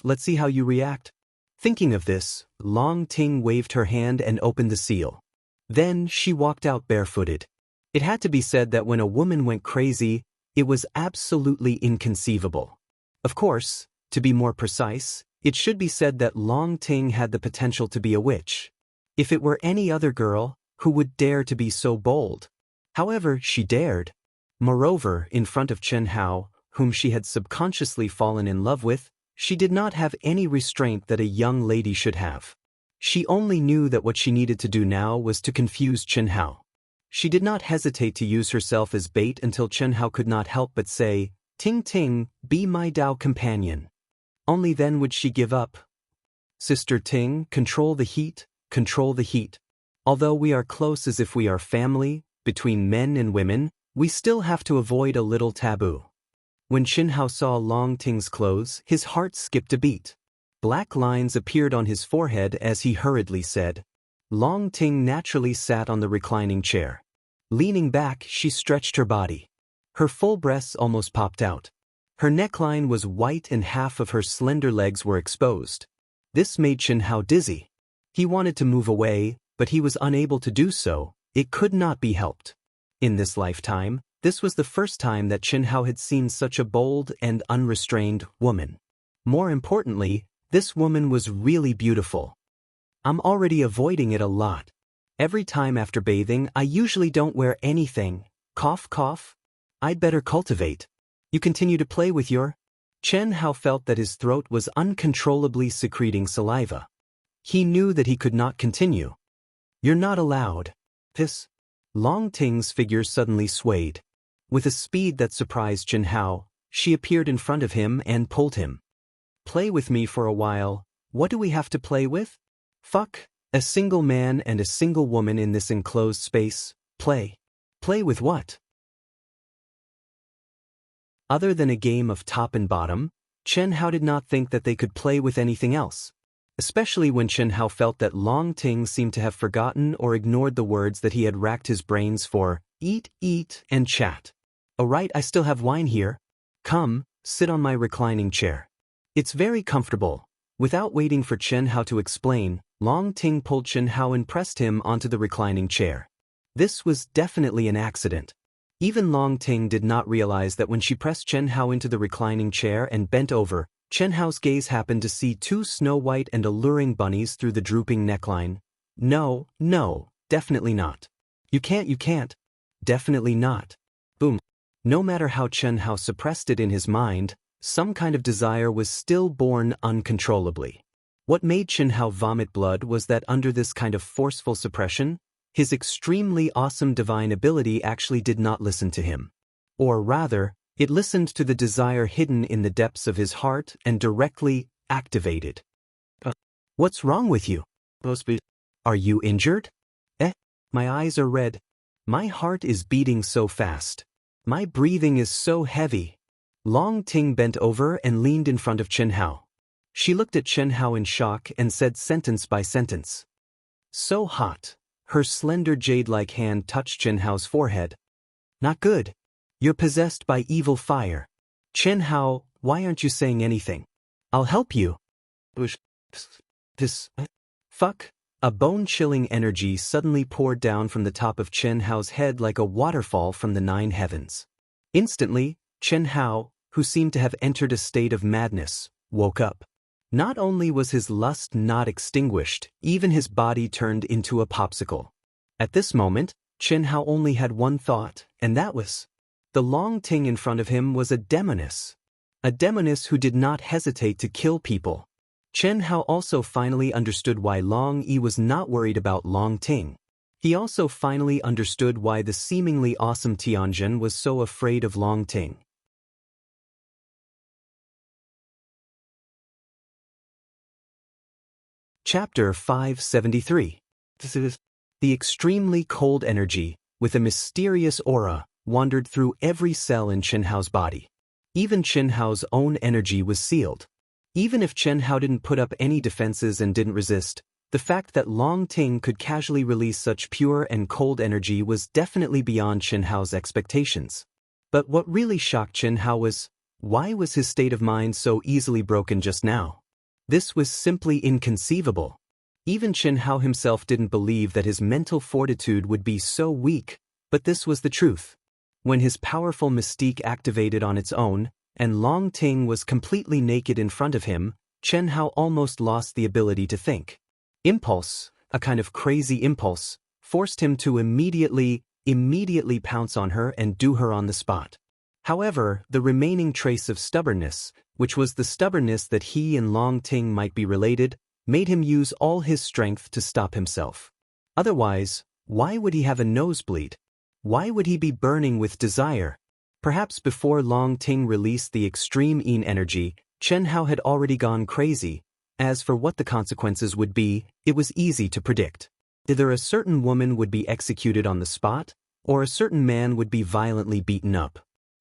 Let's see how you react. Thinking of this, Long Ting waved her hand and opened the seal. Then she walked out barefooted. It had to be said that when a woman went crazy, it was absolutely inconceivable. Of course, to be more precise, it should be said that Long Ting had the potential to be a witch. If it were any other girl, who would dare to be so bold? However, she dared. Moreover, in front of Chen Hao, whom she had subconsciously fallen in love with, she did not have any restraint that a young lady should have. She only knew that what she needed to do now was to confuse Chen Hao. She did not hesitate to use herself as bait until Chen Hao could not help but say, "Ting Ting, be my Dao companion." Only then would she give up. Sister Ting, control the heat, control the heat. Although we are close as if we are family, between men and women, we still have to avoid a little taboo. When Chen Hao saw Long Ting's clothes, his heart skipped a beat. Black lines appeared on his forehead as he hurriedly said, Long Ting naturally sat on the reclining chair. Leaning back, she stretched her body. Her full breasts almost popped out. Her neckline was white and half of her slender legs were exposed. This made Xianxia dizzy. He wanted to move away, but he was unable to do so. It could not be helped. In this lifetime, this was the first time that Xianxia had seen such a bold and unrestrained woman. More importantly, this woman was really beautiful. I'm already avoiding it a lot. Every time after bathing, I usually don't wear anything. Cough, cough. I'd better cultivate. You continue to play with your... Xianxia felt that his throat was uncontrollably secreting saliva. He knew that he could not continue. You're not allowed. This... Long Ting's figure suddenly swayed. With a speed that surprised Xianxia, she appeared in front of him and pulled him. Play with me for a while. What do we have to play with? Fuck. A single man and a single woman in this enclosed space. Play. Play with what? Other than a game of top and bottom, Xianxia did not think that they could play with anything else. Especially when Xianxia felt that Long Ting seemed to have forgotten or ignored the words that he had racked his brains for: eat, and chat. Alright, I still have wine here. Come, sit on my reclining chair. It's very comfortable. Without waiting for Xianxia to explain, Long Ting pulled Xianxia and pressed him onto the reclining chair. This was definitely an accident. Even Long Ting did not realize that when she pressed Xianxia into the reclining chair and bent over, Xianxia's gaze happened to see two snow-white and alluring bunnies through the drooping neckline. No, definitely not. You can't. Definitely not. Boom. No matter how Xianxia suppressed it in his mind, some kind of desire was still born uncontrollably. What made Xianxia vomit blood was that under this kind of forceful suppression, his extremely awesome divine ability actually did not listen to him. Or rather, it listened to the desire hidden in the depths of his heart and directly activated. What's wrong with you? Are you injured? My eyes are red. My heart is beating so fast. My breathing is so heavy. Long Ting bent over and leaned in front of Xianxia. She looked at Xianxia in shock and said sentence by sentence. So hot. Her slender jade-like hand touched Xianxia's forehead. Not good. You're possessed by evil fire. Xianxia, why aren't you saying anything? I'll help you. Fuck. A bone-chilling energy suddenly poured down from the top of Xianxia's head like a waterfall from the 9 heavens. Instantly, Xianxia, who seemed to have entered a state of madness, woke up. Not only was his lust not extinguished, even his body turned into a popsicle. At this moment, Xianxia only had one thought, and that was... The Long Ting in front of him was a demoness. A demoness who did not hesitate to kill people. Xianxia also finally understood why Long Yi was not worried about Long Ting. He also finally understood why the seemingly awesome Tianjin was so afraid of Long Ting. Chapter 573. The extremely cold energy, with a mysterious aura, wandered through every cell in Xianxia's body. Even Xianxia's own energy was sealed. Even if Xianxia didn't put up any defenses and didn't resist, the fact that Long Ting could casually release such pure and cold energy was definitely beyond Xianxia's expectations. But what really shocked Xianxia was, why was his state of mind so easily broken just now? This was simply inconceivable. Even Xianxia himself didn't believe that his mental fortitude would be so weak, but this was the truth. When his powerful mystique activated on its own, and Long Ting was completely naked in front of him, Xianxia almost lost the ability to think. Impulse, a kind of crazy impulse, forced him to immediately pounce on her and do her on the spot. However, the remaining trace of stubbornness, which was the stubbornness that he and Long Ting might be related, made him use all his strength to stop himself. Otherwise, why would he have a nosebleed? Why would he be burning with desire? Perhaps before Long Ting released the extreme yin energy, Xianxia had already gone crazy. As for what the consequences would be, it was easy to predict. Either a certain woman would be executed on the spot, or a certain man would be violently beaten up.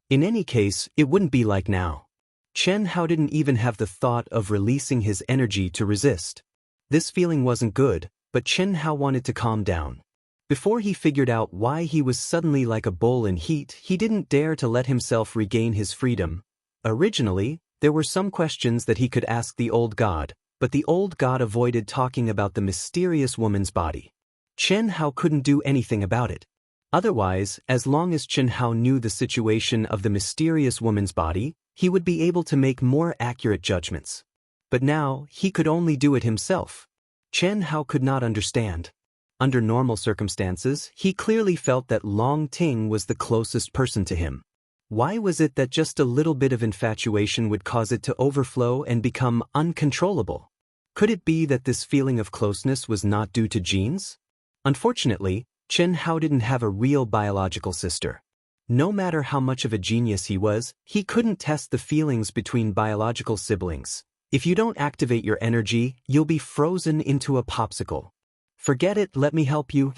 In any case, it wouldn't be like now. Xianxia didn't even have the thought of releasing his energy to resist. This feeling wasn't good, but Chen Hao wanted to calm down. Before he figured out why he was suddenly like a bull in heat, he didn't dare to let himself regain his freedom. Originally, there were some questions that he could ask the old god, but the old god avoided talking about the mysterious woman's body. Chen Hao couldn't do anything about it. Otherwise, as long as Chen Hao knew the situation of the mysterious woman's body, he would be able to make more accurate judgments. But now, he could only do it himself. Chen Hao could not understand. Under normal circumstances, he clearly felt that Long Ting was the closest person to him. Why was it that just a little bit of infatuation would cause it to overflow and become uncontrollable? Could it be that this feeling of closeness was not due to genes? Unfortunately, Chen Hao didn't have a real biological sister. No matter how much of a genius he was, he couldn't test the feelings between biological siblings. If you don't activate your energy, you'll be frozen into a popsicle. Forget it, let me help you.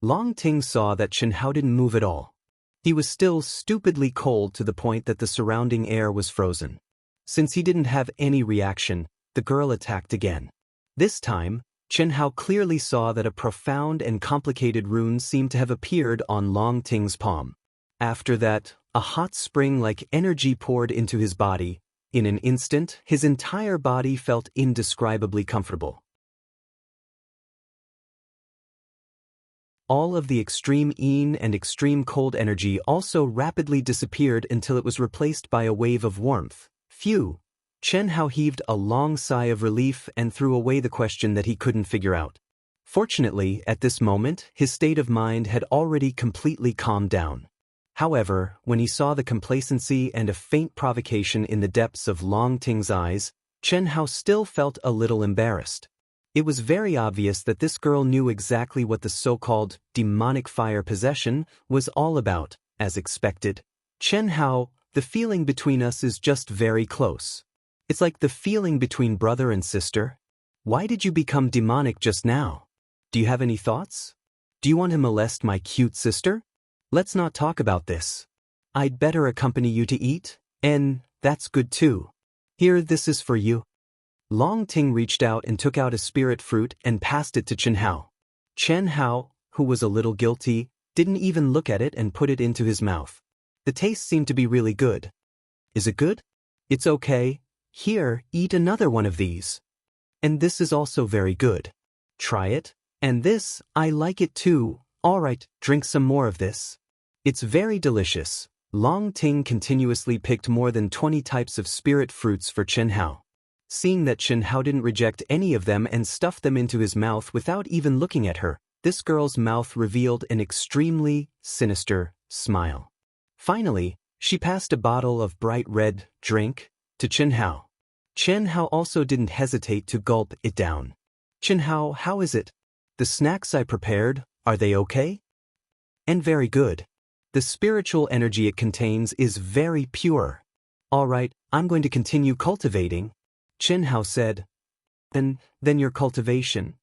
Long Ting saw that Chen Hao didn't move at all. He was still stupidly cold to the point that the surrounding air was frozen. Since he didn't have any reaction, the girl attacked again. This time, Chen Hao clearly saw that a profound and complicated rune seemed to have appeared on Long Ting's palm. After that, a hot spring-like energy poured into his body. In an instant, his entire body felt indescribably comfortable. All of the extreme yin and extreme cold energy also rapidly disappeared until it was replaced by a wave of warmth. Phew! Chen Hao heaved a long sigh of relief and threw away the question that he couldn't figure out. Fortunately, at this moment, his state of mind had already completely calmed down. However, when he saw the complacency and a faint provocation in the depths of Long Ting's eyes, Chen Hao still felt a little embarrassed. It was very obvious that this girl knew exactly what the so-called demonic fire possession was all about, as expected. Chen Hao, the feeling between us is just very close. It's like the feeling between brother and sister. Why did you become demonic just now? Do you have any thoughts? Do you want to molest my cute sister? Let's not talk about this. I'd better accompany you to eat, and that's good too. Here, this is for you. Long Ting reached out and took out a spirit fruit and passed it to Chen Hao. Chen Hao, who was a little guilty, didn't even look at it and put it into his mouth. The taste seemed to be really good. Is it good? It's okay. Here, eat another one of these. And this is also very good. Try it. And this, I like it too. All right, drink some more of this. It's very delicious. Long Ting continuously picked more than 20 types of spirit fruits for Chen Hao. Seeing that Chen Hao didn't reject any of them and stuffed them into his mouth without even looking at her, this girl's mouth revealed an extremely sinister smile. Finally, she passed a bottle of bright red drink to Chen Hao. Chen Hao also didn't hesitate to gulp it down. Chen Hao, how is it? The snacks I prepared, are they okay? And very good. The spiritual energy it contains is very pure. All right, I'm going to continue cultivating. Chen Hao said. Then your cultivation.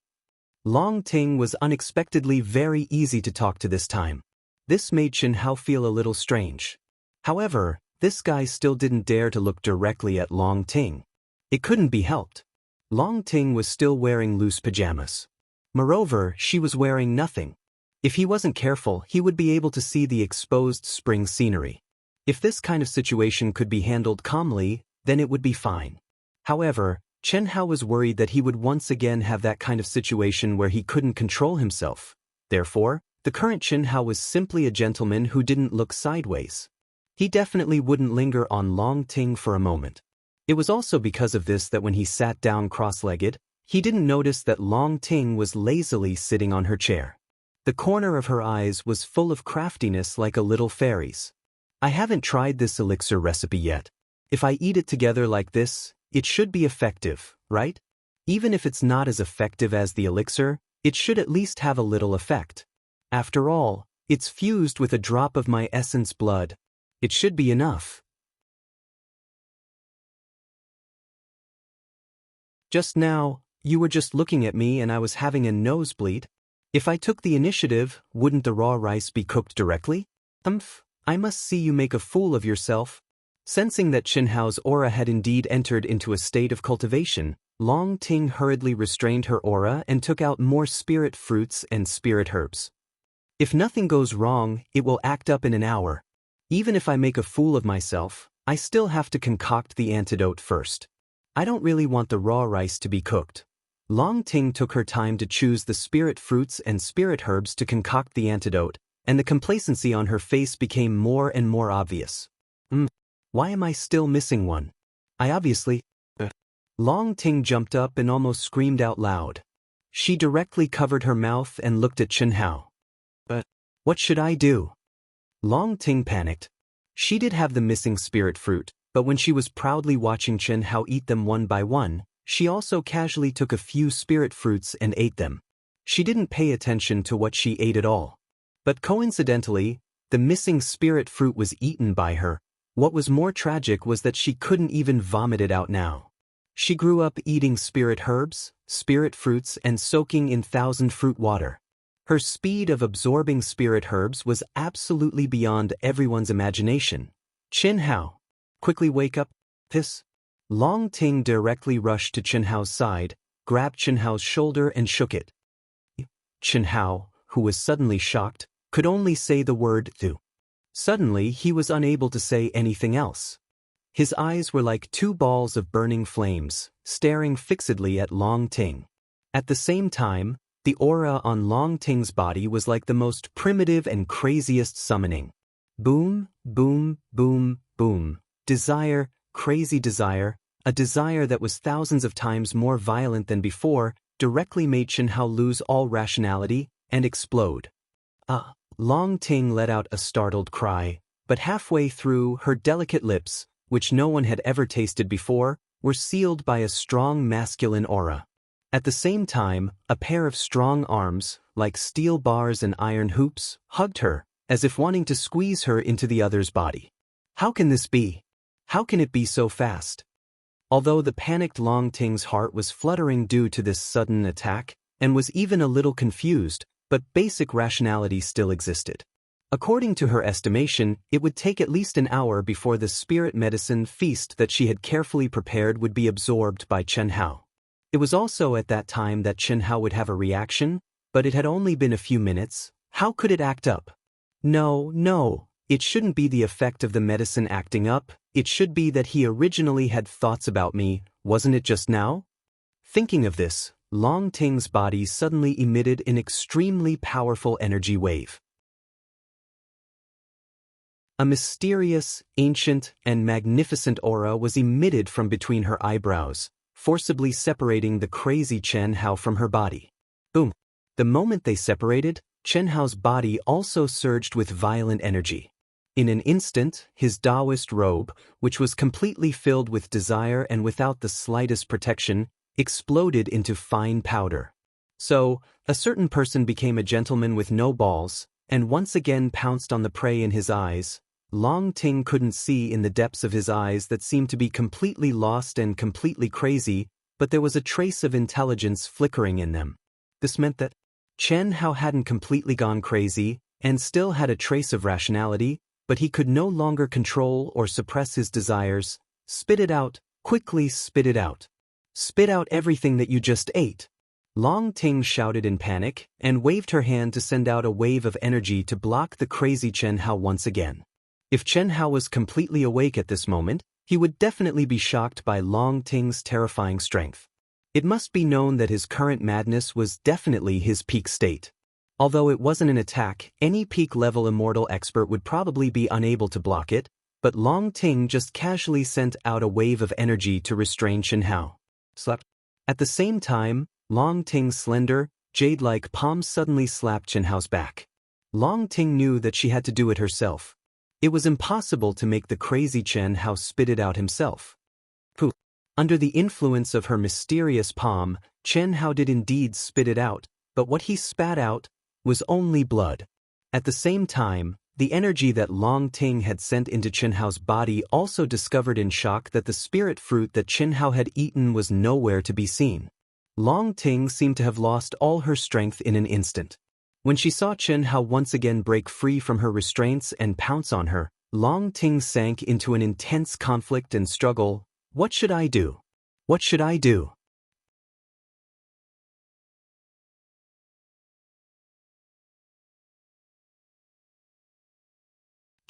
Long Ting was unexpectedly very easy to talk to this time. This made Chen Hao feel a little strange. However, this guy still didn't dare to look directly at Long Ting. It couldn't be helped. Long Ting was still wearing loose pajamas. Moreover, she was wearing nothing. If he wasn't careful, he would be able to see the exposed spring scenery. If this kind of situation could be handled calmly, then it would be fine. However, Chen Hao was worried that he would once again have that kind of situation where he couldn't control himself. Therefore, the current Chen Hao was simply a gentleman who didn't look sideways. He definitely wouldn't linger on Long Ting for a moment. It was also because of this that when he sat down cross-legged, he didn't notice that Long Ting was lazily sitting on her chair. The corner of her eyes was full of craftiness like a little fairy's. I haven't tried this elixir recipe yet. If I eat it together like this, it should be effective, right? Even if it's not as effective as the elixir, it should at least have a little effect. After all, it's fused with a drop of my essence blood. It should be enough. Just now, you were just looking at me and I was having a nosebleed. If I took the initiative, wouldn't the raw rice be cooked directly? I must see you make a fool of yourself. Sensing that Chen Hao's aura had indeed entered into a state of cultivation, Long Ting hurriedly restrained her aura and took out more spirit fruits and spirit herbs. If nothing goes wrong, it will act up in an hour. Even if I make a fool of myself, I still have to concoct the antidote first. I don't really want the raw rice to be cooked. Long Ting took her time to choose the spirit fruits and spirit herbs to concoct the antidote, and the complacency on her face became more and more obvious. Why am I still missing one? I obviously... Long Ting jumped up and almost screamed out loud. She directly covered her mouth and looked at Chen Hao. But what should I do? Long Ting panicked. She did have the missing spirit fruit, but when she was proudly watching Chen Hao eat them one by one, she also casually took a few spirit fruits and ate them. She didn't pay attention to what she ate at all. But coincidentally, the missing spirit fruit was eaten by her. What was more tragic was that she couldn't even vomit it out now. She grew up eating spirit herbs, spirit fruits, and soaking in thousand fruit water. Her speed of absorbing spirit herbs was absolutely beyond everyone's imagination. Chen Hao, quickly wake up. This. Long Ting directly rushed to Chen Hao's side, grabbed Chen Hao's shoulder and shook it. Chen Hao, who was suddenly shocked, could only say the word "thu." Suddenly he was unable to say anything else. His eyes were like two balls of burning flames, staring fixedly at Long Ting. At the same time, the aura on Long Ting's body was like the most primitive and craziest summoning. Boom, boom, boom, boom. Desire, crazy desire, a desire that was thousands of times more violent than before, directly made Chen Hao lose all rationality and explode. Long Ting let out a startled cry, but halfway through, her delicate lips, which no one had ever tasted before, were sealed by a strong masculine aura. At the same time, a pair of strong arms, like steel bars and iron hoops, hugged her, as if wanting to squeeze her into the other's body. How can this be? How can it be so fast? Although the panicked Long Ting's heart was fluttering due to this sudden attack, and was even a little confused, but basic rationality still existed. According to her estimation, it would take at least an hour before the spirit medicine feast that she had carefully prepared would be absorbed by Chen Hao. It was also at that time that Chen Hao would have a reaction, but it had only been a few minutes. How could it act up? No, it shouldn't be the effect of the medicine acting up, it should be that he originally had thoughts about me, wasn't it just now? Thinking of this, Long Ting's body suddenly emitted an extremely powerful energy wave. A mysterious, ancient, and magnificent aura was emitted from between her eyebrows, forcibly separating the crazy Chen Hao from her body. Boom! The moment they separated, Chen Hao's body also surged with violent energy. In an instant, his Daoist robe, which was completely filled with desire and without the slightest protection, exploded into fine powder. So, a certain person became a gentleman with no balls, and once again pounced on the prey in his eyes. Long Ting couldn't see in the depths of his eyes that seemed to be completely lost and completely crazy, but there was a trace of intelligence flickering in them. This meant that Chen Hao hadn't completely gone crazy, and still had a trace of rationality, but he could no longer control or suppress his desires. Spit it out, quickly spit it out. Spit out everything that you just ate. Long Ting shouted in panic, and waved her hand to send out a wave of energy to block the crazy Chen Hao once again. If Chen Hao was completely awake at this moment, he would definitely be shocked by Long Ting's terrifying strength. It must be known that his current madness was definitely his peak state. Although it wasn't an attack, any peak-level immortal expert would probably be unable to block it, but Long Ting just casually sent out a wave of energy to restrain Chen Hao. At the same time, Long Ting's slender, jade-like palm suddenly slapped Chen Hao's back. Long Ting knew that she had to do it herself. It was impossible to make the crazy Chen Hao spit it out himself. Pooh! Under the influence of her mysterious palm, Chen Hao did indeed spit it out, but what he spat out was only blood. At the same time, the energy that Long Ting had sent into Chen Hao's body also discovered in shock that the spirit fruit that Chen Hao had eaten was nowhere to be seen. Long Ting seemed to have lost all her strength in an instant. When she saw Chen Hao once again break free from her restraints and pounce on her, Long Ting sank into an intense conflict and struggle. What should I do? What should I do?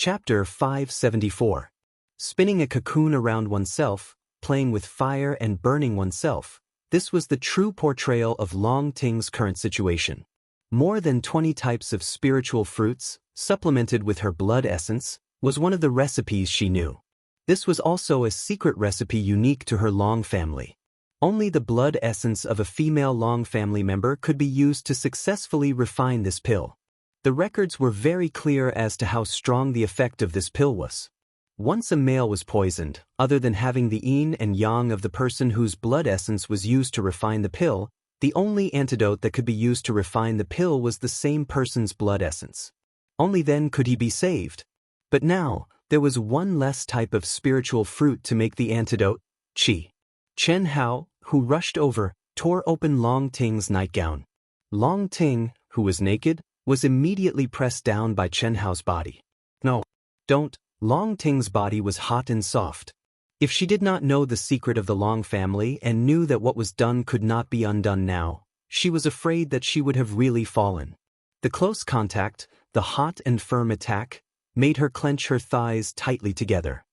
Chapter 574. Spinning a cocoon around oneself, playing with fire and burning oneself. This was the true portrayal of Long Ting's current situation. More than 20 types of spiritual fruits, supplemented with her blood essence, was one of the recipes she knew. This was also a secret recipe unique to her Long family. Only the blood essence of a female Long family member could be used to successfully refine this pill. The records were very clear as to how strong the effect of this pill was. Once a male was poisoned, other than having the yin and yang of the person whose blood essence was used to refine the pill, the only antidote that could be used to refine the pill was the same person's blood essence. Only then could he be saved. But now, there was one less type of spiritual fruit to make the antidote, qi. Chen Hao, who rushed over, tore open Long Ting's nightgown. Long Ting, who was naked, was immediately pressed down by Chen Hao's body. No, don't. Long Ting's body was hot and soft. If she did not know the secret of the Long family and knew that what was done could not be undone now, she was afraid that she would have really fallen. The close contact, the hot and firm attack, made her clench her thighs tightly together.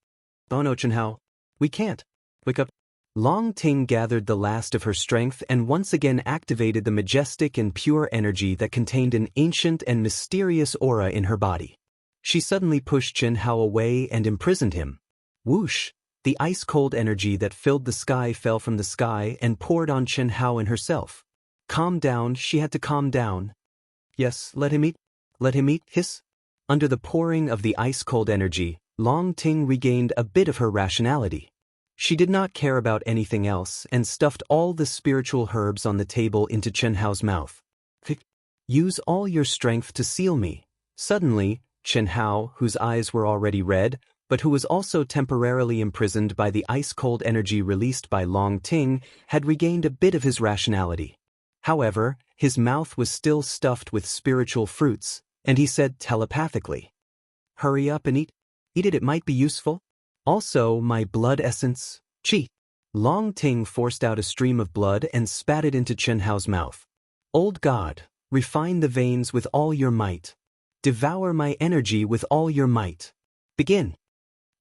Oh no, Chen Hao. We can't. Wake up. Long Ting gathered the last of her strength and once again activated the majestic and pure energy that contained an ancient and mysterious aura in her body. She suddenly pushed Chen Hao away and imprisoned him. Whoosh! The ice-cold energy that filled the sky fell from the sky and poured on Chen Hao and herself. Calm down, she had to calm down. Yes, let him eat. Let him eat, hiss. Under the pouring of the ice-cold energy, Long Ting regained a bit of her rationality. She did not care about anything else and stuffed all the spiritual herbs on the table into Chen Hao's mouth. Use all your strength to seal me. Suddenly, Chen Hao, whose eyes were already red, but who was also temporarily imprisoned by the ice-cold energy released by Long Ting, had regained a bit of his rationality. However, his mouth was still stuffed with spiritual fruits, and he said telepathically, "Hurry up and eat. Eat it might be useful. Also, my blood essence, qi." Long Ting forced out a stream of blood and spat it into Chen Hao's mouth. Old God, refine the veins with all your might. Devour my energy with all your might. Begin.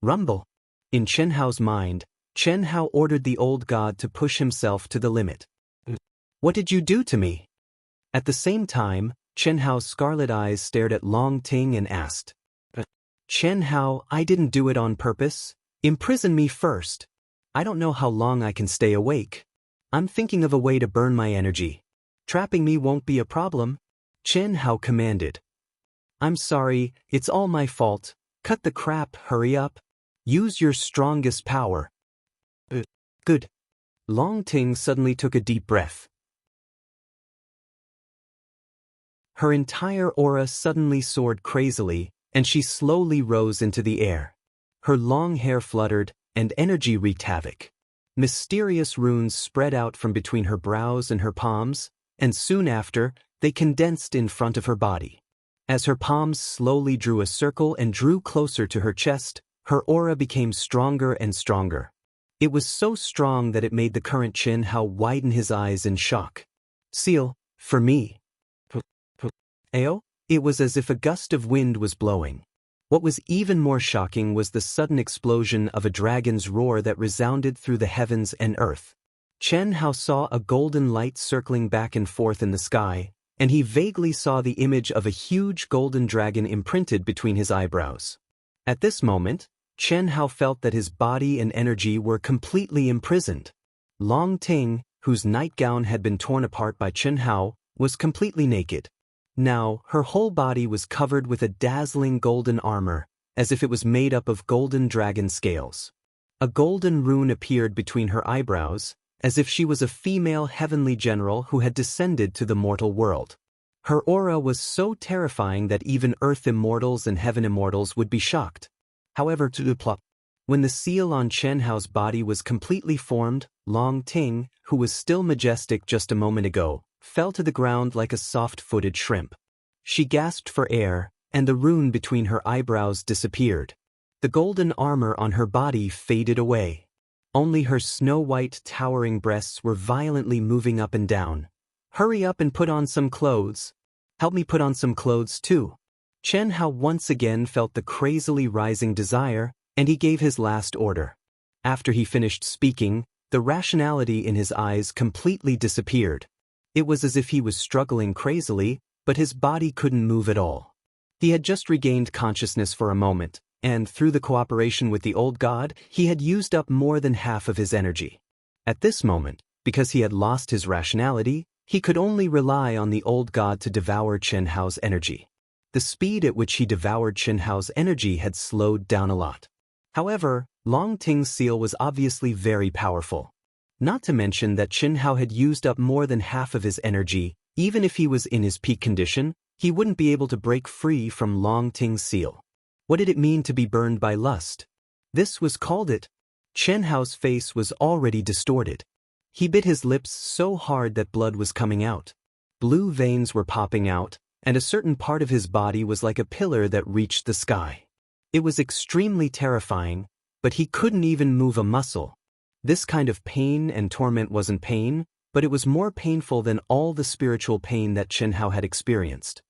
Rumble. In Chen Hao's mind, Chen Hao ordered the old god to push himself to the limit. What did you do to me? At the same time, Chen Hao's scarlet eyes stared at Long Ting and asked, Chen Hao, I didn't do it on purpose. Imprison me first. I don't know how long I can stay awake. I'm thinking of a way to burn my energy. Trapping me won't be a problem. Chen Hao commanded. I'm sorry, it's all my fault. Cut the crap, hurry up. Use your strongest power. Good. Long Ting suddenly took a deep breath. Her entire aura suddenly soared crazily, and she slowly rose into the air. Her long hair fluttered, and energy wreaked havoc. Mysterious runes spread out from between her brows and her palms, and soon after, they condensed in front of her body. As her palms slowly drew a circle and drew closer to her chest, her aura became stronger and stronger. It was so strong that it made the current Chen Hao widen his eyes in shock. Seal, for me. Ao? It was as if a gust of wind was blowing. What was even more shocking was the sudden explosion of a dragon's roar that resounded through the heavens and earth. Chen Hao saw a golden light circling back and forth in the sky, and he vaguely saw the image of a huge golden dragon imprinted between his eyebrows. At this moment, Chen Hao felt that his body and energy were completely imprisoned. Long Ting, whose nightgown had been torn apart by Chen Hao, was completely naked. Now, her whole body was covered with a dazzling golden armor, as if it was made up of golden dragon scales. A golden rune appeared between her eyebrows, as if she was a female heavenly general who had descended to the mortal world. Her aura was so terrifying that even earth immortals and heaven immortals would be shocked. However, when the seal on Chen Hao's body was completely formed, Long Ting, who was still majestic just a moment ago, fell to the ground like a soft-footed shrimp. She gasped for air, and the rune between her eyebrows disappeared. The golden armor on her body faded away. Only her snow-white towering breasts were violently moving up and down. Hurry up and put on some clothes. Help me put on some clothes too. Chen Hao once again felt the crazily rising desire, and he gave his last order. After he finished speaking, the rationality in his eyes completely disappeared. It was as if he was struggling crazily, but his body couldn't move at all. He had just regained consciousness for a moment, and through the cooperation with the old god, he had used up more than half of his energy. At this moment, because he had lost his rationality, he could only rely on the old god to devour Chen Hao's energy. The speed at which he devoured Chen Hao's energy had slowed down a lot. However, Long Ting's seal was obviously very powerful. Not to mention that Chen Hao had used up more than half of his energy. Even if he was in his peak condition, he wouldn't be able to break free from Long Ting's seal. What did it mean to be burned by lust? This was called it. Chen Hao's face was already distorted. He bit his lips so hard that blood was coming out. Blue veins were popping out, and a certain part of his body was like a pillar that reached the sky. It was extremely terrifying, but he couldn't even move a muscle. This kind of pain and torment wasn't pain, but it was more painful than all the spiritual pain that Chen Hao had experienced.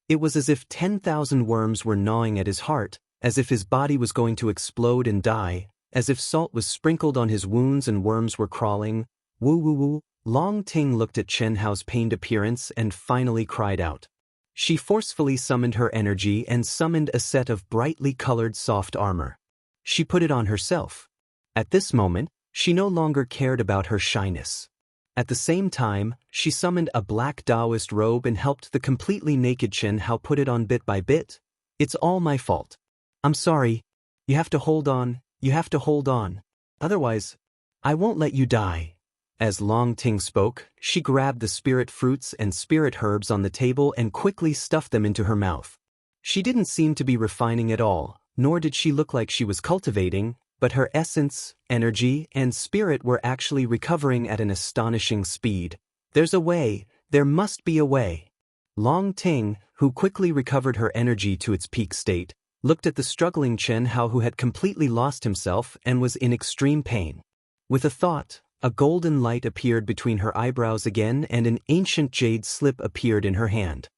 It was as if 10,000 worms were gnawing at his heart, as if his body was going to explode and die, as if salt was sprinkled on his wounds and worms were crawling. Woo woo woo. Long Ting looked at Chen Hao's pained appearance and finally cried out. She forcefully summoned her energy and summoned a set of brightly colored soft armor. She put it on herself. At this moment, she no longer cared about her shyness. At the same time, she summoned a black Daoist robe and helped the completely naked Chen Hao put it on bit by bit. It's all my fault. I'm sorry. You have to hold on. You have to hold on. Otherwise, I won't let you die. As Long Ting spoke, she grabbed the spirit fruits and spirit herbs on the table and quickly stuffed them into her mouth. She didn't seem to be refining at all, nor did she look like she was cultivating, but her essence, energy, and spirit were actually recovering at an astonishing speed. There's a way. There must be a way. Long Ting, who quickly recovered her energy to its peak state, looked at the struggling Chen Hao who had completely lost himself and was in extreme pain. With a thought, a golden light appeared between her eyebrows again and an ancient jade slip appeared in her hand.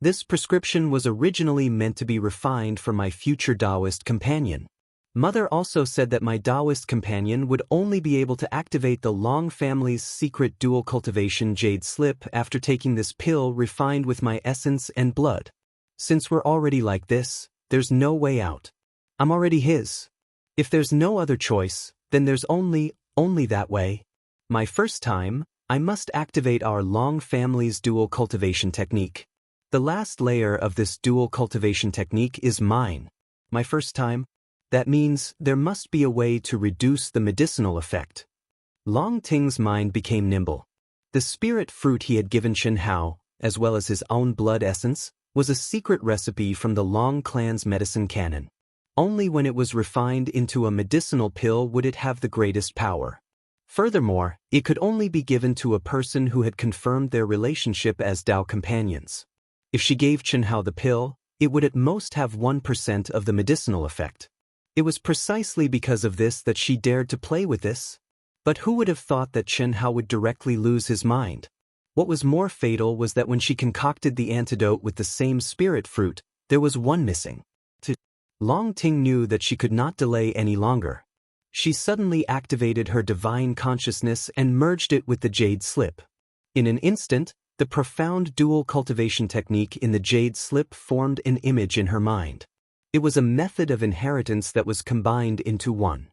This prescription was originally meant to be refined for my future Daoist companion. Mother also said that my Daoist companion would only be able to activate the Long family's secret dual cultivation jade slip after taking this pill refined with my essence and blood. Since we're already like this, there's no way out. I'm already his. If there's no other choice, then there's only that way. My first time, I must activate our Long family's dual cultivation technique. The last layer of this dual cultivation technique is mine. My first time? That means there must be a way to reduce the medicinal effect. Long Ting's mind became nimble. The spirit fruit he had given Chen Hao, as well as his own blood essence, was a secret recipe from the Long clan's medicine canon. Only when it was refined into a medicinal pill would it have the greatest power. Furthermore, it could only be given to a person who had confirmed their relationship as Dao companions. If she gave Chen Hao the pill, it would at most have 1% of the medicinal effect. It was precisely because of this that she dared to play with this. But who would have thought that Chen Hao would directly lose his mind? What was more fatal was that when she concocted the antidote with the same spirit fruit, there was one missing. Long Ting knew that she could not delay any longer. She suddenly activated her divine consciousness and merged it with the jade slip. In an instant, the profound dual cultivation technique in the jade slip formed an image in her mind. It was a method of inheritance that was combined into one.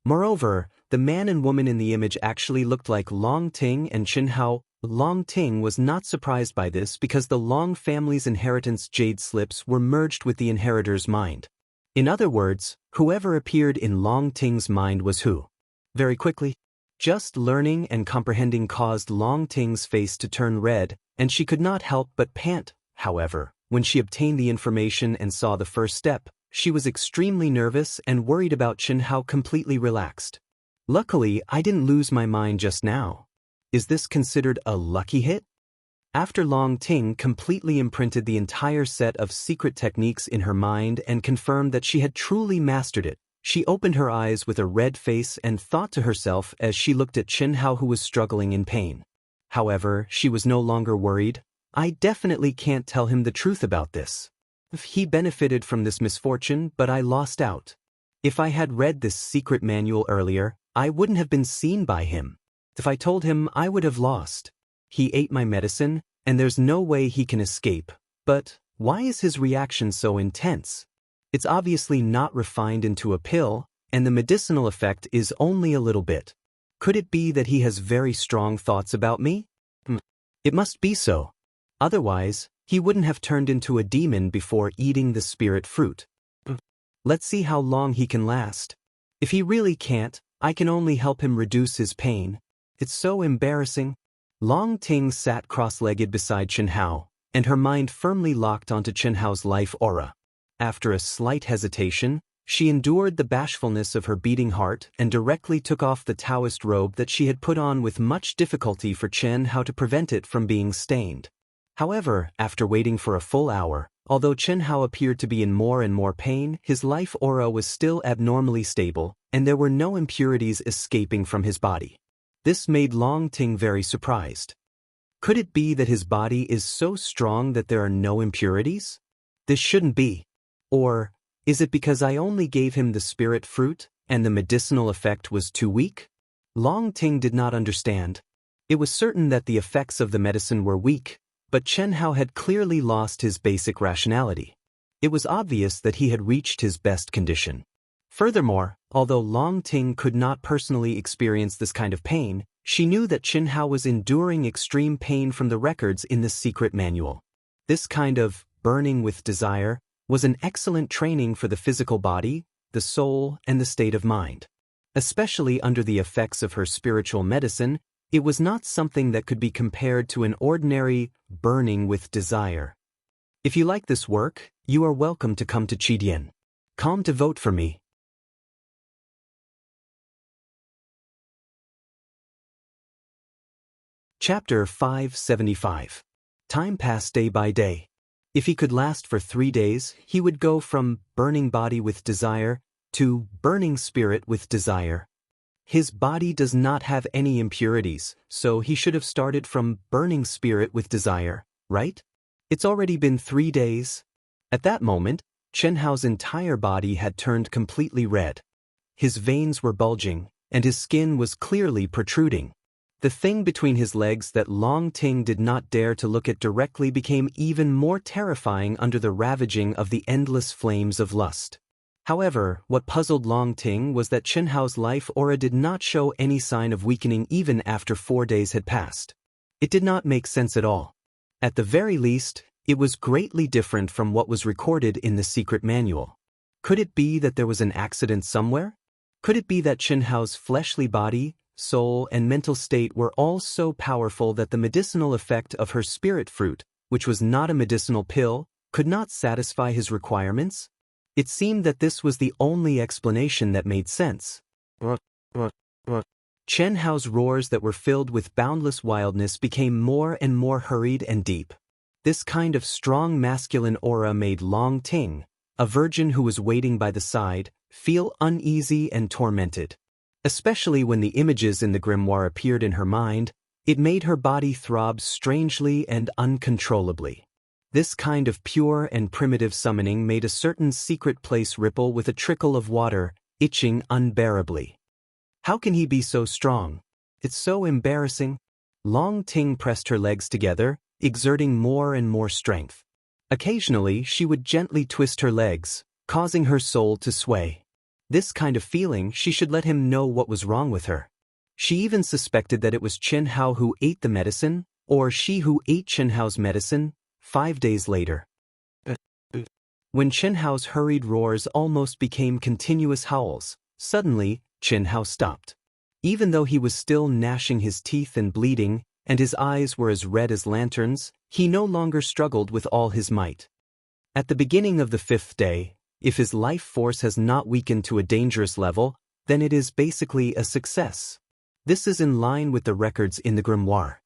Moreover, the man and woman in the image actually looked like Long Ting and Chen Hao. Long Ting was not surprised by this because the Long family's inheritance jade slips were merged with the inheritor's mind. In other words, whoever appeared in Long Ting's mind was who? Very quickly, just learning and comprehending caused Long Ting's face to turn red, and she could not help but pant. However, when she obtained the information and saw the first step, she was extremely nervous and worried about Chen Hao completely relaxed. Luckily, I didn't lose my mind just now. Is this considered a lucky hit? After Long Ting completely imprinted the entire set of secret techniques in her mind and confirmed that she had truly mastered it, She opened her eyes with a red face and thought to herself as she looked at Chen Hao, who was struggling in pain. However, she was no longer worried. I definitely can't tell him the truth about this. He benefited from this misfortune, but I lost out. If I had read this secret manual earlier, I wouldn't have been seen by him. If I told him, I would have lost. He ate my medicine, and there's no way he can escape. But why is his reaction so intense? It's obviously not refined into a pill, and the medicinal effect is only a little bit. Could it be that he has very strong thoughts about me? It must be so. Otherwise, he wouldn't have turned into a demon before eating the spirit fruit. Let's see how long he can last. If he really can't, I can only help him reduce his pain. It's so embarrassing. Long Ting sat cross-legged beside Chen Hao, and her mind firmly locked onto Chen Hao's life aura. After a slight hesitation, she endured the bashfulness of her beating heart and directly took off the Daoist robe that she had put on with much difficulty for Chen Hao to prevent it from being stained. However, after waiting for a full hour, although Chen Hao appeared to be in more and more pain, his life aura was still abnormally stable, and there were no impurities escaping from his body. This made Long Ting very surprised. Could it be that his body is so strong that there are no impurities? This shouldn't be. Or, is it because I only gave him the spirit fruit, and the medicinal effect was too weak? Long Ting did not understand. It was certain that the effects of the medicine were weak, but Chen Hao had clearly lost his basic rationality. It was obvious that he had reached his best condition. Furthermore, although Long Ting could not personally experience this kind of pain, she knew that Chen Hao was enduring extreme pain from the records in the secret manual. This kind of burning with desire was an excellent training for the physical body, the soul, and the state of mind. Especially under the effects of her spiritual medicine, it was not something that could be compared to an ordinary burning with desire. If you like this work, you are welcome to come to Qidian. Come to vote for me. Chapter 575. Time passed day by day. If he could last for 3 days, he would go from burning body with desire to burning spirit with desire. His body does not have any impurities, so he should have started from burning spirit with desire, right? It's already been 3 days. At that moment, Chen Hao's entire body had turned completely red. His veins were bulging, and his skin was clearly protruding. The thing between his legs that Long Ting did not dare to look at directly became even more terrifying under the ravaging of the endless flames of lust. However, what puzzled Long Ting was that Chen Hao's life aura did not show any sign of weakening even after 4 days had passed. It did not make sense at all. At the very least, it was greatly different from what was recorded in the secret manual. Could it be that there was an accident somewhere? Could it be that Chen Hao's fleshly body, soul, and mental state were all so powerful that the medicinal effect of her spirit fruit, which was not a medicinal pill, could not satisfy his requirements? It seemed that this was the only explanation that made sense. Chen Hao's roars that were filled with boundless wildness became more and more hurried and deep. This kind of strong masculine aura made Long Ting, a virgin who was waiting by the side, feel uneasy and tormented. Especially when the images in the grimoire appeared in her mind, it made her body throb strangely and uncontrollably. This kind of pure and primitive summoning made a certain secret place ripple with a trickle of water, itching unbearably. How can he be so strong? It's so embarrassing. Long Ting pressed her legs together, exerting more and more strength. Occasionally, she would gently twist her legs, causing her soul to sway. This kind of feeling, she should let him know what was wrong with her. She even suspected that it was Chen Hao who ate the medicine, or she who ate Chen Hao's medicine, 5 days later. When Chen Hao's hurried roars almost became continuous howls, suddenly, Chen Hao stopped. Even though he was still gnashing his teeth and bleeding, and his eyes were as red as lanterns, he no longer struggled with all his might. At the beginning of the 5th day, if his life force has not weakened to a dangerous level, then it is basically a success. This is in line with the records in the grimoire.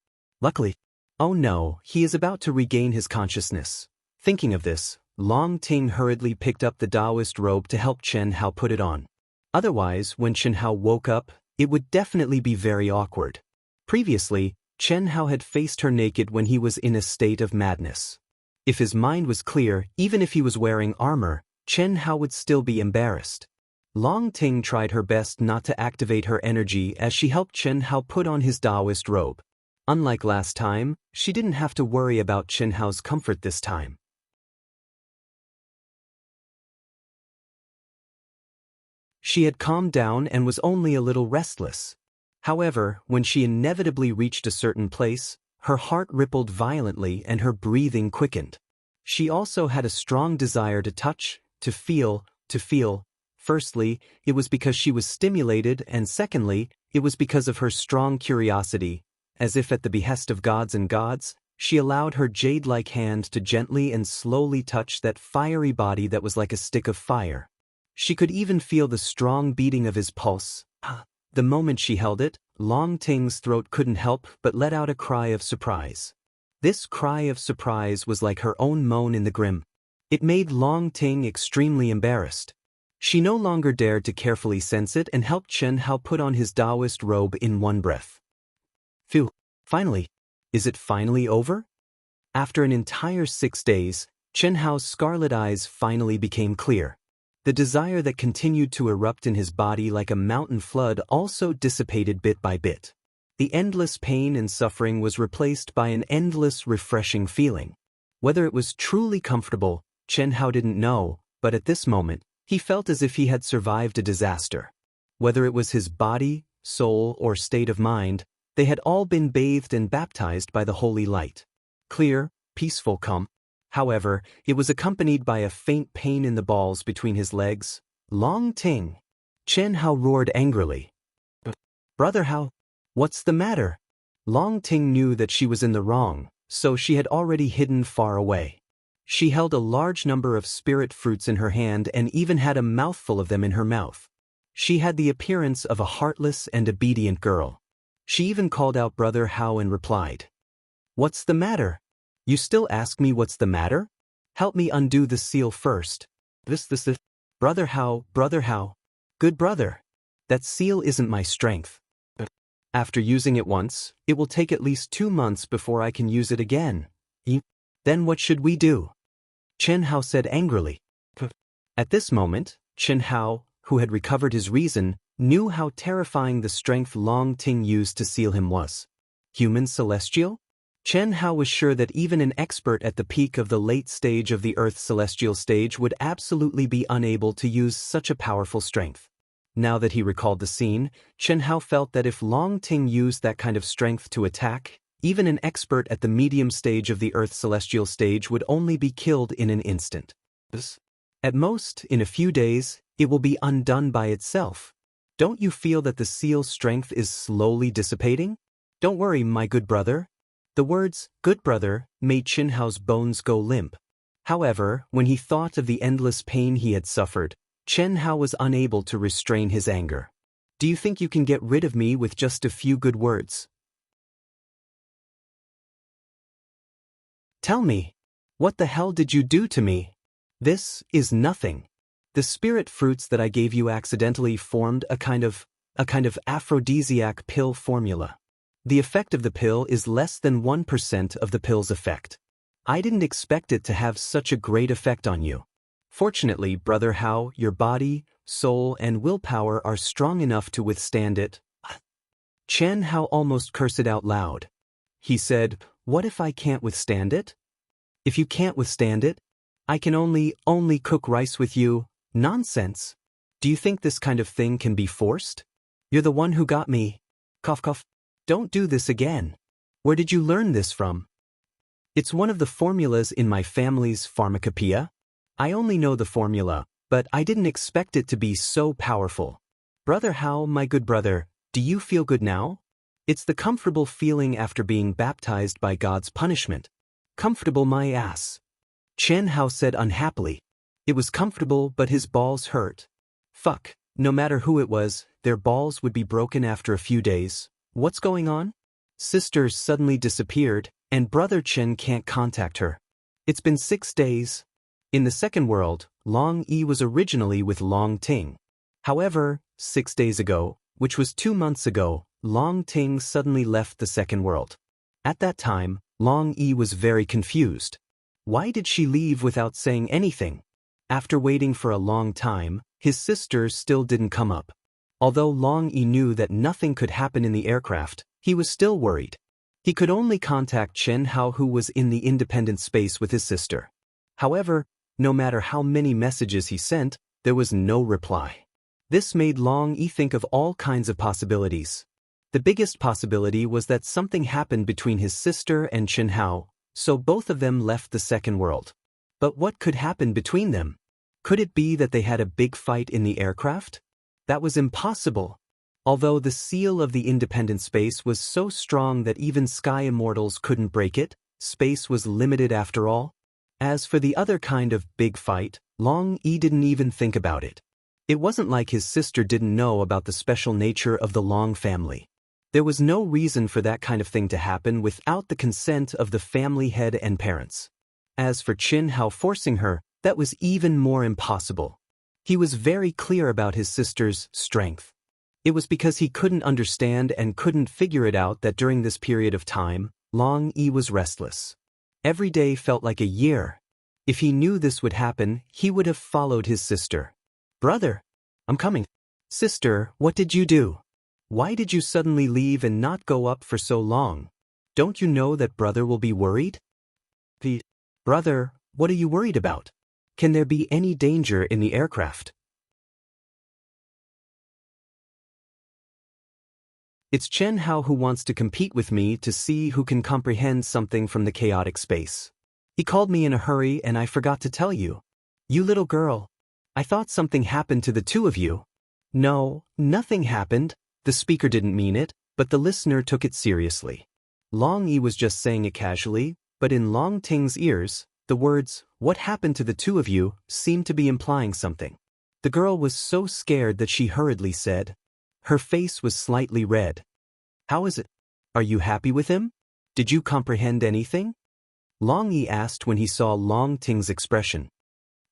Luckily, oh no, he is about to regain his consciousness. Thinking of this, Long Ting hurriedly picked up the Daoist robe to help Chen Hao put it on. Otherwise, when Chen Hao woke up, it would definitely be very awkward. Previously, Chen Hao had faced her naked when he was in a state of madness. If his mind was clear, even if he was wearing armor, Chen Hao would still be embarrassed. Long Ting tried her best not to activate her energy as she helped Chen Hao put on his Daoist robe. Unlike last time, she didn't have to worry about Chen Hao's comfort this time. She had calmed down and was only a little restless. However, when she inevitably reached a certain place, her heart rippled violently and her breathing quickened. She also had a strong desire to touch, to feel. Firstly, it was because she was stimulated, and secondly, it was because of her strong curiosity. As if at the behest of gods and gods, she allowed her jade-like hand to gently and slowly touch that fiery body that was like a stick of fire. She could even feel the strong beating of his pulse. The moment she held it, Long Ting's throat couldn't help but let out a cry of surprise. This cry of surprise was like her own moan in the grim. It made Long Ting extremely embarrassed. She no longer dared to carefully sense it and helped Chen Hao put on his Daoist robe in one breath. Phew, finally. Is it finally over? After an entire 6 days, Chen Hao's scarlet eyes finally became clear. The desire that continued to erupt in his body like a mountain flood also dissipated bit by bit. The endless pain and suffering was replaced by an endless, refreshing feeling. Whether it was truly comfortable, Chen Hao didn't know, but at this moment, he felt as if he had survived a disaster. Whether it was his body, soul, or state of mind, they had all been bathed and baptized by the holy light. Clear, peaceful calm. However, it was accompanied by a faint pain in the balls between his legs. Long Ting. Chen Hao roared angrily. Brother Hao, what's the matter? Long Ting knew that she was in the wrong, so she had already hidden far away. She held a large number of spirit fruits in her hand and even had a mouthful of them in her mouth. She had the appearance of a heartless and obedient girl. She even called out Brother Hao and replied, "What's the matter? You still ask me what's the matter? Help me undo the seal first." This. Brother Hao, good brother. That seal isn't my strength. After using it once, it will take at least 2 months before I can use it again. Then what should we do? Chen Hao said angrily. At this moment, Chen Hao, who had recovered his reason, knew how terrifying the strength Long Ting used to seal him was. Human celestial? Chen Hao was sure that even an expert at the peak of the late stage of the Earth's celestial stage would absolutely be unable to use such a powerful strength. Now that he recalled the scene, Chen Hao felt that if Long Ting used that kind of strength to attack, even an expert at the medium stage of the Earth's celestial stage would only be killed in an instant. At most, in a few days, it will be undone by itself. Don't you feel that the seal's strength is slowly dissipating? Don't worry, my good brother. The words, good brother, made Chen Hao's bones go limp. However, when he thought of the endless pain he had suffered, Chen Hao was unable to restrain his anger. Do you think you can get rid of me with just a few good words? Tell me, what the hell did you do to me? This is nothing. The spirit fruits that I gave you accidentally formed a kind of aphrodisiac pill formula. The effect of the pill is less than 1% of the pill's effect. I didn't expect it to have such a great effect on you. Fortunately, Brother Hao, your body, soul, and willpower are strong enough to withstand it. Chen Hao almost cursed it out loud. He said, what if I can't withstand it? If you can't withstand it, I can only cook rice with you. Nonsense. Do you think this kind of thing can be forced? You're the one who got me. Cough cough. Don't do this again. Where did you learn this from? It's one of the formulas in my family's pharmacopoeia. I only know the formula, but I didn't expect it to be so powerful. Brother Hao, my good brother, do you feel good now? It's the comfortable feeling after being baptized by God's punishment. Comfortable my ass. Chen Hao said unhappily. It was comfortable, but his balls hurt. Fuck, no matter who it was, their balls would be broken after a few days. What's going on? Sister suddenly disappeared, and Brother Chen can't contact her. It's been 6 days. In the second world, Long Yi was originally with Long Ting. However, 6 days ago, which was 2 months ago, Long Ting suddenly left the second world. At that time, Long Yi was very confused. Why did she leave without saying anything? After waiting for a long time, his sister still didn't come up. Although Long Yi knew that nothing could happen in the aircraft, he was still worried. He could only contact Chen Hao, who was in the independent space with his sister. However, no matter how many messages he sent, there was no reply. This made Long Yi think of all kinds of possibilities. The biggest possibility was that something happened between his sister and Chen Hao, so both of them left the second world. But what could happen between them? Could it be that they had a big fight in the aircraft? That was impossible. Although the seal of the independent space was so strong that even sky immortals couldn't break it, space was limited after all. As for the other kind of big fight, Long Yi didn't even think about it. It wasn't like his sister didn't know about the special nature of the Long family. There was no reason for that kind of thing to happen without the consent of the family head and parents. As for Chen Hao forcing her, that was even more impossible. He was very clear about his sister's strength. It was because he couldn't understand and couldn't figure it out that during this period of time, Long Yi was restless. Every day felt like a year. If he knew this would happen, he would have followed his sister. "Brother, I'm coming." "Sister, what did you do? Why did you suddenly leave and not go up for so long? Don't you know that brother will be worried?" "Brother, what are you worried about? Can there be any danger in the aircraft?" "It's Chen Hao who wants to compete with me to see who can comprehend something from the chaotic space. He called me in a hurry and I forgot to tell you. You little girl. I thought something happened to the two of you." "No, nothing happened." The speaker didn't mean it, but the listener took it seriously. Long Yi was just saying it casually, but in Long Ting's ears, the words, "What happened to the two of you," seemed to be implying something. The girl was so scared that she hurriedly said. Her face was slightly red. "How is it? Are you happy with him? Did you comprehend anything?" Long Yi asked when he saw Long Ting's expression.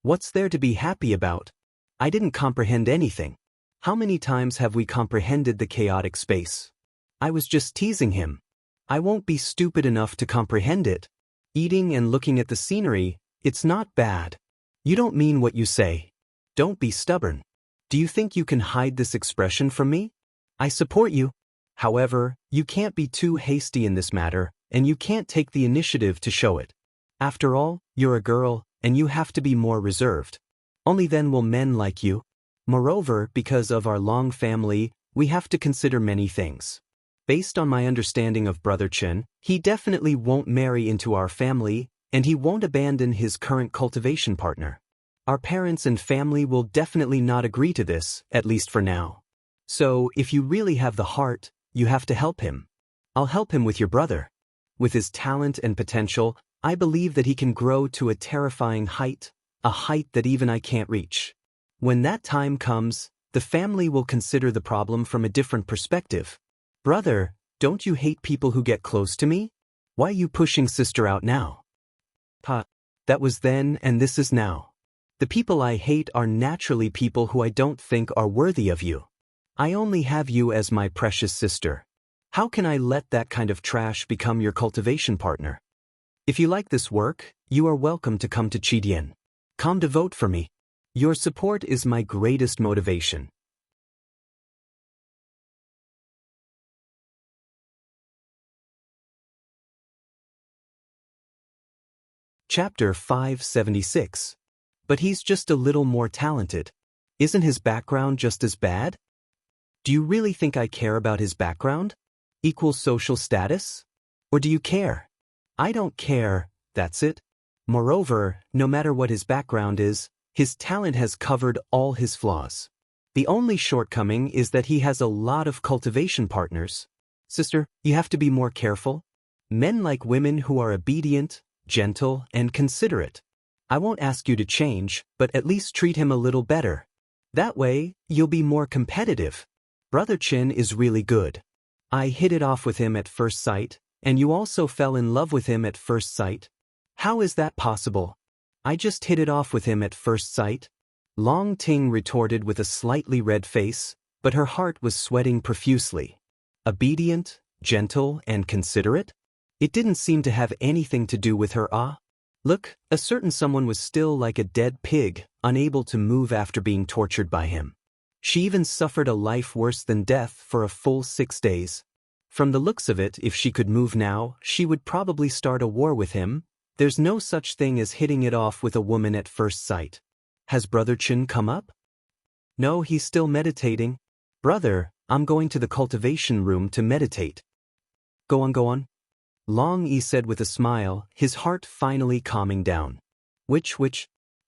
"What's there to be happy about? I didn't comprehend anything. How many times have we comprehended the chaotic space? I was just teasing him. I won't be stupid enough to comprehend it. Eating and looking at the scenery, it's not bad. You don't mean what you say. Don't be stubborn. Do you think you can hide this expression from me? I support you. However, you can't be too hasty in this matter, and you can't take the initiative to show it. After all, you're a girl, and you have to be more reserved. Only then will men like you. Moreover, because of our Long family, we have to consider many things. Based on my understanding of Brother Chen, he definitely won't marry into our family, and he won't abandon his current cultivation partner. Our parents and family will definitely not agree to this, at least for now. So, if you really have the heart, you have to help him. I'll help him with your brother. With his talent and potential, I believe that he can grow to a terrifying height, a height that even I can't reach. When that time comes, the family will consider the problem from a different perspective. Brother, don't you hate people who get close to me? Why are you pushing sister out now?" "Pa, that was then and this is now. The people I hate are naturally people who I don't think are worthy of you. I only have you as my precious sister. How can I let that kind of trash become your cultivation partner? If you like this work, you are welcome to come to Chidian. Come to vote for me. Your support is my greatest motivation." Chapter 576. But he's just a little more talented. Isn't his background just as bad? Do you really think I care about his background? Equal social status? Or do you care? I don't care, that's it. Moreover, no matter what his background is, his talent has covered all his flaws. The only shortcoming is that he has a lot of cultivation partners. Sister, you have to be more careful. Men like women who are obedient, gentle, and considerate. I won't ask you to change, but at least treat him a little better. That way, you'll be more competitive. Brother Chen is really good. I hit it off with him at first sight, and you also fell in love with him at first sight. How is that possible? I just hit it off with him at first sight? Long Ting retorted with a slightly red face. but her heart was sweating profusely. Obedient, gentle, and considerate? It didn't seem to have anything to do with her look, a certain someone was still like a dead pig, unable to move after being tortured by him. She even suffered a life worse than death for a full 6 days. From the looks of it, if she could move now, she would probably start a war with him. There's no such thing as hitting it off with a woman at first sight. Has Brother Chen come up? No, he's still meditating. Brother, I'm going to the cultivation room to meditate. Go on, go on. Long Yi said with a smile, his heart finally calming down. Which,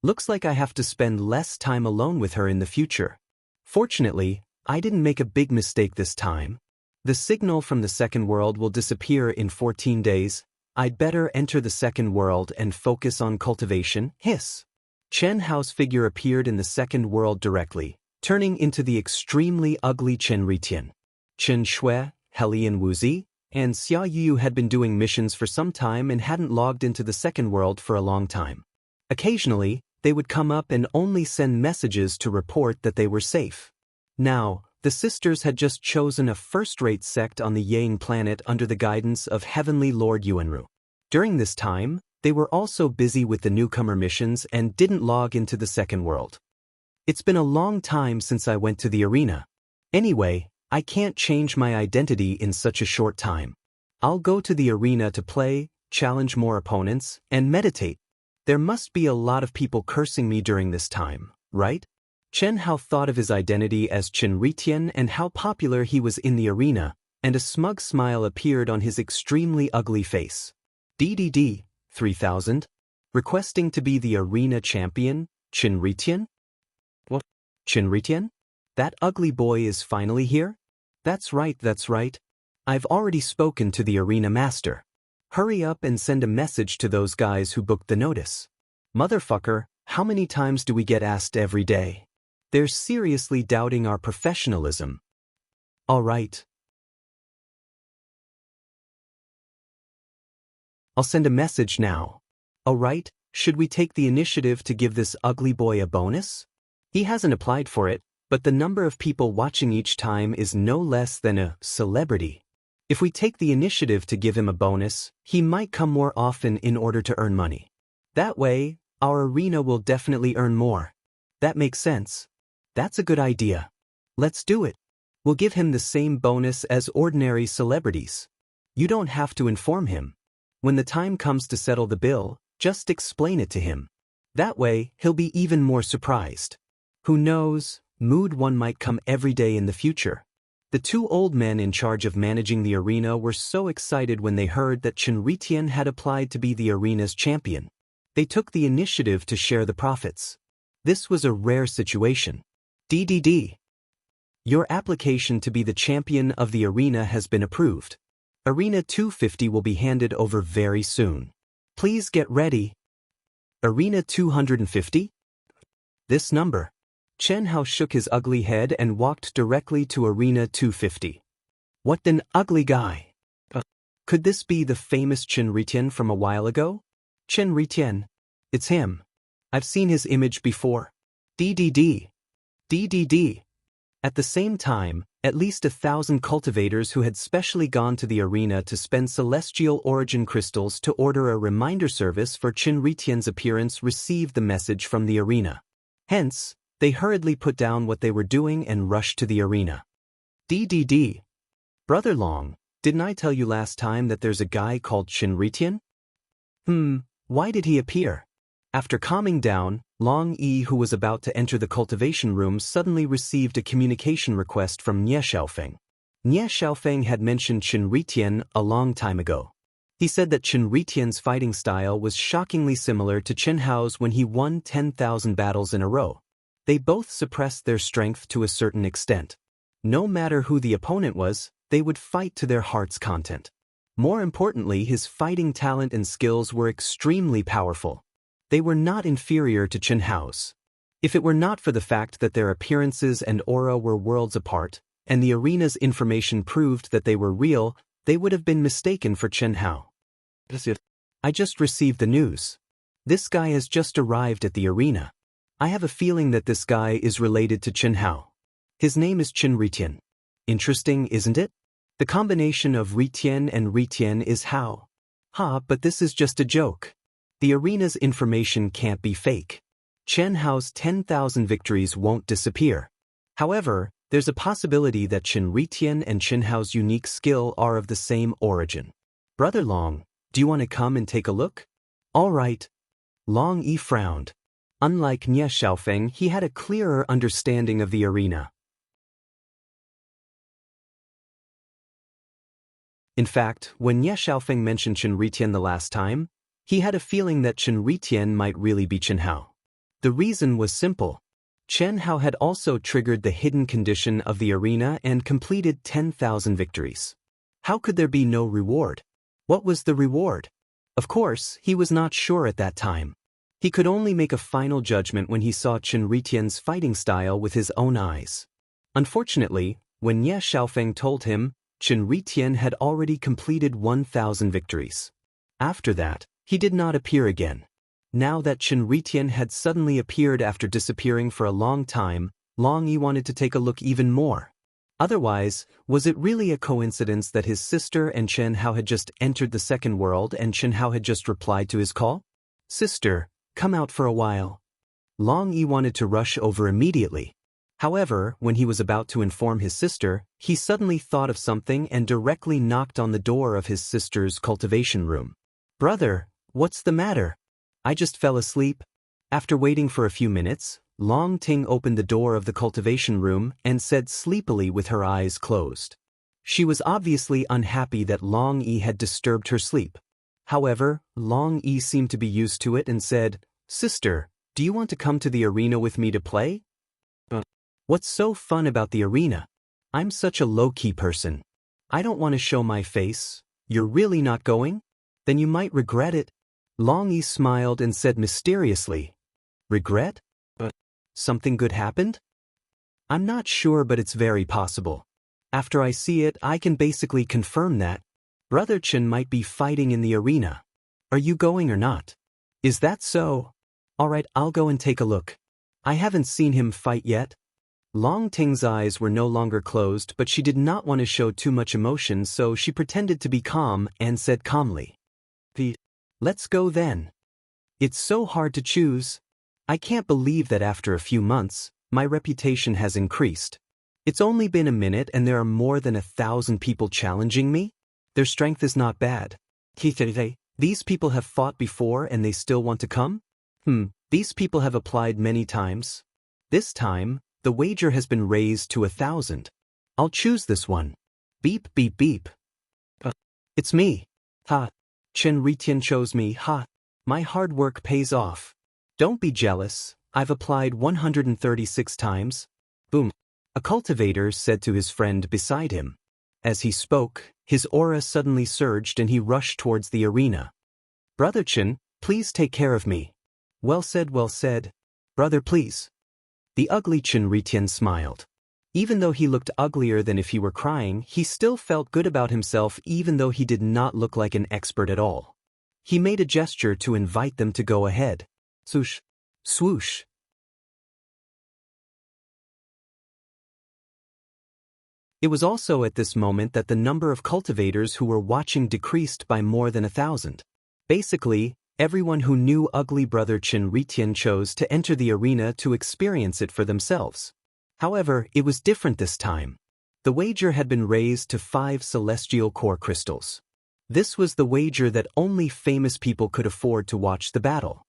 looks like I have to spend less time alone with her in the future. Fortunately, I didn't make a big mistake this time. The signal from the second world will disappear in 14 days. I'd better enter the second world and focus on cultivation. Hiss. Chen Hao's figure appeared in the second world directly, turning into the extremely ugly Chen Ritian. Chen Shui, Helian Wuzi, and Xia Yu had been doing missions for some time and hadn't logged into the second world for a long time. Occasionally, they would come up and only send messages to report that they were safe. Now, the sisters had just chosen a first-rate sect on the Yang planet under the guidance of Heavenly Lord Yuanru. During this time, they were also busy with the newcomer missions and didn't log into the second world. It's been a long time since I went to the arena. Anyway, I can't change my identity in such a short time. I'll go to the arena to play, challenge more opponents, and meditate. There must be a lot of people cursing me during this time, right? Chen Hao thought of his identity as Chen Ritian and how popular he was in the arena, and a smug smile appeared on his extremely ugly face. DDD, 3000? Requesting to be the arena champion, Chen Ritian? What? Chen Ritian? That ugly boy is finally here? That's right. I've already spoken to the arena master. Hurry up and send a message to those guys who booked the notice. Motherfucker, how many times do we get asked every day? They're seriously doubting our professionalism. All right. I'll send a message now. All right, should we take the initiative to give this ugly boy a bonus? He hasn't applied for it, but the number of people watching each time is no less than a celebrity. If we take the initiative to give him a bonus, he might come more often in order to earn money. That way, our arena will definitely earn more. That makes sense. That's a good idea. Let's do it. We'll give him the same bonus as ordinary celebrities. You don't have to inform him. When the time comes to settle the bill, just explain it to him. That way, he'll be even more surprised. Who knows, Mood 1 might come every day in the future. The two old men in charge of managing the arena were so excited when they heard that Chen Ritian had applied to be the arena's champion. They took the initiative to share the profits. This was a rare situation. DDD. Your application to be the champion of the arena has been approved. Arena 250 will be handed over very soon. Please get ready. Arena 250? This number. Chen Hao shook his ugly head and walked directly to Arena 250. What an ugly guy. Could this be the famous Chen Ritian from a while ago? Chen Ritian. It's him. I've seen his image before. DDD. DDD. At the same time, at least 1,000 cultivators who had specially gone to the arena to spend celestial origin crystals to order a reminder service for Chen Ritian's appearance received the message from the arena. Hence, they hurriedly put down what they were doing and rushed to the arena. DDD. Brother Long, didn't I tell you last time that there's a guy called Chen Ritian? Why did he appear? After calming down, Long Yi, who was about to enter the cultivation room, suddenly received a communication request from Nie Xiaofeng. Nie Xiaofeng had mentioned Chen Ritian a long time ago. He said that Chen Ritian's fighting style was shockingly similar to Chen Hao's when he won 10,000 battles in a row. They both suppressed their strength to a certain extent. No matter who the opponent was, they would fight to their heart's content. More importantly, his fighting talent and skills were extremely powerful. They were not inferior to Chen Hao's. If it were not for the fact that their appearances and aura were worlds apart, and the arena's information proved that they were real, they would have been mistaken for Chen Hao. I just received the news. This guy has just arrived at the arena. I have a feeling that this guy is related to Chen Hao. His name is Chen Ritian. Interesting, isn't it? The combination of Ritian and Ritian is how. But this is just a joke. The arena's information can't be fake. Chen Hao's 10,000 victories won't disappear. However, there's a possibility that Chen Ritian and Chen Hao's unique skill are of the same origin. Brother Long, do you want to come and take a look? All right. Long Yi frowned. Unlike Nie Xiaofeng, he had a clearer understanding of the arena. In fact, when Nie Xiaofeng mentioned Chen Ritian the last time, he had a feeling that Chen Ritian might really be Chen Hao. The reason was simple. Chen Hao had also triggered the hidden condition of the arena and completed 10,000 victories. How could there be no reward? What was the reward? Of course, he was not sure at that time. He could only make a final judgment when he saw Chen Ritian's fighting style with his own eyes. Unfortunately, when Nie Xiaofeng told him, Chen Ritian had already completed 1,000 victories. After that, he did not appear again. Now that Chen Ritian had suddenly appeared after disappearing for a long time, Long Yi wanted to take a look even more. Otherwise, was it really a coincidence that his sister and Chen Hao had just entered the second world and Chen Hao had just replied to his call? Sister, come out for a while. Long Yi wanted to rush over immediately. However, when he was about to inform his sister, he suddenly thought of something and directly knocked on the door of his sister's cultivation room. Brother, what's the matter? I just fell asleep. After waiting for a few minutes, Long Ting opened the door of the cultivation room and said sleepily with her eyes closed. She was obviously unhappy that Long Yi had disturbed her sleep. However, Long Yi seemed to be used to it and said, Sister, do you want to come to the arena with me to play? What's so fun about the arena? I'm such a low-key person. I don't want to show my face. You're really not going? Then you might regret it. Long Yi smiled and said mysteriously, Regret? Something good happened? I'm not sure, but it's very possible. After I see it, I can basically confirm that. Brother Chen might be fighting in the arena. Are you going or not? Is that so? Alright, I'll go and take a look. I haven't seen him fight yet. Long Ting's eyes were no longer closed, but she did not want to show too much emotion, so she pretended to be calm and said calmly, Let's go then. It's so hard to choose. I can't believe that after a few months, my reputation has increased. It's only been a minute and there are more than 1,000 people challenging me? Their strength is not bad. These people have fought before and they still want to come? These people have applied many times. This time, the wager has been raised to 1,000. I'll choose this one. Beep, beep, beep. It's me. Chen Ritian chose me. My hard work pays off. Don't be jealous. I've applied 136 times. Boom. A cultivator said to his friend beside him. As he spoke, his aura suddenly surged and he rushed towards the arena. Brother Chen, please take care of me. Well said, well said. Brother, please. The ugly Chen Ritian smiled. Even though he looked uglier than if he were crying, he still felt good about himself even though he did not look like an expert at all. He made a gesture to invite them to go ahead. Swoosh. Swoosh. It was also at this moment that the number of cultivators who were watching decreased by more than 1,000. Basically, everyone who knew ugly brother Chen Ritian chose to enter the arena to experience it for themselves. However, it was different this time. The wager had been raised to 5 celestial core crystals. This was the wager that only famous people could afford to watch the battle.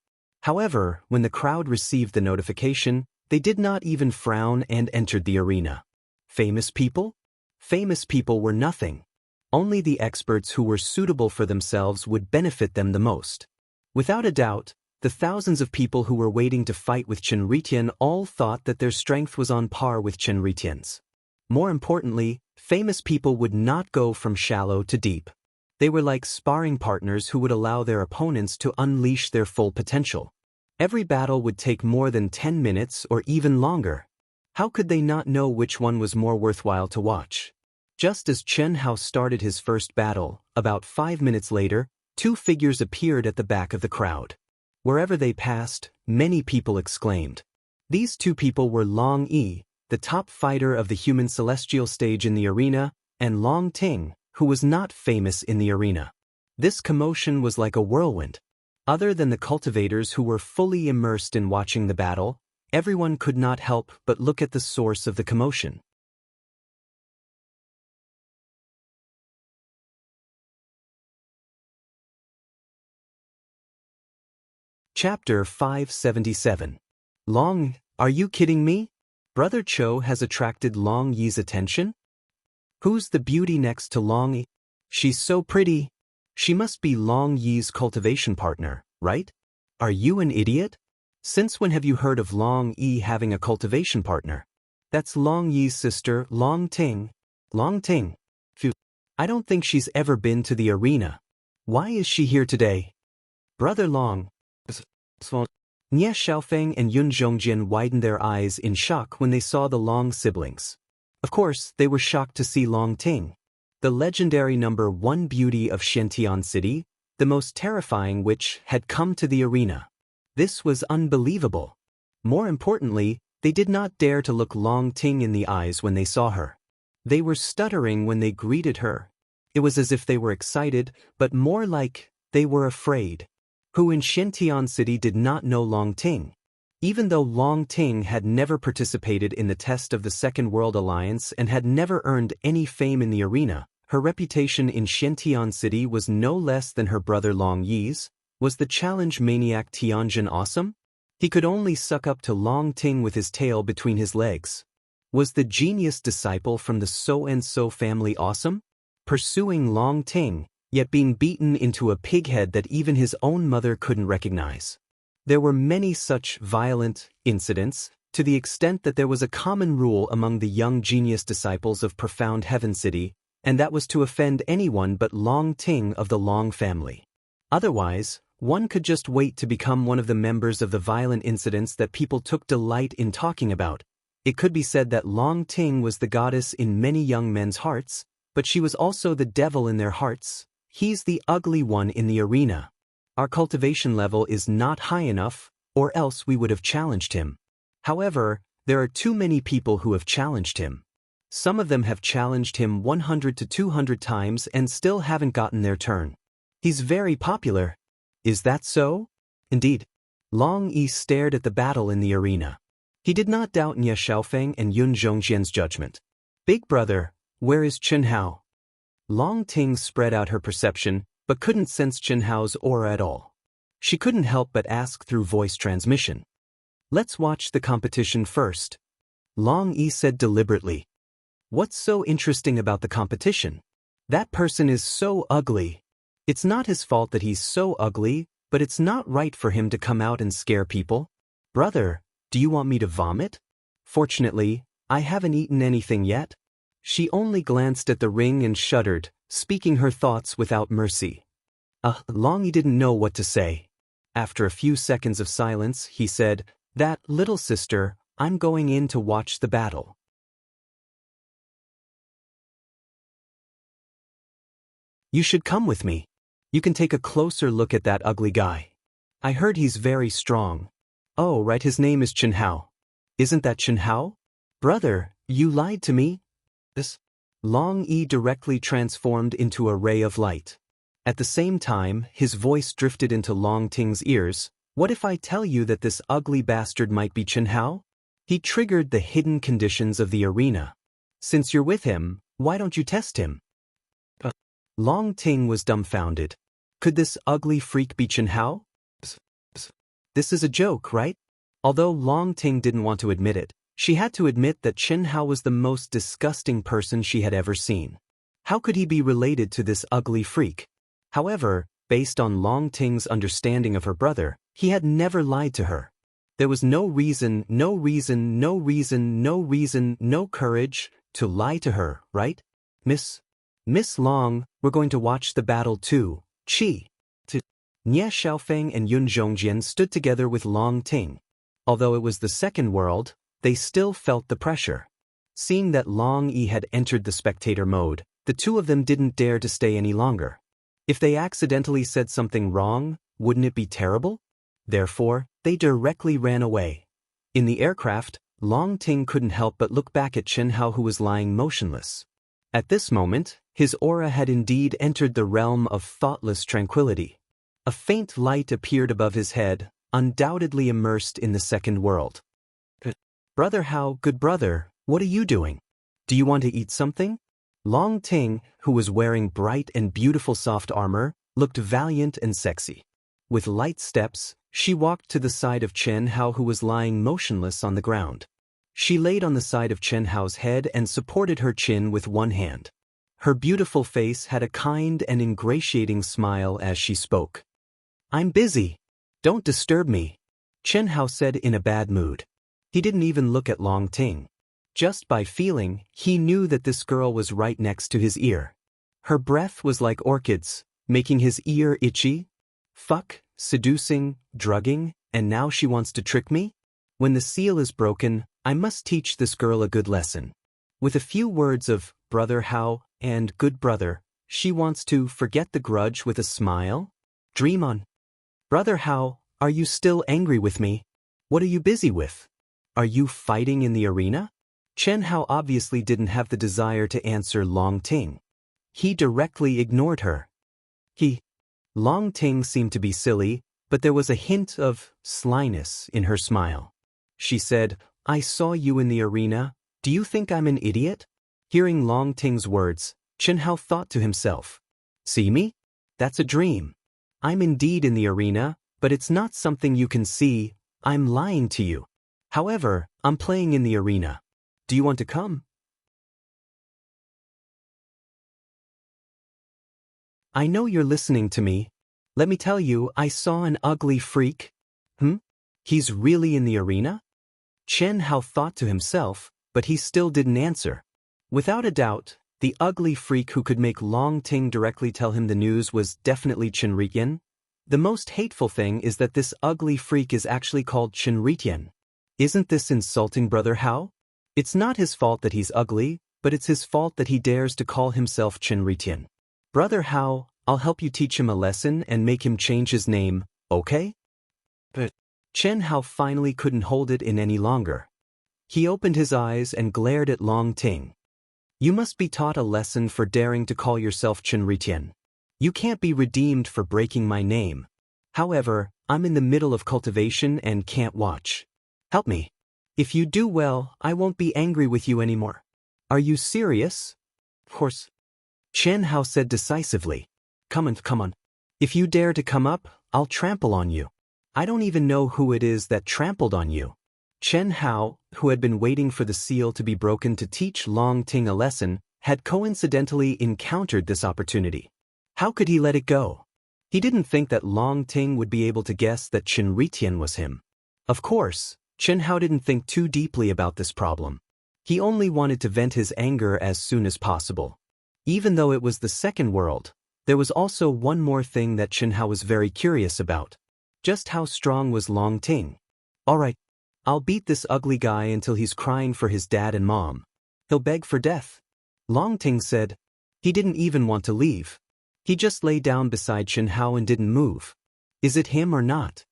However, when the crowd received the notification, they did not even frown and entered the arena. Famous people? Famous people were nothing. Only the experts who were suitable for themselves would benefit them the most. Without a doubt, the thousands of people who were waiting to fight with Chen Ritian all thought that their strength was on par with Chen Ritian's. More importantly, famous people would not go from shallow to deep. They were like sparring partners who would allow their opponents to unleash their full potential. Every battle would take more than 10 minutes or even longer. How could they not know which one was more worthwhile to watch? Just as Chen Hao started his first battle, about 5 minutes later, 2 figures appeared at the back of the crowd. Wherever they passed, many people exclaimed. These 2 people were Long Yi, the top fighter of the human celestial stage in the arena, and Long Ting, who was not famous in the arena. This commotion was like a whirlwind. Other than the cultivators who were fully immersed in watching the battle, everyone could not help but look at the source of the commotion. Chapter 577. Long, are you kidding me? Brother Cho has attracted Long Yi's attention? Who's the beauty next to Long Yi? She's so pretty. She must be Long Yi's cultivation partner, right? Are you an idiot? Since when have you heard of Long Yi having a cultivation partner? That's Long Yi's sister, Long Ting. Long Ting. Phew. I don't think she's ever been to the arena. Why is she here today? Brother Long. Nie Xiaofeng and Yun Zhongjian widened their eyes in shock when they saw the Long siblings. Of course, they were shocked to see Long Ting, the legendary #1 beauty of Xiantian City, the most terrifying witch, had come to the arena. This was unbelievable. More importantly, they did not dare to look Long Ting in the eyes when they saw her. They were stuttering when they greeted her. It was as if they were excited, but more like they were afraid. Who in Xiantian City did not know Long Ting? Even though Long Ting had never participated in the test of the Second World Alliance and had never earned any fame in the arena, her reputation in Xiantian City was no less than her brother Long Yi's. Was the challenge maniac Tianjin awesome? He could only suck up to Long Ting with his tail between his legs. Was the genius disciple from the So-and-so family awesome? Pursuing Long Ting, yet being beaten into a pighead that even his own mother couldn't recognize. There were many such violent incidents, to the extent that there was a common rule among the young genius disciples of Profound Heaven City, and that was to offend anyone but Long Ting of the Long family. Otherwise, one could just wait to become one of the members of the violent incidents that people took delight in talking about. It could be said that Long Ting was the goddess in many young men's hearts, but she was also the devil in their hearts. He's the ugly one in the arena. Our cultivation level is not high enough, or else we would have challenged him. However, there are too many people who have challenged him. Some of them have challenged him 100 to 200 times and still haven't gotten their turn. He's very popular. Is that so? Indeed. Long Yi stared at the battle in the arena. He did not doubt Nie Xiaofeng and Yun Zhongjian's judgment. Big brother, where is Chen Hao? Long Ting spread out her perception, but couldn't sense Chen Hao's aura at all. She couldn't help but ask through voice transmission. Let's watch the competition first. Long Yi said deliberately. What's so interesting about the competition? That person is so ugly. It's not his fault that he's so ugly, but it's not right for him to come out and scare people. Brother, do you want me to vomit? Fortunately, I haven't eaten anything yet. She only glanced at the ring and shuddered, speaking her thoughts without mercy. Long Yi didn't know what to say. After a few seconds of silence, he said, That little sister, I'm going in to watch the battle. You should come with me. You can take a closer look at that ugly guy. I heard he's very strong. Oh, right, his name is Chen Hao. Isn't that Chen Hao? Brother, you lied to me. This Long Yi directly transformed into a ray of light. At the same time, his voice drifted into Long Ting's ears. What if I tell you that this ugly bastard might be Chen Hao? He triggered the hidden conditions of the arena. Since you're with him, why don't you test him? Long Ting was dumbfounded. Could this ugly freak be Chen Hao? This is a joke, right? Although Long Ting didn't want to admit it, she had to admit that Chen Hao was the most disgusting person she had ever seen. How could he be related to this ugly freak? However, based on Long Ting's understanding of her brother, he had never lied to her. There was no reason, no courage to lie to her, right? Miss Long, we're going to watch the battle too. Nie Xiaofeng and Yun Zhongjian stood together with Long Ting. Although it was the second world, they still felt the pressure. Seeing that Long Yi had entered the spectator mode, the two of them didn't dare to stay any longer. If they accidentally said something wrong, wouldn't it be terrible? Therefore, they directly ran away. In the aircraft, Long Ting couldn't help but look back at Chen Hao, who was lying motionless. At this moment, his aura had indeed entered the realm of thoughtless tranquility. A faint light appeared above his head, undoubtedly immersed in the second world. "Brother Hao, good brother, what are you doing? Do you want to eat something?" Long Ting, who was wearing bright and beautiful soft armor, looked valiant and sexy. With light steps, she walked to the side of Chen Hao, who was lying motionless on the ground. She laid on the side of Chen Hao's head and supported her chin with one hand. Her beautiful face had a kind and ingratiating smile as she spoke. "I'm busy. Don't disturb me," Chen Hao said in a bad mood. He didn't even look at Long Ting. Just by feeling, he knew that this girl was right next to his ear. Her breath was like orchids, making his ear itchy. Fuck, seducing, drugging, and now she wants to trick me? When the seal is broken, I must teach this girl a good lesson. With a few words of "Brother Hao" and "Good brother," she wants to forget the grudge with a smile? Dream on. "Brother Hao, are you still angry with me? What are you busy with? Are you fighting in the arena?" Chen Hao obviously didn't have the desire to answer Long Ting. He directly ignored her. Long Ting seemed to be silly, but there was a hint of slyness in her smile. She said, "I saw you in the arena. Do you think I'm an idiot?" Hearing Long Ting's words, Chen Hao thought to himself, "See me? That's a dream. I'm indeed in the arena, but it's not something you can see. I'm lying to you. However, I'm playing in the arena. Do you want to come?" "I know you're listening to me. Let me tell you, I saw an ugly freak." He's really in the arena?" Chen Hao thought to himself, but he still didn't answer. Without a doubt, the ugly freak who could make Long Ting directly tell him the news was definitely Chen Ritian. The most hateful thing is that this ugly freak is actually called Chen Ritian. Isn't this insulting, Brother Hao? It's not his fault that he's ugly, but it's his fault that he dares to call himself Chen Ritian. "Brother Hao, I'll help you teach him a lesson and make him change his name, okay?" But Chen Hao finally couldn't hold it in any longer. He opened his eyes and glared at Long Ting. "You must be taught a lesson for daring to call yourself Chen Ritian. You can't be redeemed for breaking my name. However, I'm in the middle of cultivation and can't watch. Help me. If you do well, I won't be angry with you anymore." "Are you serious?" "Of course," Chen Hao said decisively. Come on. If you dare to come up, I'll trample on you. I don't even know who it is that trampled on you." Chen Hao, who had been waiting for the seal to be broken to teach Long Ting a lesson, had coincidentally encountered this opportunity. How could he let it go? He didn't think that Long Ting would be able to guess that Chen Ritian was him. Of course, Chen Hao didn't think too deeply about this problem. He only wanted to vent his anger as soon as possible. Even though it was the second world, there was also one more thing that Chen Hao was very curious about. Just how strong was Long Ting? "All right, I'll beat this ugly guy until he's crying for his dad and mom. He'll beg for death." Long Ting said. He didn't even want to leave. He just lay down beside Chen Hao and didn't move. Is it him or not?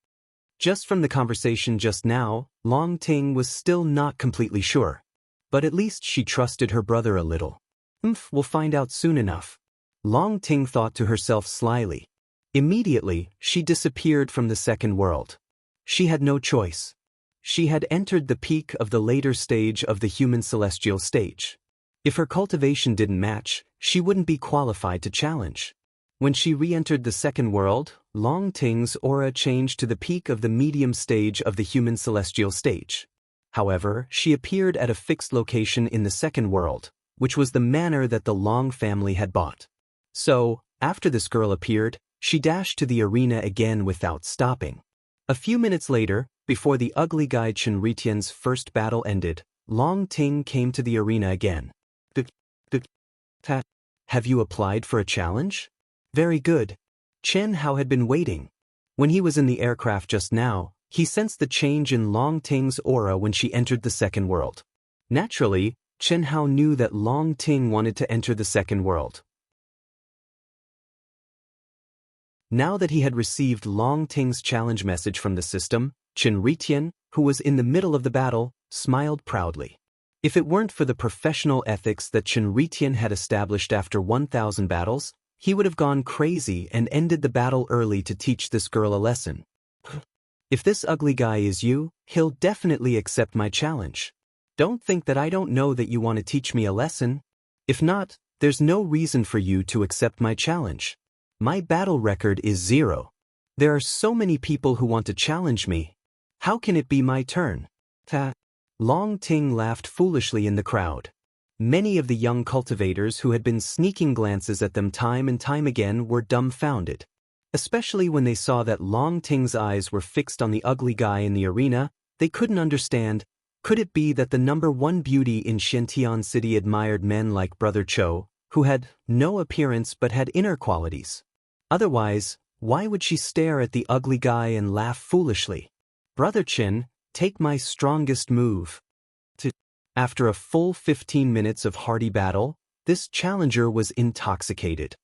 Just from the conversation just now, Long Ting was still not completely sure. But at least she trusted her brother a little. We'll find out soon enough. Long Ting thought to herself slyly. Immediately, she disappeared from the second world. She had no choice. She had entered the peak of the later stage of the human celestial stage. If her cultivation didn't match, she wouldn't be qualified to challenge. When she re-entered the second world, Long Ting's aura changed to the peak of the medium stage of the human celestial stage. However, she appeared at a fixed location in the second world, which was the manor that the Long family had bought. So, after this girl appeared, she dashed to the arena again without stopping. A few minutes later, before the ugly guy Chen Ritian's first battle ended, Long Ting came to the arena again. "Have you applied for a challenge?" "Very good." Chen Hao had been waiting. When he was in the aircraft just now, he sensed the change in Long Ting's aura when she entered the second world. Naturally, Chen Hao knew that Long Ting wanted to enter the second world. Now that he had received Long Ting's challenge message from the system, Chen Ritian, who was in the middle of the battle, smiled proudly. If it weren't for the professional ethics that Chen Ritian had established after 1,000 battles, he would have gone crazy and ended the battle early to teach this girl a lesson. If this ugly guy is you, he'll definitely accept my challenge. Don't think that I don't know that you want to teach me a lesson. If not, there's no reason for you to accept my challenge. My battle record is 0. There are so many people who want to challenge me. How can it be my turn? Long Ting laughed foolishly in the crowd. Many of the young cultivators who had been sneaking glances at them time and time again were dumbfounded. Especially when they saw that Long Ting's eyes were fixed on the ugly guy in the arena, they couldn't understand. Could it be that the #1 beauty in Xiantian City admired men like Brother Cho, who had no appearance but had inner qualities? Otherwise, why would she stare at the ugly guy and laugh foolishly? Brother Chen, take my strongest move. After a full 15 minutes of hearty battle, this challenger was intoxicated.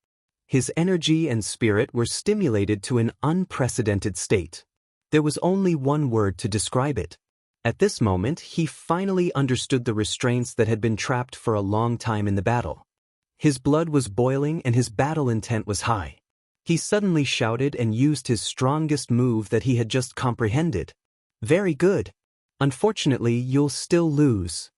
His energy and spirit were stimulated to an unprecedented state. There was only one word to describe it. At this moment, he finally understood the restraints that had been trapped for a long time in the battle. His blood was boiling and his battle intent was high. He suddenly shouted and used his strongest move that he had just comprehended. Very good. Unfortunately, you'll still lose.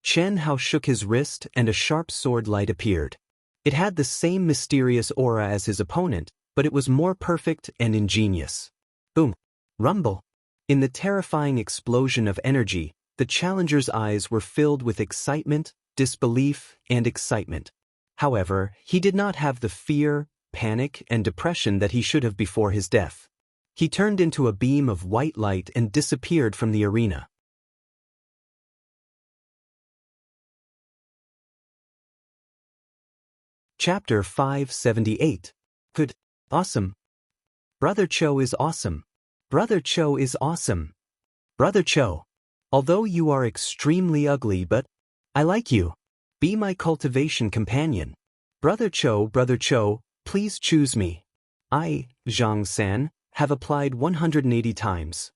Chen Hao shook his wrist and a sharp sword light appeared. It had the same mysterious aura as his opponent, but it was more perfect and ingenious. Boom! Rumble! In the terrifying explosion of energy, the challenger's eyes were filled with excitement, disbelief, and excitement. However, he did not have the fear, panic, and depression that he should have before his death. He turned into a beam of white light and disappeared from the arena. Chapter 578. Good. Awesome. Brother Cho is awesome. Brother Cho is awesome. Brother Cho. Although you are extremely ugly, but I like you. Be my cultivation companion. Brother Cho, please choose me. I, Zhang San, have applied 180 times.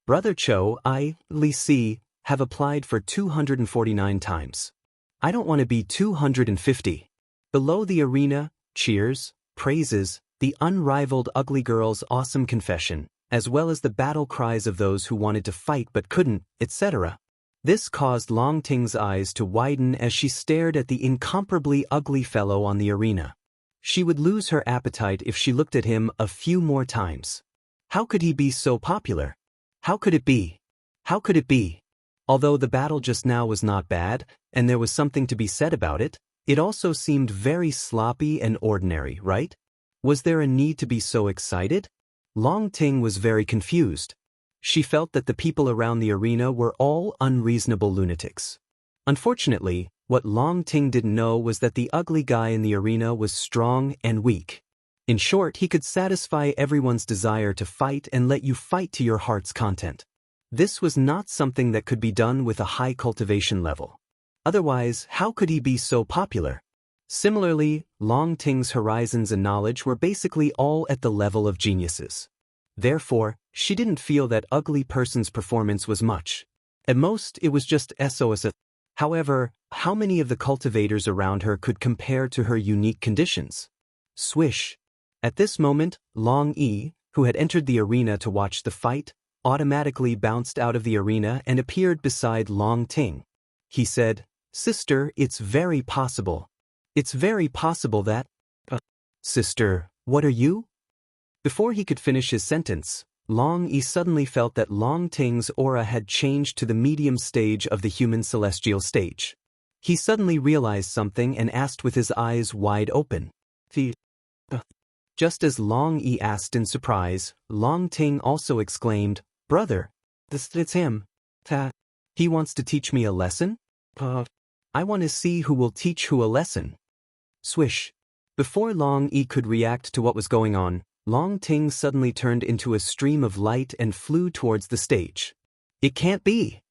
Brother Cho, I, Li Si, have applied for 249 times. I don't want to be 250. Below the arena, cheers, praises, the unrivaled ugly girl's awesome confession, as well as the battle cries of those who wanted to fight but couldn't, etc. This caused Long Ting's eyes to widen as she stared at the incomparably ugly fellow on the arena. She would lose her appetite if she looked at him a few more times. How could he be so popular? How could it be? How could it be? Although the battle just now was not bad, and there was something to be said about it, it also seemed very sloppy and ordinary, right? Was there a need to be so excited? Long Ting was very confused. She felt that the people around the arena were all unreasonable lunatics. Unfortunately, what Long Ting didn't know was that the ugly guy in the arena was strong and weak. In short, he could satisfy everyone's desire to fight and let you fight to your heart's content. This was not something that could be done with a high cultivation level. Otherwise, how could he be so popular? Similarly, Long Ting's horizons and knowledge were basically all at the level of geniuses. Therefore, she didn't feel that ugly person's performance was much. At most, it was just SOS. However, how many of the cultivators around her could compare to her unique conditions? Swish! At this moment, Long Yi, who had entered the arena to watch the fight, automatically bounced out of the arena and appeared beside Long Ting. He said, "Sister, it's very possible. It's very possible that..." Sister, what are you? Before he could finish his sentence, Long Yi suddenly felt that Long Ting's aura had changed to the medium stage of the human celestial stage. He suddenly realized something and asked with his eyes wide open. Just as Long Yi asked in surprise, Long Ting also exclaimed, "Brother, it's him. He wants to teach me a lesson? I want to see who will teach who a lesson." Swish. Before Long Yi could react to what was going on, Long Ting suddenly turned into a stream of light and flew towards the stage. It can't be!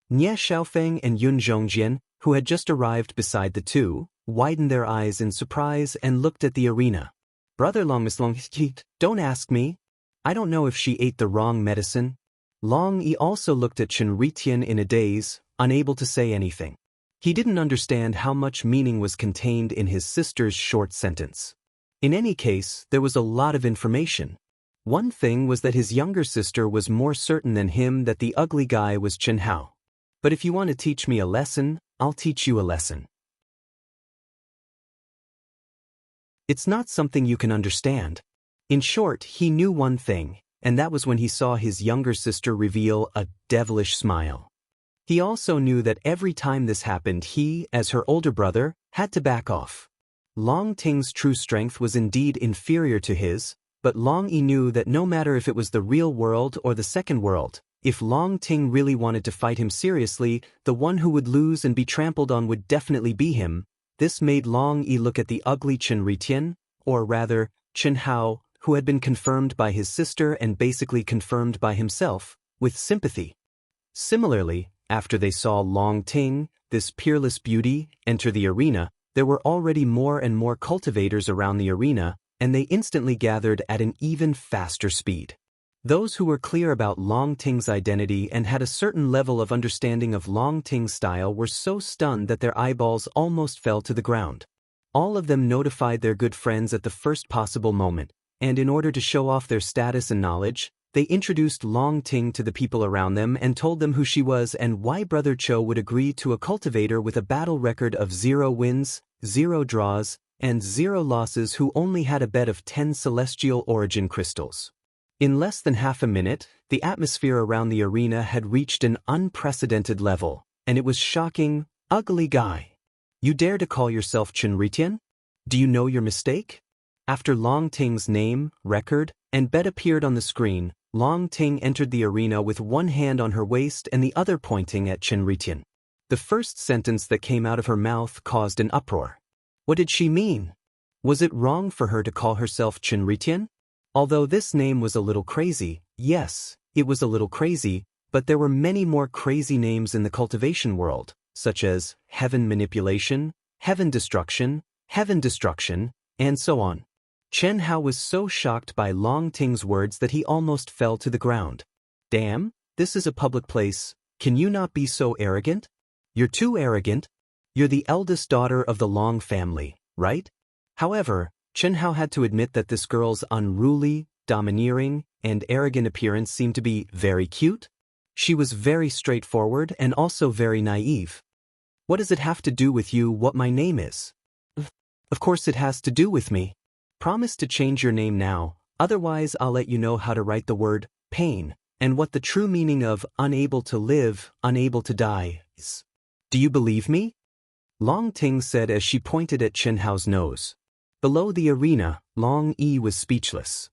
Nie Xiaofeng and Yun Zhongjian, who had just arrived beside the two, widened their eyes in surprise and looked at the arena. Brother Long, Miss Long, don't ask me. I don't know if she ate the wrong medicine. Long Yi also looked at Chen Ritian in a daze, unable to say anything. He didn't understand how much meaning was contained in his sister's short sentence. In any case, there was a lot of information. One thing was that his younger sister was more certain than him that the ugly guy was Chen Hao. But if you want to teach me a lesson, I'll teach you a lesson. It's not something you can understand. In short, he knew one thing, and that was when he saw his younger sister reveal a devilish smile. He also knew that every time this happened he, as her older brother, had to back off. Long Ting's true strength was indeed inferior to his, but Long Yi knew that no matter if it was the real world or the second world, if Long Ting really wanted to fight him seriously, the one who would lose and be trampled on would definitely be him. This made Long Yi look at the ugly Chen Ritian, or rather, Chen Hao, who had been confirmed by his sister and basically confirmed by himself, with sympathy. Similarly, after they saw Long Ting, this peerless beauty, enter the arena, there were already more and more cultivators around the arena, and they instantly gathered at an even faster speed. Those who were clear about Long Ting's identity and had a certain level of understanding of Long Ting's style were so stunned that their eyeballs almost fell to the ground. All of them notified their good friends at the first possible moment, and in order to show off their status and knowledge, they introduced Long Ting to the people around them and told them who she was and why Brother Cho would agree to a cultivator with a battle record of 0 wins, 0 draws, and 0 losses who only had a bet of 10 celestial origin crystals. In less than half a minute, the atmosphere around the arena had reached an unprecedented level, and it was shocking. Ugly guy. You dare to call yourself Chen Ritian? Do you know your mistake? After Long Ting's name, record, and bet appeared on the screen, Long Ting entered the arena with one hand on her waist and the other pointing at Chen Ritian. The first sentence that came out of her mouth caused an uproar. What did she mean? Was it wrong for her to call herself Chen Ritian? Although this name was a little crazy, yes, it was a little crazy, but there were many more crazy names in the cultivation world, such as Heaven Manipulation, Heaven Destruction, and so on. Chen Hao was so shocked by Long Ting's words that he almost fell to the ground. Damn, this is a public place, can you not be so arrogant? You're too arrogant. You're the eldest daughter of the Long family, right? However, Chen Hao had to admit that this girl's unruly, domineering, and arrogant appearance seemed to be very cute. She was very straightforward and also very naive. What does it have to do with you what my name is? Of course it has to do with me. Promise to change your name now, otherwise I'll let you know how to write the word pain and what the true meaning of unable to live, unable to die is. Do you believe me? Long Ting said as she pointed at Chen Hao's nose. Below the arena, Long Yi was speechless.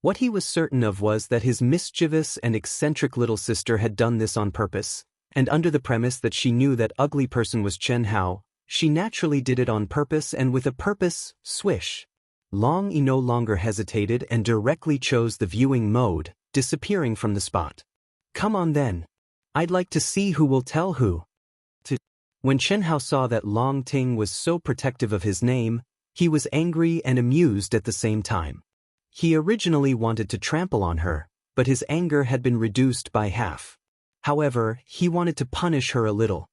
What he was certain of was that his mischievous and eccentric little sister had done this on purpose, and under the premise that she knew that ugly person was Chen Hao, she naturally did it on purpose and with a purpose, swish. Long Yi no longer hesitated and directly chose the viewing mode, disappearing from the spot. Come on then. I'd like to see who will tell who. When Chen Hao saw that Long Ting was so protective of his name, he was angry and amused at the same time. He originally wanted to trample on her, but his anger had been reduced by half. However, he wanted to punish her a little.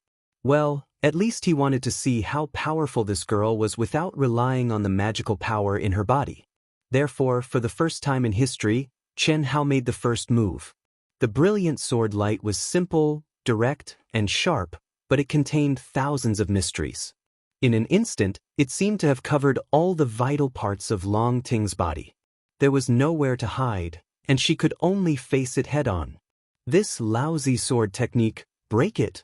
Well, at least he wanted to see how powerful this girl was without relying on the magical power in her body. Therefore, for the first time in history, Chen Hao made the first move. The brilliant sword light was simple, direct, and sharp, but it contained thousands of mysteries. In an instant, it seemed to have covered all the vital parts of Long Ting's body. There was nowhere to hide, and she could only face it head-on. This lousy sword technique, break it.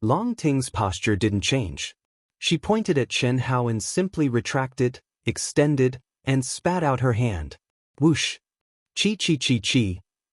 Long Ting's posture didn't change. She pointed at Chen Hao and simply retracted, extended, and spat out her hand. Whoosh! Chi.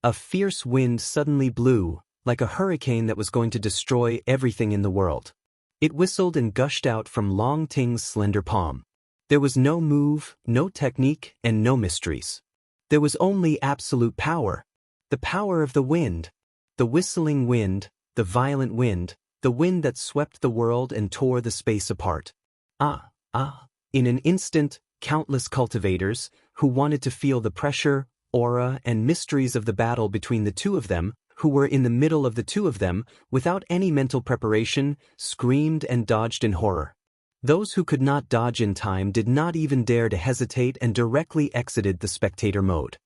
A fierce wind suddenly blew, like a hurricane that was going to destroy everything in the world. It whistled and gushed out from Long Ting's slender palm. There was no move, no technique, and no mysteries. There was only absolute power. The power of the wind. The whistling wind, the violent wind, the wind that swept the world and tore the space apart. In an instant, countless cultivators, who wanted to feel the pressure, aura, and mysteries of the battle between the two of them, who were in the middle of the two of them, without any mental preparation, screamed and dodged in horror. Those who could not dodge in time did not even dare to hesitate and directly exited the spectator mode.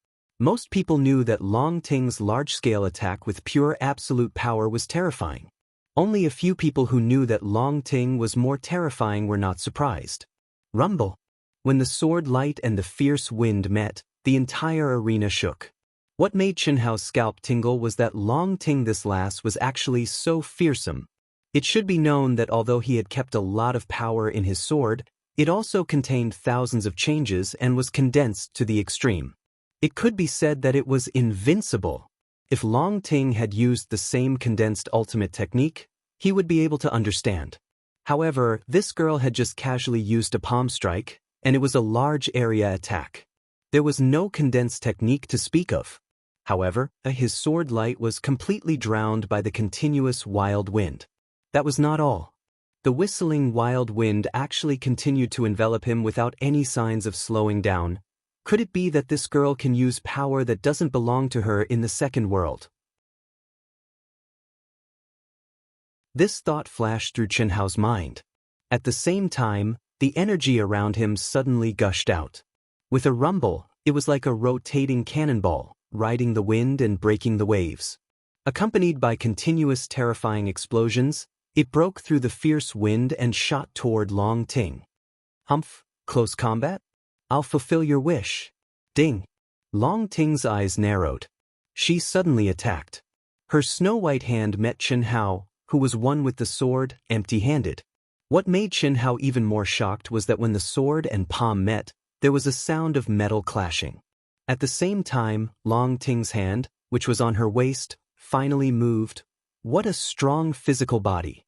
Most people knew that Longting's large-scale attack with pure absolute power was terrifying. Only a few people who knew that Longting was more terrifying were not surprised. Rumble. When the sword light and the fierce wind met, the entire arena shook. What made Xianxiao's scalp tingle was that Longting this lass was actually so fearsome. It should be known that although he had kept a lot of power in his sword, it also contained thousands of changes and was condensed to the extreme. It could be said that it was invincible. If Longting had used the same condensed ultimate technique, he would be able to understand. However, this girl had just casually used a palm strike, and it was a large area attack. There was no condensed technique to speak of. However, his sword light was completely drowned by the continuous wild wind. That was not all. The whistling wild wind actually continued to envelop him without any signs of slowing down. Could it be that this girl can use power that doesn't belong to her in the second world? This thought flashed through Xianxiao's mind. At the same time, the energy around him suddenly gushed out. With a rumble, it was like a rotating cannonball, riding the wind and breaking the waves. Accompanied by continuous terrifying explosions, it broke through the fierce wind and shot toward Longting. Humph, close combat? I'll fulfill your wish. Ding. Longting's eyes narrowed. She suddenly attacked. Her snow-white hand met Xianxiao, who was one with the sword, empty-handed. What made Xianxiao even more shocked was that when the sword and palm met, there was a sound of metal clashing. At the same time, Longting's hand, which was on her waist, finally moved. What a strong physical body.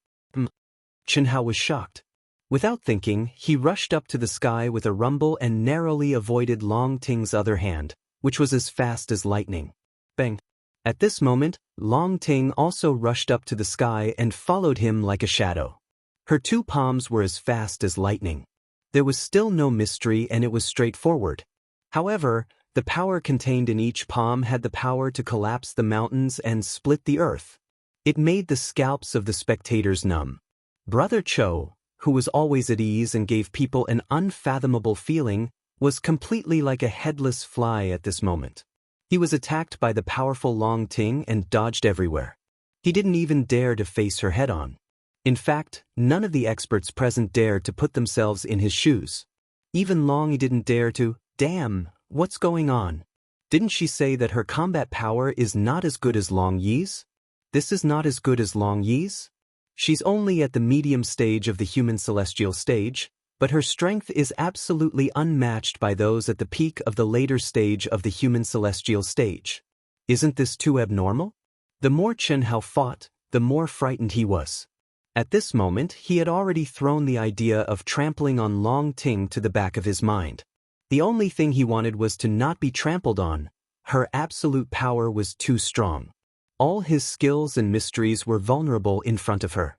Xianxiao was shocked. Without thinking, he rushed up to the sky with a rumble and narrowly avoided Longting's other hand, which was as fast as lightning. Bang! At this moment, Longting also rushed up to the sky and followed him like a shadow. Her two palms were as fast as lightning. There was still no mystery and it was straightforward. However, the power contained in each palm had the power to collapse the mountains and split the earth. It made the scalps of the spectators numb. Brother Cho, who was always at ease and gave people an unfathomable feeling, was completely like a headless fly at this moment. He was attacked by the powerful Longting and dodged everywhere. He didn't even dare to face her head-on. In fact, none of the experts present dared to put themselves in his shoes. Even Long didn't dare to. Damn, what's going on? Didn't she say that her combat power is not as good as Long Yi's? This is not as good as Long Yi's? She's only at the medium stage of the human celestial stage, but her strength is absolutely unmatched by those at the peak of the later stage of the human celestial stage. Isn't this too abnormal? The more Xianxiao fought, the more frightened he was. At this moment, he had already thrown the idea of trampling on Longting to the back of his mind. The only thing he wanted was to not be trampled on. Her absolute power was too strong. All his skills and mysteries were vulnerable in front of her.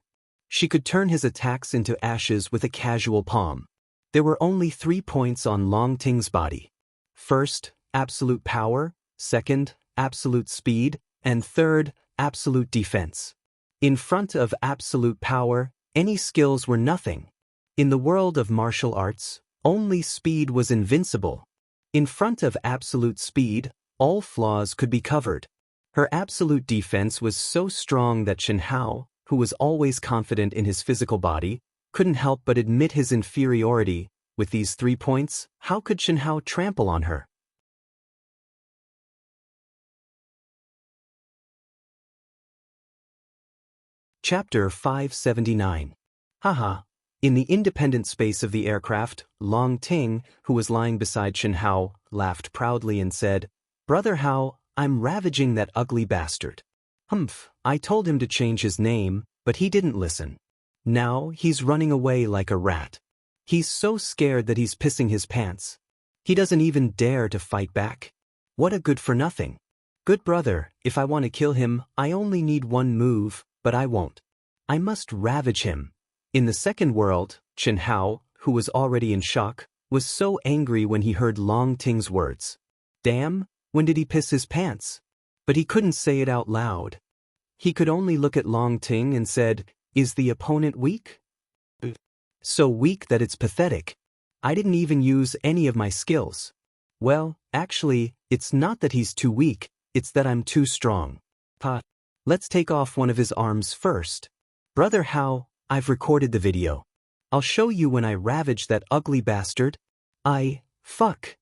She could turn his attacks into ashes with a casual palm. There were only 3 points on Longting's body. First, absolute power, second, absolute speed, and third, absolute defense. In front of absolute power, any skills were nothing. In the world of martial arts, only speed was invincible. In front of absolute speed, all flaws could be covered. Her absolute defense was so strong that Xianxiao, who was always confident in his physical body, couldn't help but admit his inferiority. With these 3 points, how could Xianxiao trample on her? Chapter 579. Haha. In the independent space of the aircraft, Longting, who was lying beside Xianxiao, laughed proudly and said, "Brother Hao, I'm ravaging that ugly bastard. Humph, I told him to change his name, but he didn't listen. Now he's running away like a rat. He's so scared that he's pissing his pants. He doesn't even dare to fight back. What a good-for-nothing. Good brother, if I want to kill him, I only need one move, but I won't. I must ravage him." In the second world, Xianxiao, who was already in shock, was so angry when he heard Longting's words. Damn, When did he piss his pants? But he couldn't say it out loud. He could only look at Long Ting and said, "Is the opponent weak? So weak that it's pathetic. I didn't even use any of my skills." Well, actually, it's not that he's too weak, it's that I'm too strong. Let's take off one of his arms first. Brother Hao, I've recorded the video. I'll show you when I ravage that ugly bastard. Fuck.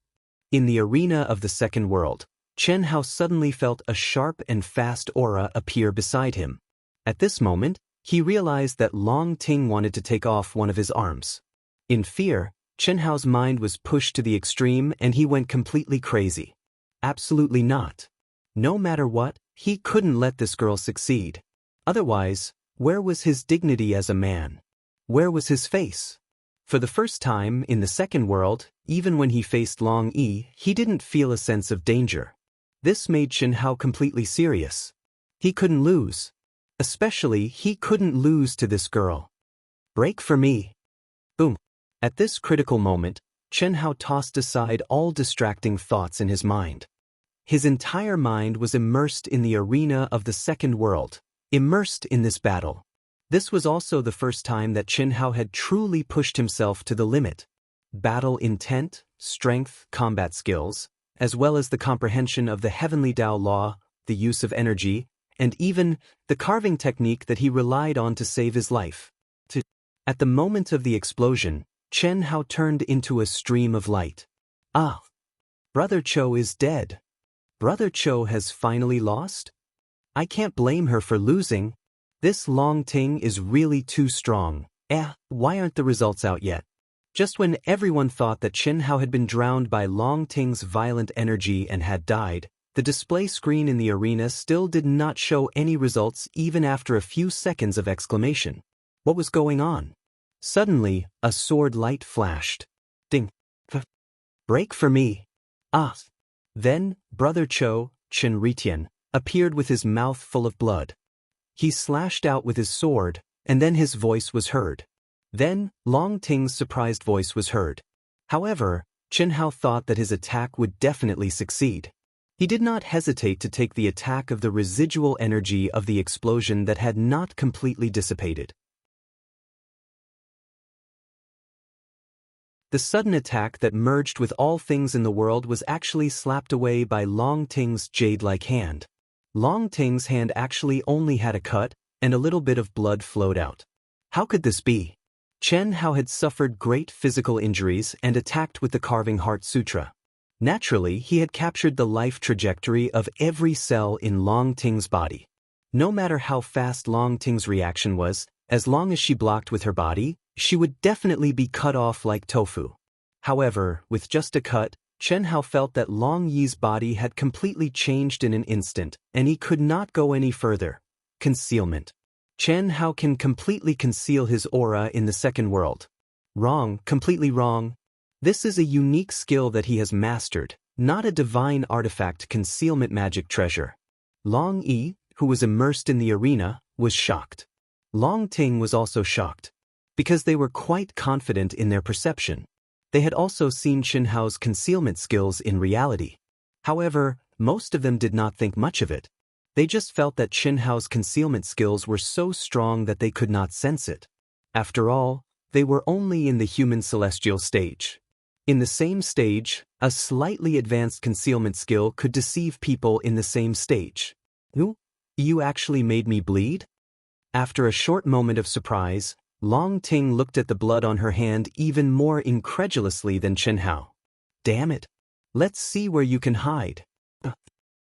In the arena of the second world, Chen Hao suddenly felt a sharp and fast aura appear beside him. At this moment, he realized that Long Ting wanted to take off one of his arms. In fear, Chen Hao's mind was pushed to the extreme and he went completely crazy. Absolutely not. No matter what, he couldn't let this girl succeed. Otherwise, where was his dignity as a man? Where was his face? For the first time in the second world, even when he faced Long Yi, he didn't feel a sense of danger. This made Chen Hao completely serious. He couldn't lose. Especially, he couldn't lose to this girl. Break for me. Boom. At this critical moment, Chen Hao tossed aside all distracting thoughts in his mind. His entire mind was immersed in the arena of the second world, immersed in this battle. This was also the first time that Chen Hao had truly pushed himself to the limit. Battle intent, strength, combat skills, as well as the comprehension of the heavenly Tao law, the use of energy, and even the carving technique that he relied on to save his life. At the moment of the explosion, Chen Hao turned into a stream of light. Brother Cho is dead. Brother Cho has finally lost? I can't blame her for losing. This Long Ting is really too strong. Why aren't the results out yet? Just when everyone thought that Chen Hao had been drowned by Long Ting's violent energy and had died, the display screen in the arena still did not show any results even after a few seconds of exclamation. What was going on? Suddenly, a sword light flashed. Ding. Break for me. Then, Brother Cho, Chen Ritian, appeared with his mouth full of blood. He slashed out with his sword, and then his voice was heard. Then, Long Ting's surprised voice was heard. However, Chen Hao thought that his attack would definitely succeed. He did not hesitate to take the attack of the residual energy of the explosion that had not completely dissipated. The sudden attack that merged with all things in the world was actually slapped away by Long Ting's jade-like hand. Long Ting's hand actually only had a cut, and a little bit of blood flowed out. How could this be? Chen Hao had suffered great physical injuries and attacked with the Carving Heart Sutra. Naturally, he had captured the life trajectory of every cell in Long Ting's body. No matter how fast Long Ting's reaction was, as long as she blocked with her body, she would definitely be cut off like tofu. However, with just a cut, Chen Hao felt that Long Yi's body had completely changed in an instant, and he could not go any further. Concealment. Chen Hao can completely conceal his aura in the second world. Wrong, completely wrong. This is a unique skill that he has mastered, not a divine artifact concealment magic treasure. Long Yi, who was immersed in the arena, was shocked. Long Ting was also shocked, because they were quite confident in their perception. They had also seen Chen Hao's concealment skills in reality. However, most of them did not think much of it. They just felt that Chen Hao's concealment skills were so strong that they could not sense it. After all, they were only in the human celestial stage. In the same stage, a slightly advanced concealment skill could deceive people in the same stage. You actually made me bleed? After a short moment of surprise, Long Ting looked at the blood on her hand even more incredulously than Chen Hao. Damn it. Let's see where you can hide.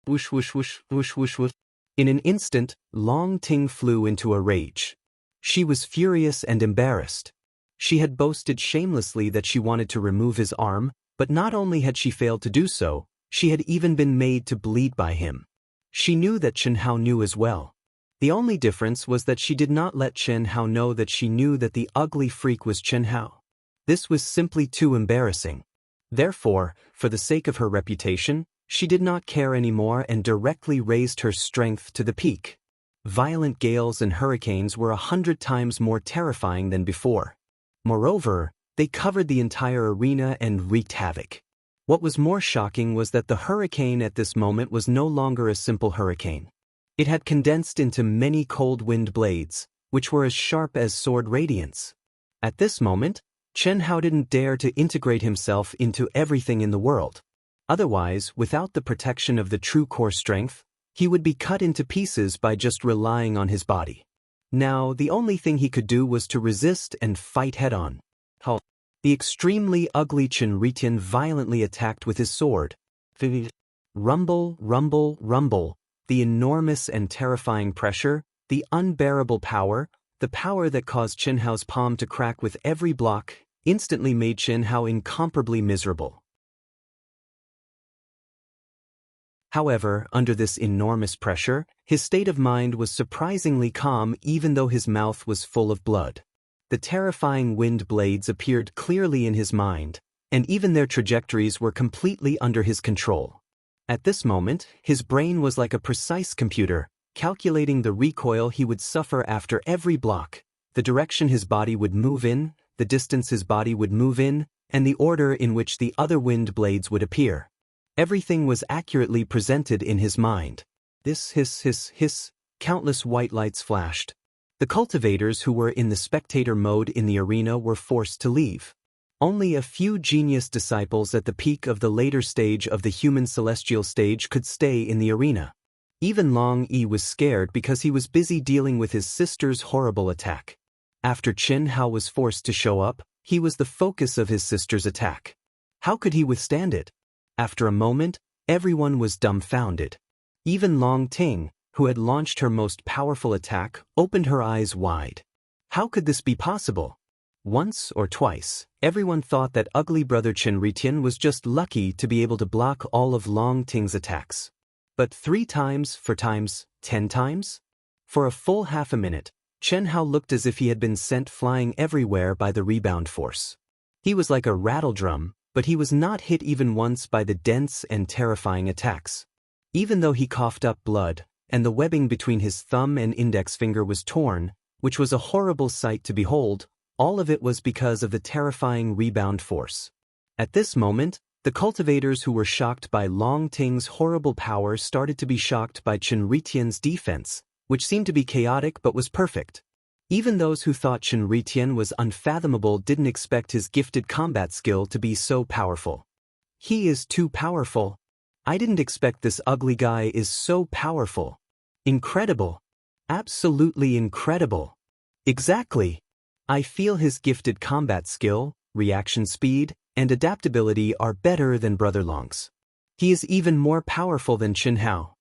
Whoosh whoosh whoosh whoosh whoosh whoosh. In an instant, Long Ting flew into a rage. She was furious and embarrassed. She had boasted shamelessly that she wanted to remove his arm, but not only had she failed to do so, she had even been made to bleed by him. She knew that Chen Hao knew as well. The only difference was that she did not let Chen Hao know that she knew that the ugly freak was Chen Hao. This was simply too embarrassing. Therefore, for the sake of her reputation, she did not care anymore and directly raised her strength to the peak. Violent gales and hurricanes were 100 times more terrifying than before. Moreover, they covered the entire arena and wreaked havoc. What was more shocking was that the hurricane at this moment was no longer a simple hurricane. It had condensed into many cold wind blades, which were as sharp as sword radiance. At this moment, Chen Hao didn't dare to integrate himself into everything in the world. Otherwise, without the protection of the true core strength, he would be cut into pieces by just relying on his body. Now, the only thing he could do was to resist and fight head-on. The extremely ugly Chen Ritian violently attacked with his sword. Rumble, rumble, rumble, the enormous and terrifying pressure, the unbearable power, the power that caused Chen Hao's palm to crack with every block, instantly made Chen Hao incomparably miserable. However, under this enormous pressure, his state of mind was surprisingly calm even though his mouth was full of blood. The terrifying wind blades appeared clearly in his mind, and even their trajectories were completely under his control. At this moment, his brain was like a precise computer, calculating the recoil he would suffer after every block, the direction his body would move in, the distance his body would move in, and the order in which the other wind blades would appear. Everything was accurately presented in his mind. Hiss, countless white lights flashed. The cultivators who were in the spectator mode in the arena were forced to leave. Only a few genius disciples at the peak of the later stage of the human celestial stage could stay in the arena. Even Long Yi was scared because he was busy dealing with his sister's horrible attack. After Chen Hao was forced to show up, he was the focus of his sister's attack. How could he withstand it? After a moment, everyone was dumbfounded. Even Long Ting, who had launched her most powerful attack, opened her eyes wide. How could this be possible? Once or twice, everyone thought that ugly brother Chen Ritian was just lucky to be able to block all of Long Ting's attacks. But 3 times, 4 times, 10 times? For a full half a minute, Chen Hao looked as if he had been sent flying everywhere by the rebound force. He was like a rattledrum, but he was not hit even once by the dense and terrifying attacks. Even though he coughed up blood, and the webbing between his thumb and index finger was torn, which was a horrible sight to behold, all of it was because of the terrifying rebound force. At this moment, the cultivators who were shocked by Long Ting's horrible power started to be shocked by Chen Ritian's defense, which seemed to be chaotic but was perfect. Even those who thought Chen Ritian was unfathomable didn't expect his gifted combat skill to be so powerful. He is too powerful. I didn't expect this ugly guy is so powerful. Incredible. Absolutely incredible. Exactly. I feel his gifted combat skill, reaction speed, and adaptability are better than Brother Long's. He is even more powerful than Chen Hao.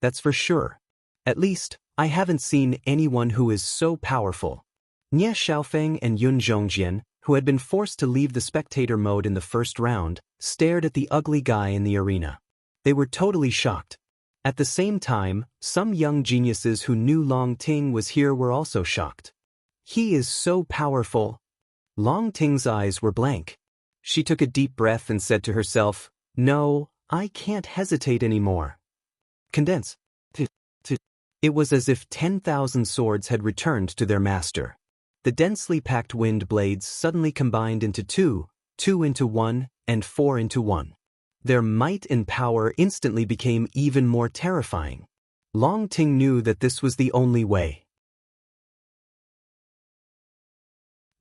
That's for sure. At least, I haven't seen anyone who is so powerful. Nie Xiaofeng and Yun Zhongjian, who had been forced to leave the spectator mode in the first round, stared at the ugly guy in the arena. They were totally shocked. At the same time, some young geniuses who knew Long Ting was here were also shocked. He is so powerful. Long Ting's eyes were blank. She took a deep breath and said to herself, "No, I can't hesitate anymore." Condense. It was as if 10,000 swords had returned to their master. The densely packed wind blades suddenly combined into 2, 2 into 1, and 4 into 1. Their might and power instantly became even more terrifying. Long Ting knew that this was the only way.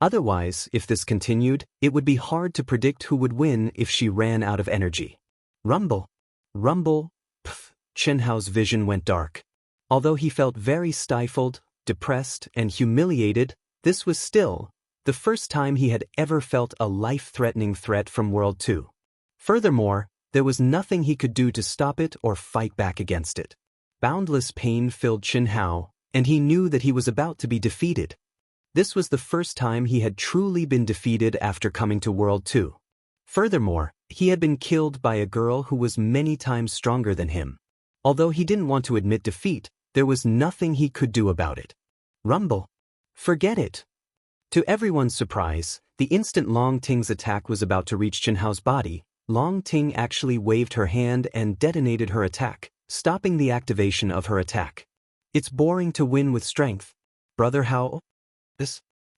Otherwise, if this continued, it would be hard to predict who would win if she ran out of energy. Rumble. Rumble. Pff. Chen Hao's vision went dark. Although he felt very stifled, depressed, and humiliated, this was still the first time he had ever felt a life-threatening threat from World 2. Furthermore, there was nothing he could do to stop it or fight back against it. Boundless pain filled Chen Hao, and he knew that he was about to be defeated. This was the first time he had truly been defeated after coming to World 2. Furthermore, he had been killed by a girl who was many times stronger than him. Although he didn't want to admit defeat, there was nothing he could do about it. Rumble. Forget it. To everyone's surprise, the instant Long Ting's attack was about to reach Chen Hao's body, Long Ting actually waved her hand and detonated her attack, stopping the activation of her attack. It's boring to win with strength. Brother Hao?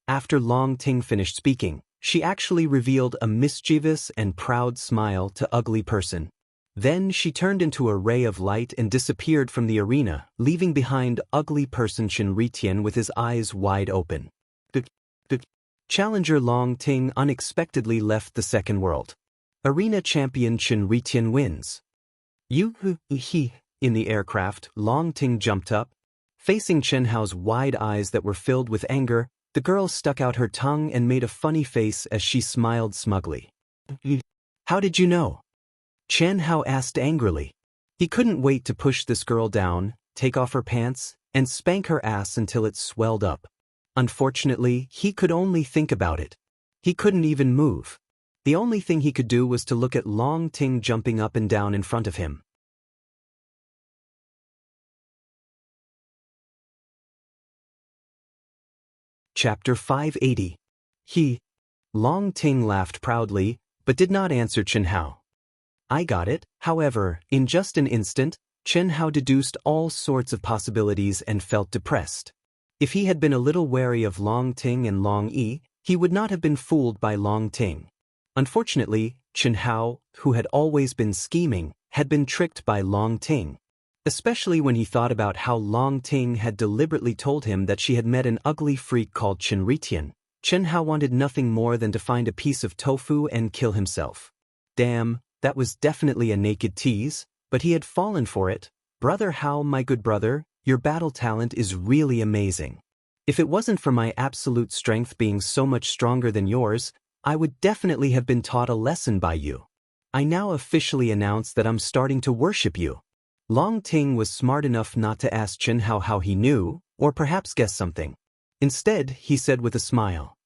After Long Ting finished speaking, She actually revealed a mischievous and proud smile to Ugly Person. Then she turned into a ray of light and disappeared from the arena, leaving behind Ugly Person Xianxia with his eyes wide open. The challenger Long Ting unexpectedly left the second world. Arena champion Xianxia wins. In the aircraft, Long Ting jumped up. Facing Chen Hao's wide eyes that were filled with anger, the girl stuck out her tongue and made a funny face as she smiled smugly. How did you know? Chen Hao asked angrily. He couldn't wait to push this girl down, take off her pants, and spank her ass until it swelled up. Unfortunately, he could only think about it. He couldn't even move. The only thing he could do was to look at Long Ting jumping up and down in front of him. Chapter 580. Long Ting laughed proudly, but did not answer Chen Hao. I got it. However, in just an instant, Chen Hao deduced all sorts of possibilities and felt depressed. If he had been a little wary of Long Ting and Long Yi, he would not have been fooled by Long Ting. Unfortunately, Chen Hao, who had always been scheming, had been tricked by Long Ting. Especially when he thought about how Long Ting had deliberately told him that she had met an ugly freak called Xianxia. Chen Hao wanted nothing more than to find a piece of tofu and kill himself. Damn, that was definitely a naked tease, but he had fallen for it. Brother Hao, my good brother, your battle talent is really amazing. If it wasn't for my absolute strength being so much stronger than yours, I would definitely have been taught a lesson by you. I now officially announce that I'm starting to worship you. Long Ting was smart enough not to ask Chen Hao how he knew, or perhaps guess something. Instead, he said with a smile,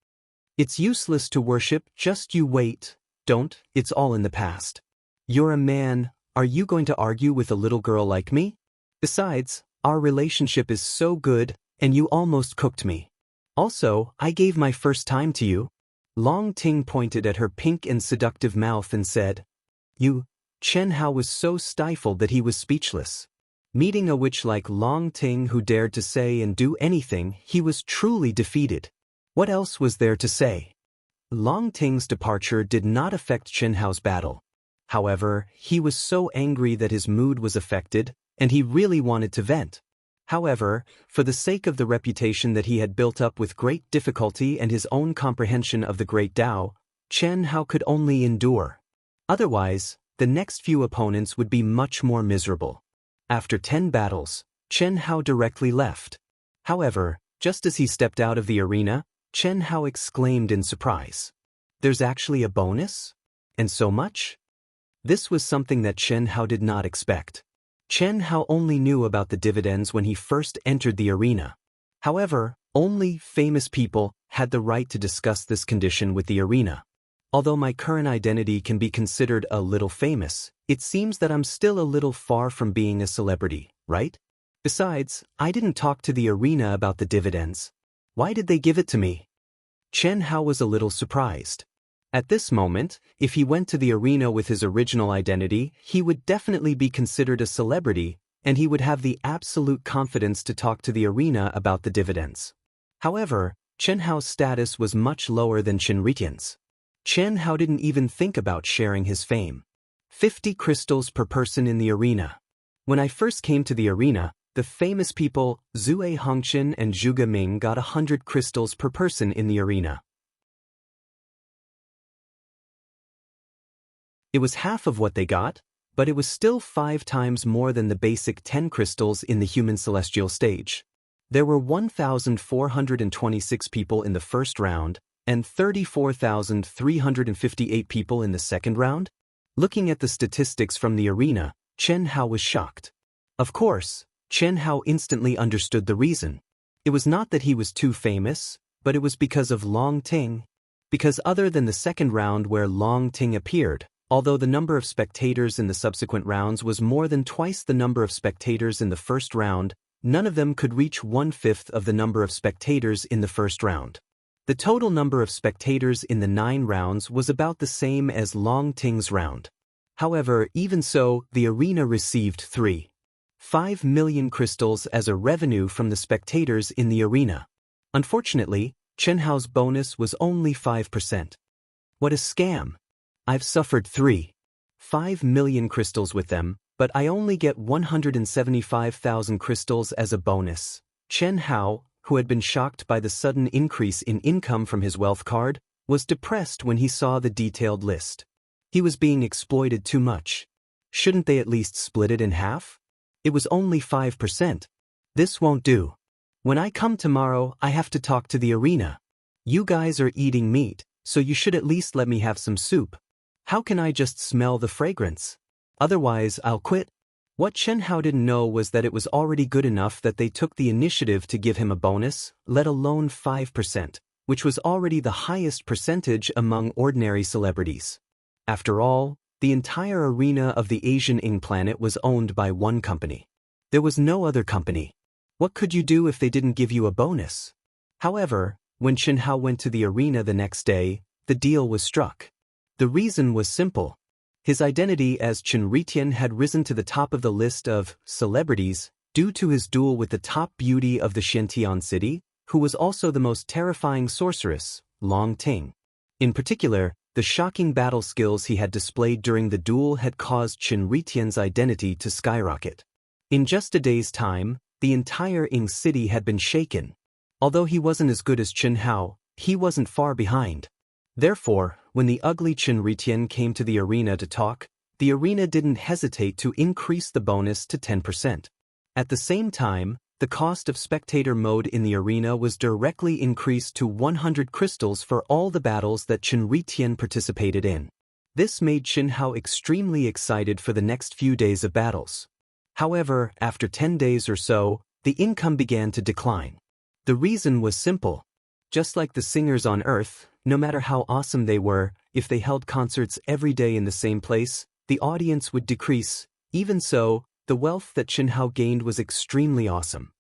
"It's useless to worship, just you wait. Don't, it's all in the past. You're a man, are you going to argue with a little girl like me? Besides, our relationship is so good, and you almost cooked me. Also, I gave my first time to you." Long Ting pointed at her pink and seductive mouth and said, "You." Chen Hao was so stifled that he was speechless. Meeting a witch like Long Ting who dared to say and do anything, he was truly defeated. What else was there to say? Long Ting's departure did not affect Chen Hao's battle. However, he was so angry that his mood was affected, and he really wanted to vent. However, for the sake of the reputation that he had built up with great difficulty and his own comprehension of the great Tao, Chen Hao could only endure. Otherwise, the next few opponents would be much more miserable. After 10 battles, Chen Hao directly left. However, just as he stepped out of the arena, Chen Hao exclaimed in surprise, "There's actually a bonus? And so much?" This was something that Chen Hao did not expect. Chen Hao only knew about the dividends when he first entered the arena. However, only famous people had the right to discuss this condition with the arena. Although my current identity can be considered a little famous, it seems that I'm still a little far from being a celebrity, right? Besides, I didn't talk to the arena about the dividends. Why did they give it to me? Chen Hao was a little surprised. At this moment, if he went to the arena with his original identity, he would definitely be considered a celebrity, and he would have the absolute confidence to talk to the arena about the dividends. However, Chen Hao's status was much lower than Xianxia's. Chen Hao didn't even think about sharing his fame. 50 crystals per person in the arena. When I first came to the arena, the famous people Zue Hongqian and Zhuge Ming got 100 crystals per person in the arena. It was half of what they got, but it was still 5 times more than the basic 10 crystals in the human celestial stage. There were 1,426 people in the first round, and 34,358 people in the second round? Looking at the statistics from the arena, Chen Hao was shocked. Of course, Chen Hao instantly understood the reason. It was not that he was too famous, but it was because of Long Ting. Because other than the second round where Long Ting appeared, although the number of spectators in the subsequent rounds was more than twice the number of spectators in the first round, none of them could reach 1/5 of the number of spectators in the first round. The total number of spectators in the 9 rounds was about the same as Long Ting's round. However, even so, the arena received 3.5 million crystals as a revenue from the spectators in the arena. Unfortunately, Chen Hao's bonus was only 5%. What a scam. I've suffered 3.5 million crystals with them, but I only get 175,000 crystals as a bonus. Chen Hao, who had been shocked by the sudden increase in income from his wealth card, was depressed when he saw the detailed list. He was being exploited too much. Shouldn't they at least split it in half? It was only 5%. This won't do. When I come tomorrow, I have to talk to the arena. You guys are eating meat, so you should at least let me have some soup. How can I just smell the fragrance? Otherwise, I'll quit. What Chen Hao didn't know was that it was already good enough that they took the initiative to give him a bonus, let alone 5%, which was already the highest percentage among ordinary celebrities. After all, the entire arena of the Asian Ing planet was owned by one company. There was no other company. What could you do if they didn't give you a bonus? However, when Chen Hao went to the arena the next day, the deal was struck. The reason was simple. His identity as Chen Ritian had risen to the top of the list of celebrities due to his duel with the top beauty of the Xiantian city, who was also the most terrifying sorceress, Longtime. In particular, the shocking battle skills he had displayed during the duel had caused Chen Ritian's identity to skyrocket. In just a day's time, the entire Ing city had been shaken. Although he wasn't as good as Chen Hao, he wasn't far behind. Therefore, when the ugly Chen Ritian came to the arena to talk, the arena didn't hesitate to increase the bonus to 10%. At the same time, the cost of spectator mode in the arena was directly increased to 100 crystals for all the battles that Chen Ritian participated in. This made Chen Hao extremely excited for the next few days of battles. However, after 10 days or so, the income began to decline. The reason was simple. Just like the singers on Earth, no matter how awesome they were, if they held concerts every day in the same place, the audience would decrease. Even so, the wealth that Chen Hao gained was extremely awesome.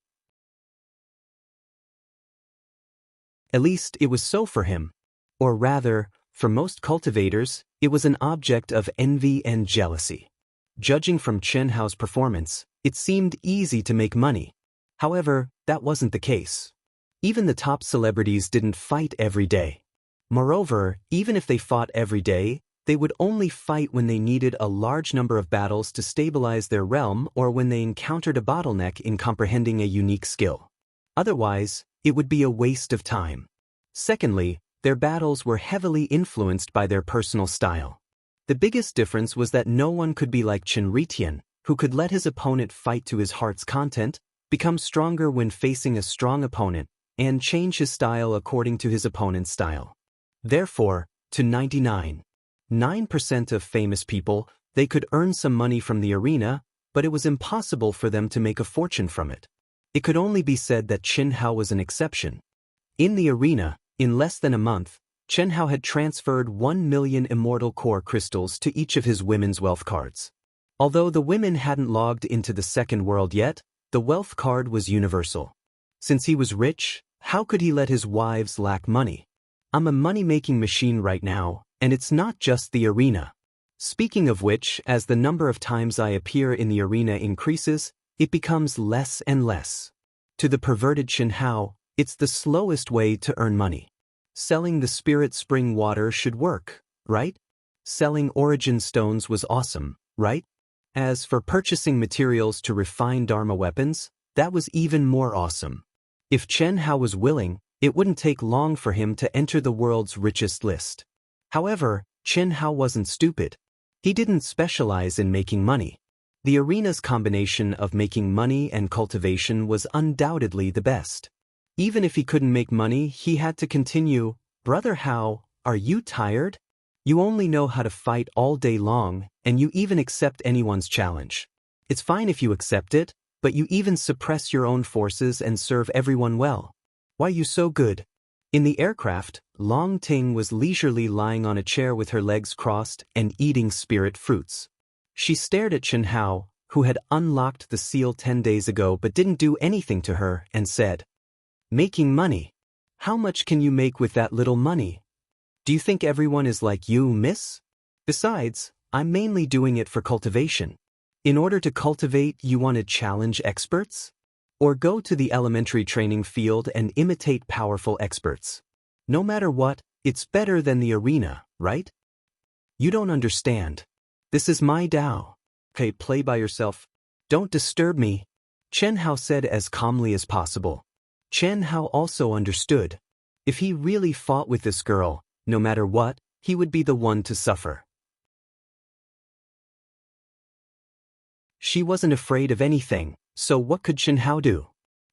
At least it was so for him. Or rather, for most cultivators, it was an object of envy and jealousy. Judging from Chen Hao's performance, it seemed easy to make money. However, that wasn't the case. Even the top celebrities didn't fight every day. Moreover, even if they fought every day, they would only fight when they needed a large number of battles to stabilize their realm or when they encountered a bottleneck in comprehending a unique skill. Otherwise, it would be a waste of time. Secondly, their battles were heavily influenced by their personal style. The biggest difference was that no one could be like Chen Ritian, who could let his opponent fight to his heart's content, become stronger when facing a strong opponent, and change his style according to his opponent's style. Therefore, to 99.9% of famous people, they could earn some money from the arena, but it was impossible for them to make a fortune from it. It could only be said that Chen Hao was an exception. In the arena, in less than a month, Chen Hao had transferred 1 million immortal core crystals to each of his women's wealth cards. Although the women hadn't logged into the second world yet, the wealth card was universal. Since he was rich, how could he let his wives lack money? I'm a money-making machine right now, and it's not just the arena. Speaking of which, as the number of times I appear in the arena increases, it becomes less and less. To the perverted Chen Hao, it's the slowest way to earn money. Selling the spirit spring water should work, right? Selling origin stones was awesome, right? As for purchasing materials to refine Dharma weapons, that was even more awesome. If Chen Hao was willing, it wouldn't take long for him to enter the world's richest list. However, Chen Hao wasn't stupid. He didn't specialize in making money. The arena's combination of making money and cultivation was undoubtedly the best. Even if he couldn't make money, he had to continue. Brother Hao, are you tired? You only know how to fight all day long, and you even accept anyone's challenge. It's fine if you accept it, but you even suppress your own forces and serve everyone well. Why you so good? In the aircraft, Long Ting was leisurely lying on a chair with her legs crossed and eating spirit fruits. She stared at Chen Hao, who had unlocked the seal 10 days ago but didn't do anything to her, and said, "Making money. How much can you make with that little money? Do you think everyone is like you, miss? Besides, I'm mainly doing it for cultivation. In order to cultivate, you want to challenge experts? Or go to the elementary training field and imitate powerful experts. No matter what, It's better than the arena, right? You don't understand. This is my Dao. Okay, play by yourself. Don't disturb me, Chen Hao said as calmly as possible. Chen Hao also understood. If he really fought with this girl, no matter what, he would be the one to suffer. She wasn't afraid of anything, so what could Chen Hao do?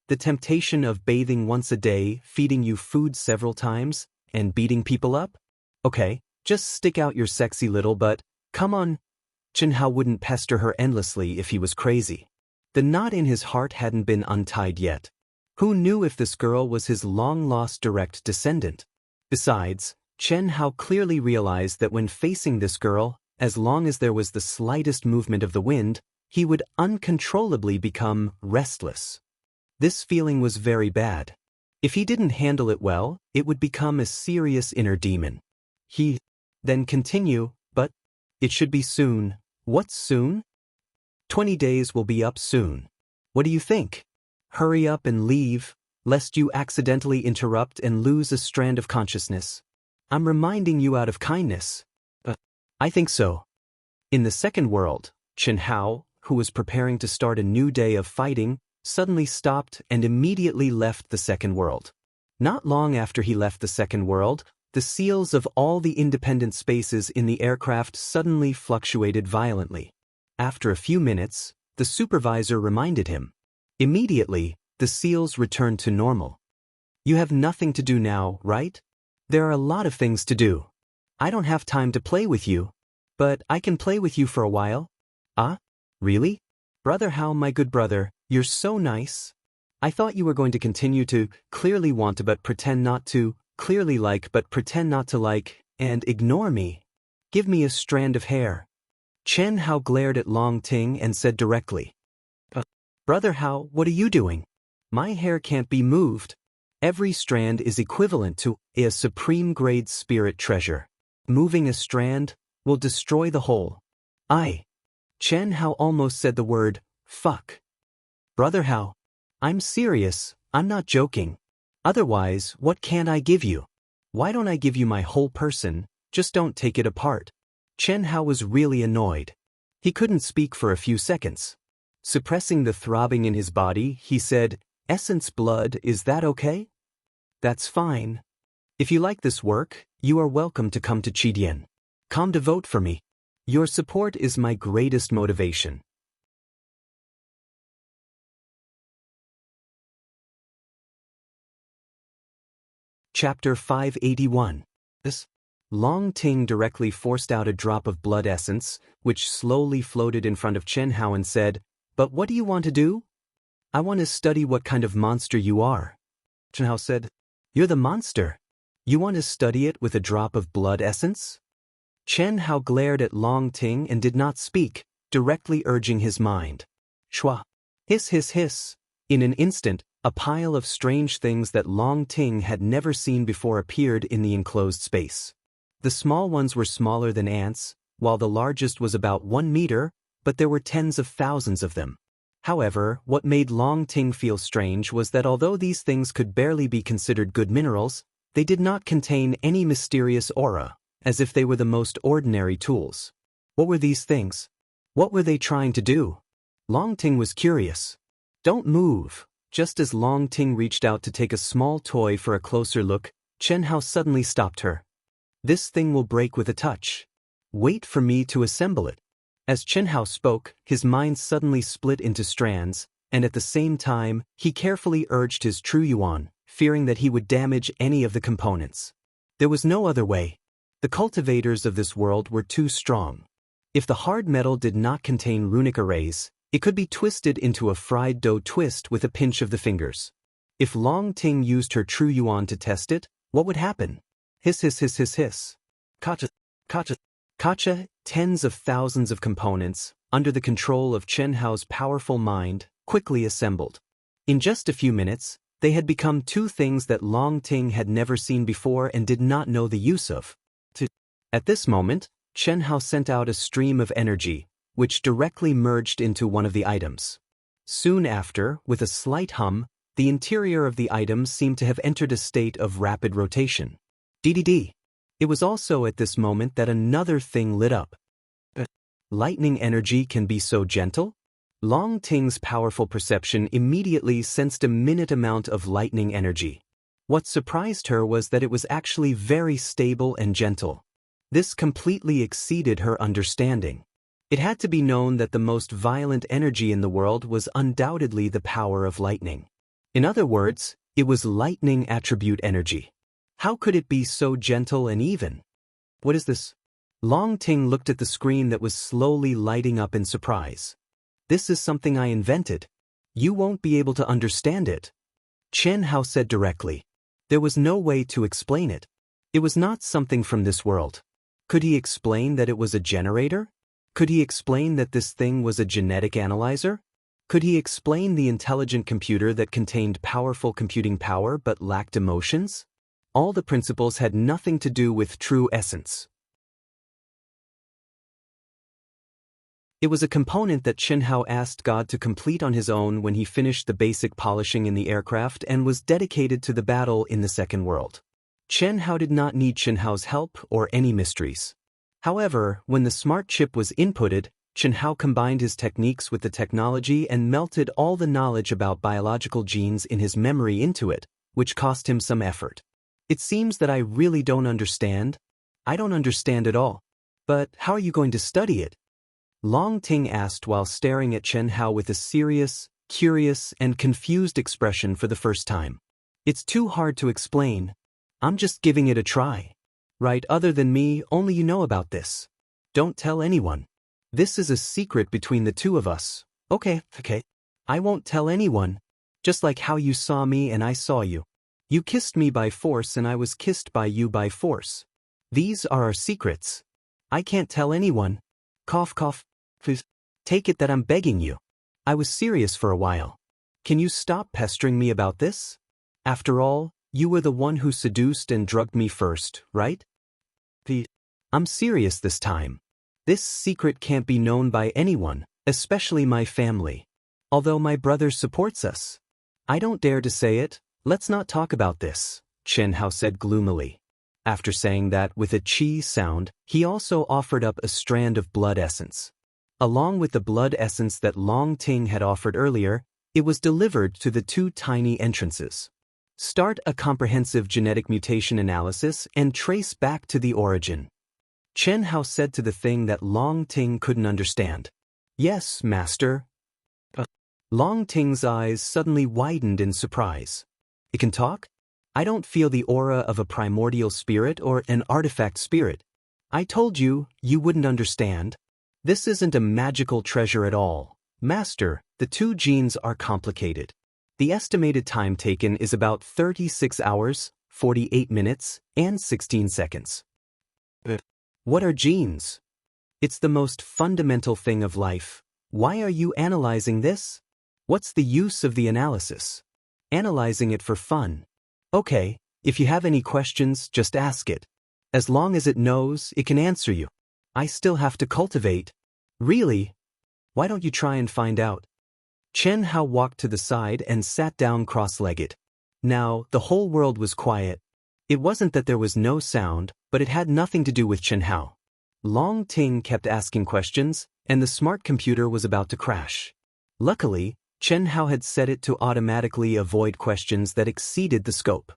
The temptation of bathing once a day, feeding you food several times, and beating people up? Okay, just stick out your sexy little butt, come on. Chen Hao wouldn't pester her endlessly if he was crazy. The knot in his heart hadn't been untied yet. Who knew if this girl was his long-lost direct descendant? Besides, Chen Hao clearly realized that when facing this girl, as long as there was the slightest movement of the wind, he would uncontrollably become restless. This feeling was very bad. If he didn't handle it well, it would become a serious inner demon. He then continue, but it should be soon. What's soon? 20 days will be up soon. What do you think? Hurry up and leave, lest you accidentally interrupt and lose a strand of consciousness. I'm reminding you out of kindness. I think so. In the second world, Chen Hao, who was preparing to start a new day of fighting, suddenly stopped and immediately left the second world. Not long after he left the second world, the seals of all the independent spaces in the aircraft suddenly fluctuated violently. After a few minutes, the supervisor reminded him. Immediately, the seals returned to normal. You have nothing to do now, right? There are a lot of things to do. I don't have time to play with you, but I can play with you for a while. Ah? Really? Brother Hao, my good brother, you're so nice. I thought you were going to continue to clearly want to but pretend not to, clearly like but pretend not to like, and ignore me. Give me a strand of hair. Chen Hao glared at Long Ting and said directly. Brother Hao, what are you doing? My hair can't be moved. Every strand is equivalent to a supreme-grade spirit treasure. Moving a strand will destroy the whole. Chen Hao almost said the word, fuck. Brother Hao, I'm serious, I'm not joking. Otherwise, what can't I give you? Why don't I give you my whole person, just don't take it apart? Chen Hao was really annoyed. He couldn't speak for a few seconds. Suppressing the throbbing in his body, he said, Essence blood, is that okay? That's fine. If you like this work, you are welcome to come to Qidian. Come to vote for me. Your support is my greatest motivation. Chapter 581. Long Ting directly forced out a drop of blood essence, which slowly floated in front of Chen Hao and said, But what do you want to do? I want to study what kind of monster you are. Chen Hao said, You're the monster. You want to study it with a drop of blood essence? Chen Hao glared at Long Ting and did not speak, directly urging his mind. Shua. Hiss hiss hiss. In an instant, a pile of strange things that Long Ting had never seen before appeared in the enclosed space. The small ones were smaller than ants, while the largest was about 1 meter, but there were tens of thousands of them. However, what made Long Ting feel strange was that although these things could barely be considered good minerals, they did not contain any mysterious aura, as if they were the most ordinary tools. What were these things? What were they trying to do? Long Ting was curious. Don't move. Just as Long Ting reached out to take a small toy for a closer look, Chen Hao suddenly stopped her. This thing will break with a touch. Wait for me to assemble it. As Chen Hao spoke, his mind suddenly split into strands, and at the same time, he carefully urged his true yuan, fearing that he would damage any of the components. There was no other way. The cultivators of this world were too strong. If the hard metal did not contain runic arrays, it could be twisted into a fried dough twist with a pinch of the fingers. If Long Ting used her true yuan to test it, what would happen? Hiss hiss hiss hiss hiss. Kacha, kacha, kacha. Tens of thousands of components, under the control of Chen Hao's powerful mind, quickly assembled. In just a few minutes, they had become two things that Long Ting had never seen before and did not know the use of. At this moment, Chen Hao sent out a stream of energy, which directly merged into one of the items. Soon after, with a slight hum, the interior of the item seemed to have entered a state of rapid rotation. DDD. It was also at this moment that another thing lit up. Lightning energy can be so gentle? Long Ting's powerful perception immediately sensed a minute amount of lightning energy. What surprised her was that it was actually very stable and gentle. This completely exceeded her understanding. It had to be known that the most violent energy in the world was undoubtedly the power of lightning. In other words, it was lightning attribute energy. How could it be so gentle and even? What is this? Long Ting looked at the screen that was slowly lighting up in surprise. This is something I invented. You won't be able to understand it. Chen Hao said directly. There was no way to explain it. It was not something from this world. Could he explain that it was a generator? Could he explain that this thing was a genetic analyzer? Could he explain the intelligent computer that contained powerful computing power but lacked emotions? All the principles had nothing to do with true essence. It was a component that Chen Hao asked God to complete on his own when he finished the basic polishing in the aircraft and was dedicated to the battle in the second world. Chen Hao did not need Chen Hao's help or any mysteries. However, when the smart chip was inputted, Chen Hao combined his techniques with the technology and melted all the knowledge about biological genes in his memory into it, which cost him some effort. It seems that I really don't understand. I don't understand at all. But how are you going to study it? Long Ting asked while staring at Chen Hao with a serious, curious, and confused expression for the first time. It's too hard to explain. I'm just giving it a try. Right, other than me, only you know about this. Don't tell anyone. This is a secret between the two of us. Okay. I won't tell anyone. Just like how you saw me and I saw you. You kissed me by force and I was kissed by you by force. These are our secrets. I can't tell anyone. Cough. Please. Take it that I'm begging you. I was serious for a while. Can you stop pestering me about this? After all, you were the one who seduced and drugged me first, right? I'm serious this time. This secret can't be known by anyone, especially my family. Although my brother supports us. I don't dare to say it. Let's not talk about this, Chen Hao said gloomily. After saying that with a chi sound, he also offered up a strand of blood essence. Along with the blood essence that Long Ting had offered earlier, it was delivered to the two tiny entrances. Start a comprehensive genetic mutation analysis and trace back to the origin. Chen Hao said to the thing that Long Ting couldn't understand. Yes, master. Long Ting's eyes suddenly widened in surprise. It can talk? I don't feel the aura of a primordial spirit or an artifact spirit. I told you, you wouldn't understand. This isn't a magical treasure at all. Master, the two genes are complicated. The estimated time taken is about 36 hours, 48 minutes, and 16 seconds. What are genes? It's the most fundamental thing of life. Why are you analyzing this? What's the use of the analysis? Analyzing it for fun. Okay, if you have any questions, just ask it. As long as it knows, it can answer you. I still have to cultivate. Really? Why don't you try and find out? Chen Hao walked to the side and sat down cross-legged. Now, the whole world was quiet. It wasn't that there was no sound, but it had nothing to do with Chen Hao. Long Ting kept asking questions, and the smart computer was about to crash. Luckily, Chen Hao had set it to automatically avoid questions that exceeded the scope.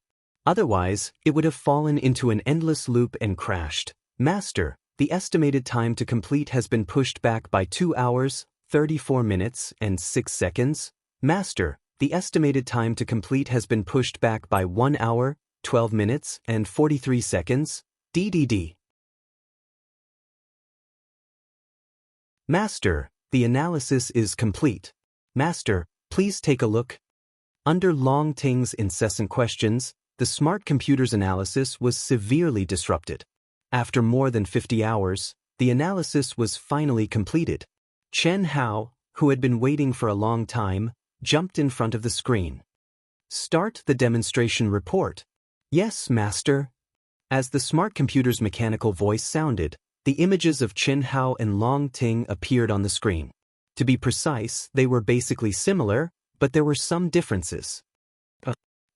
Otherwise, it would have fallen into an endless loop and crashed. Master, the estimated time to complete has been pushed back by 2 hours, 34 minutes, and 6 seconds. Master, the estimated time to complete has been pushed back by 1 hour, 12 minutes, and 43 seconds. DDD. Master, the analysis is complete. Master, please take a look. Under Long Ting's incessant questions, the smart computer's analysis was severely disrupted. After more than 50 hours, the analysis was finally completed. Chen Hao, who had been waiting for a long time, jumped in front of the screen. Start the demonstration report. Yes, master. As the smart computer's mechanical voice sounded, the images of Chen Hao and Long Ting appeared on the screen. To be precise, they were basically similar, but there were some differences.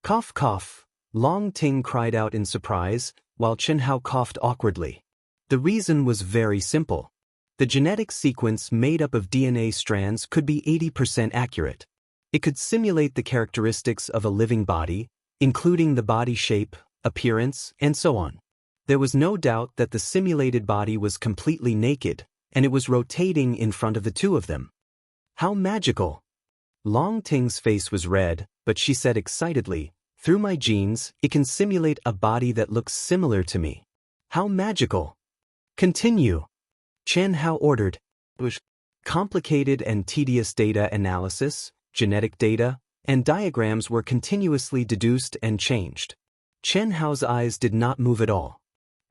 Cough. Long Ting cried out in surprise, while Chen Hao coughed awkwardly. The reason was very simple. The genetic sequence made up of DNA strands could be 80% accurate. It could simulate the characteristics of a living body, including the body shape, appearance, and so on. There was no doubt that the simulated body was completely naked, and it was rotating in front of the two of them. How magical! Long Ting's face was red, but she said excitedly, "Through my genes, it can simulate a body that looks similar to me. How magical!" "Continue," Chen Hao ordered. Complicated and tedious data analysis, genetic data, and diagrams were continuously deduced and changed. Chen Hao's eyes did not move at all.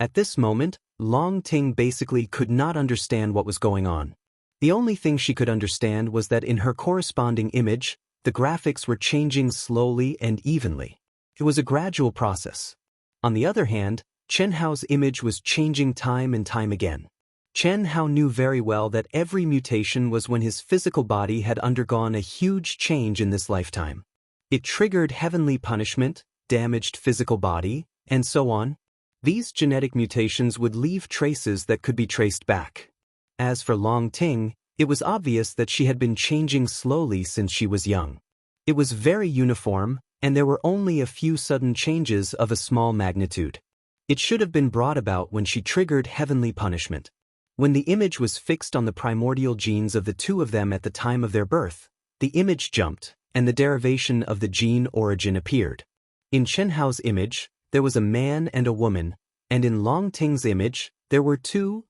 At this moment, Long Ting basically could not understand what was going on. The only thing she could understand was that in her corresponding image, the graphics were changing slowly and evenly. It was a gradual process. On the other hand, Chen Hao's image was changing time and time again. Chen Hao knew very well that every mutation was when his physical body had undergone a huge change in this lifetime. It triggered heavenly punishment, damaged physical body, and so on. These genetic mutations would leave traces that could be traced back. As for Long Ting, it was obvious that she had been changing slowly since she was young. It was very uniform, and there were only a few sudden changes of a small magnitude. It should have been brought about when she triggered heavenly punishment. When the image was fixed on the primordial genes of the two of them at the time of their birth, the image jumped, and the derivation of the gene origin appeared. In Chen Hao's image, there was a man and a woman, and in Long Ting's image, there were two.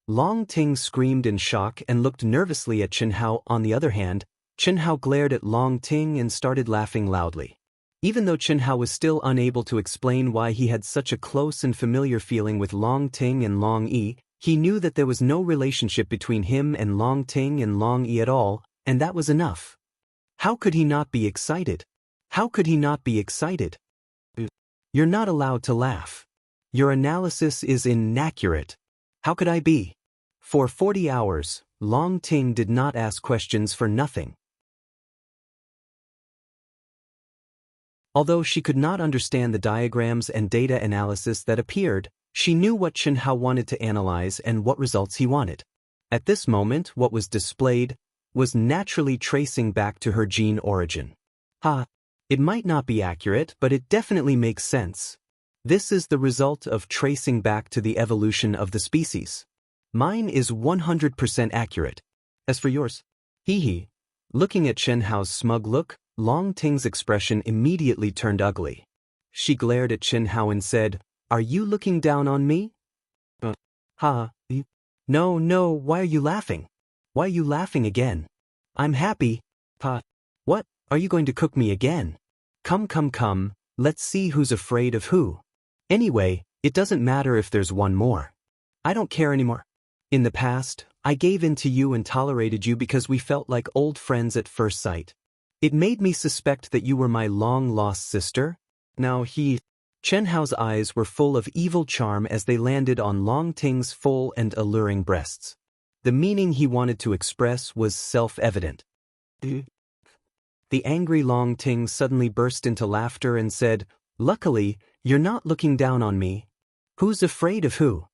Long Ting screamed in shock and looked nervously at Chen Hao. On the other hand, Chen Hao glared at Long Ting and started laughing loudly. Even though Chen Hao was still unable to explain why he had such a close and familiar feeling with Long Ting and Long Yi, he knew that there was no relationship between him and Long Ting and Long Yi at all, and that was enough. How could he not be excited? How could he not be excited? "You're not allowed to laugh. Your analysis is inaccurate." "How could I be?" For 40 hours, Long Ting did not ask questions for nothing. Although she could not understand the diagrams and data analysis that appeared, she knew what Chen Hao wanted to analyze and what results he wanted. At this moment, what was displayed was naturally tracing back to her gene origin. It might not be accurate, but it definitely makes sense. This is the result of tracing back to the evolution of the species. Mine is 100% accurate. As for yours? Hee. Looking at Chen Hao's smug look, Long Ting's expression immediately turned ugly. She glared at Chen Hao and said, "Are you looking down on me?" No, why are you laughing? Why are you laughing again? I'm happy. What, are you going to cook me again? Come, let's see who's afraid of who. Anyway, it doesn't matter if there's one more. I don't care anymore. In the past, I gave in to you and tolerated you because we felt like old friends at first sight. It made me suspect that you were my long-lost sister. Now Chen Hao's eyes were full of evil charm as they landed on Long Ting's full and alluring breasts. The meaning he wanted to express was self-evident. The angry Long Ting suddenly burst into laughter and said, "Luckily, you're not looking down on me. Who's afraid of who?"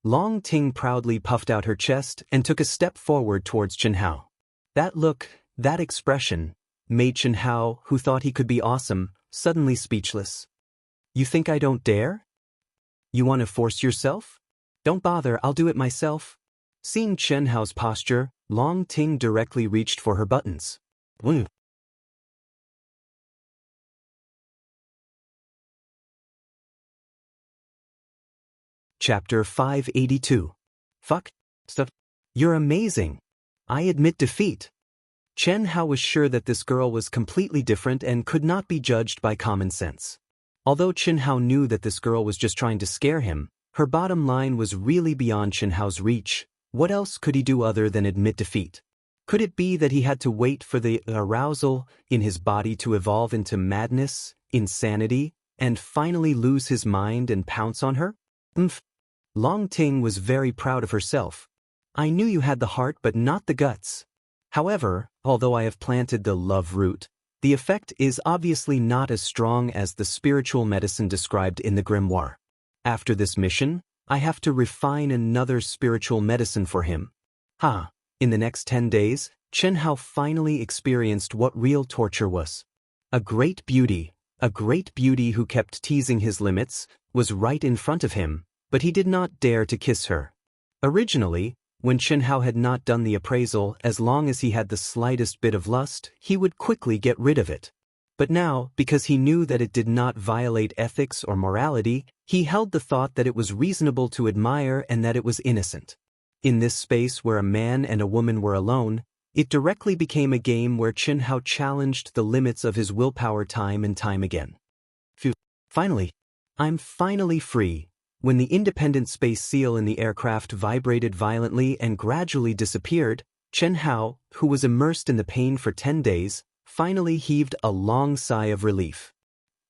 Long Ting proudly puffed out her chest and took a step forward towards Chen Hao. That look, that expression, made Chen Hao, who thought he could be awesome, suddenly speechless. "You think I don't dare? You want to force yourself? Don't bother, I'll do it myself." Seeing Chen Hao's posture, Long Ting directly reached for her buttons. Chapter 582. Fuck stuff. You're amazing. I admit defeat. Chen Hao was sure that this girl was completely different and could not be judged by common sense. Although Chen Hao knew that this girl was just trying to scare him, her bottom line was really beyond Chen Hao's reach. What else could he do other than admit defeat? Could it be that he had to wait for the arousal in his body to evolve into madness, insanity, and finally lose his mind and pounce on her? Long Ting was very proud of herself. "I knew you had the heart but not the guts. However, although I have planted the love root, the effect is obviously not as strong as the spiritual medicine described in the grimoire. After this mission, I have to refine another spiritual medicine for him. In the next 10 days, Chen Hao finally experienced what real torture was. A great beauty who kept teasing his limits, was right in front of him, but he did not dare to kiss her. Originally, when Chen Hao had not done the appraisal, as long as he had the slightest bit of lust, he would quickly get rid of it. But now, because he knew that it did not violate ethics or morality, he held the thought that it was reasonable to admire and that it was innocent. In this space where a man and a woman were alone, it directly became a game where Chen Hao challenged the limits of his willpower time and time again. Phew. Finally, I'm finally free. When the independent space seal in the aircraft vibrated violently and gradually disappeared, Chen Hao, who was immersed in the pain for 10 days, finally heaved a long sigh of relief.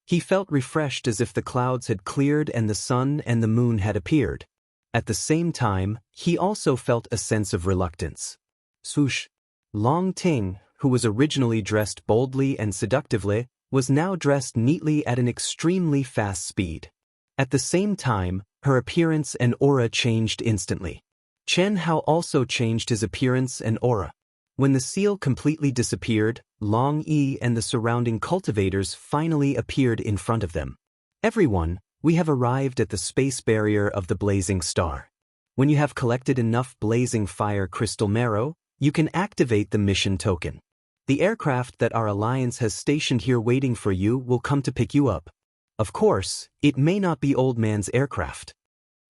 He felt refreshed, as if the clouds had cleared and the sun and the moon had appeared. At the same time, he also felt a sense of reluctance. Swoosh! Longtime, who was originally dressed boldly and seductively, was now dressed neatly at an extremely fast speed. At the same time, her appearance and aura changed instantly. Chen Hao also changed his appearance and aura. When the seal completely disappeared, Long Yi and the surrounding cultivators finally appeared in front of them. Everyone, we have arrived at the space barrier of the blazing star. When you have collected enough blazing fire crystal marrow, you can activate the mission token. The aircraft that our alliance has stationed here waiting for you will come to pick you up. Of course, it may not be Old Man's aircraft.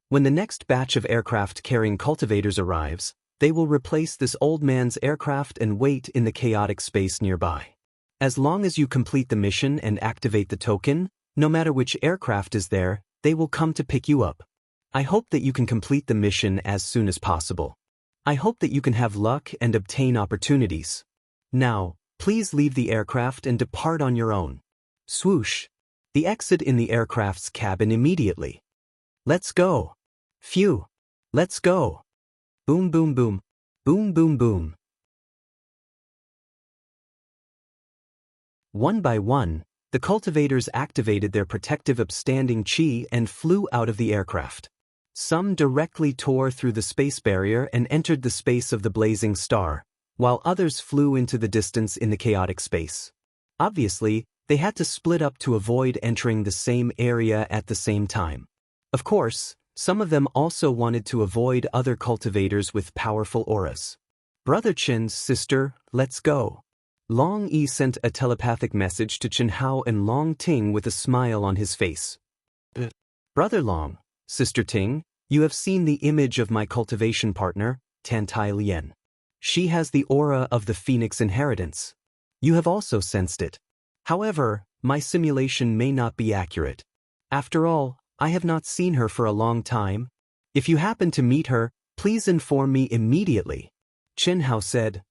When the next batch of aircraft carrying cultivators arrives, they will replace this Old Man's aircraft and wait in the chaotic space nearby. As long as you complete the mission and activate the token, no matter which aircraft is there, they will come to pick you up. I hope that you can complete the mission as soon as possible. I hope that you can have luck and obtain opportunities. Now, please leave the aircraft and depart on your own. Swoosh! The exit in the aircraft's cabin immediately. Let's go! Phew! Let's go! Boom boom boom! Boom boom boom! One by one, the cultivators activated their protective upstanding chi and flew out of the aircraft. Some directly tore through the space barrier and entered the space of the blazing star, while others flew into the distance in the chaotic space. Obviously, they had to split up to avoid entering the same area at the same time. Of course, some of them also wanted to avoid other cultivators with powerful auras. Brother Chen's sister, let's go. Long Yi sent a telepathic message to Chen Hao and Long Ting with a smile on his face. Brother Long, Sister Ting, you have seen the image of my cultivation partner, Tantai Lien. She has the aura of the Phoenix inheritance. You have also sensed it. However, my simulation may not be accurate. After all, I have not seen her for a long time. If you happen to meet her, please inform me immediately. Chen Hao said.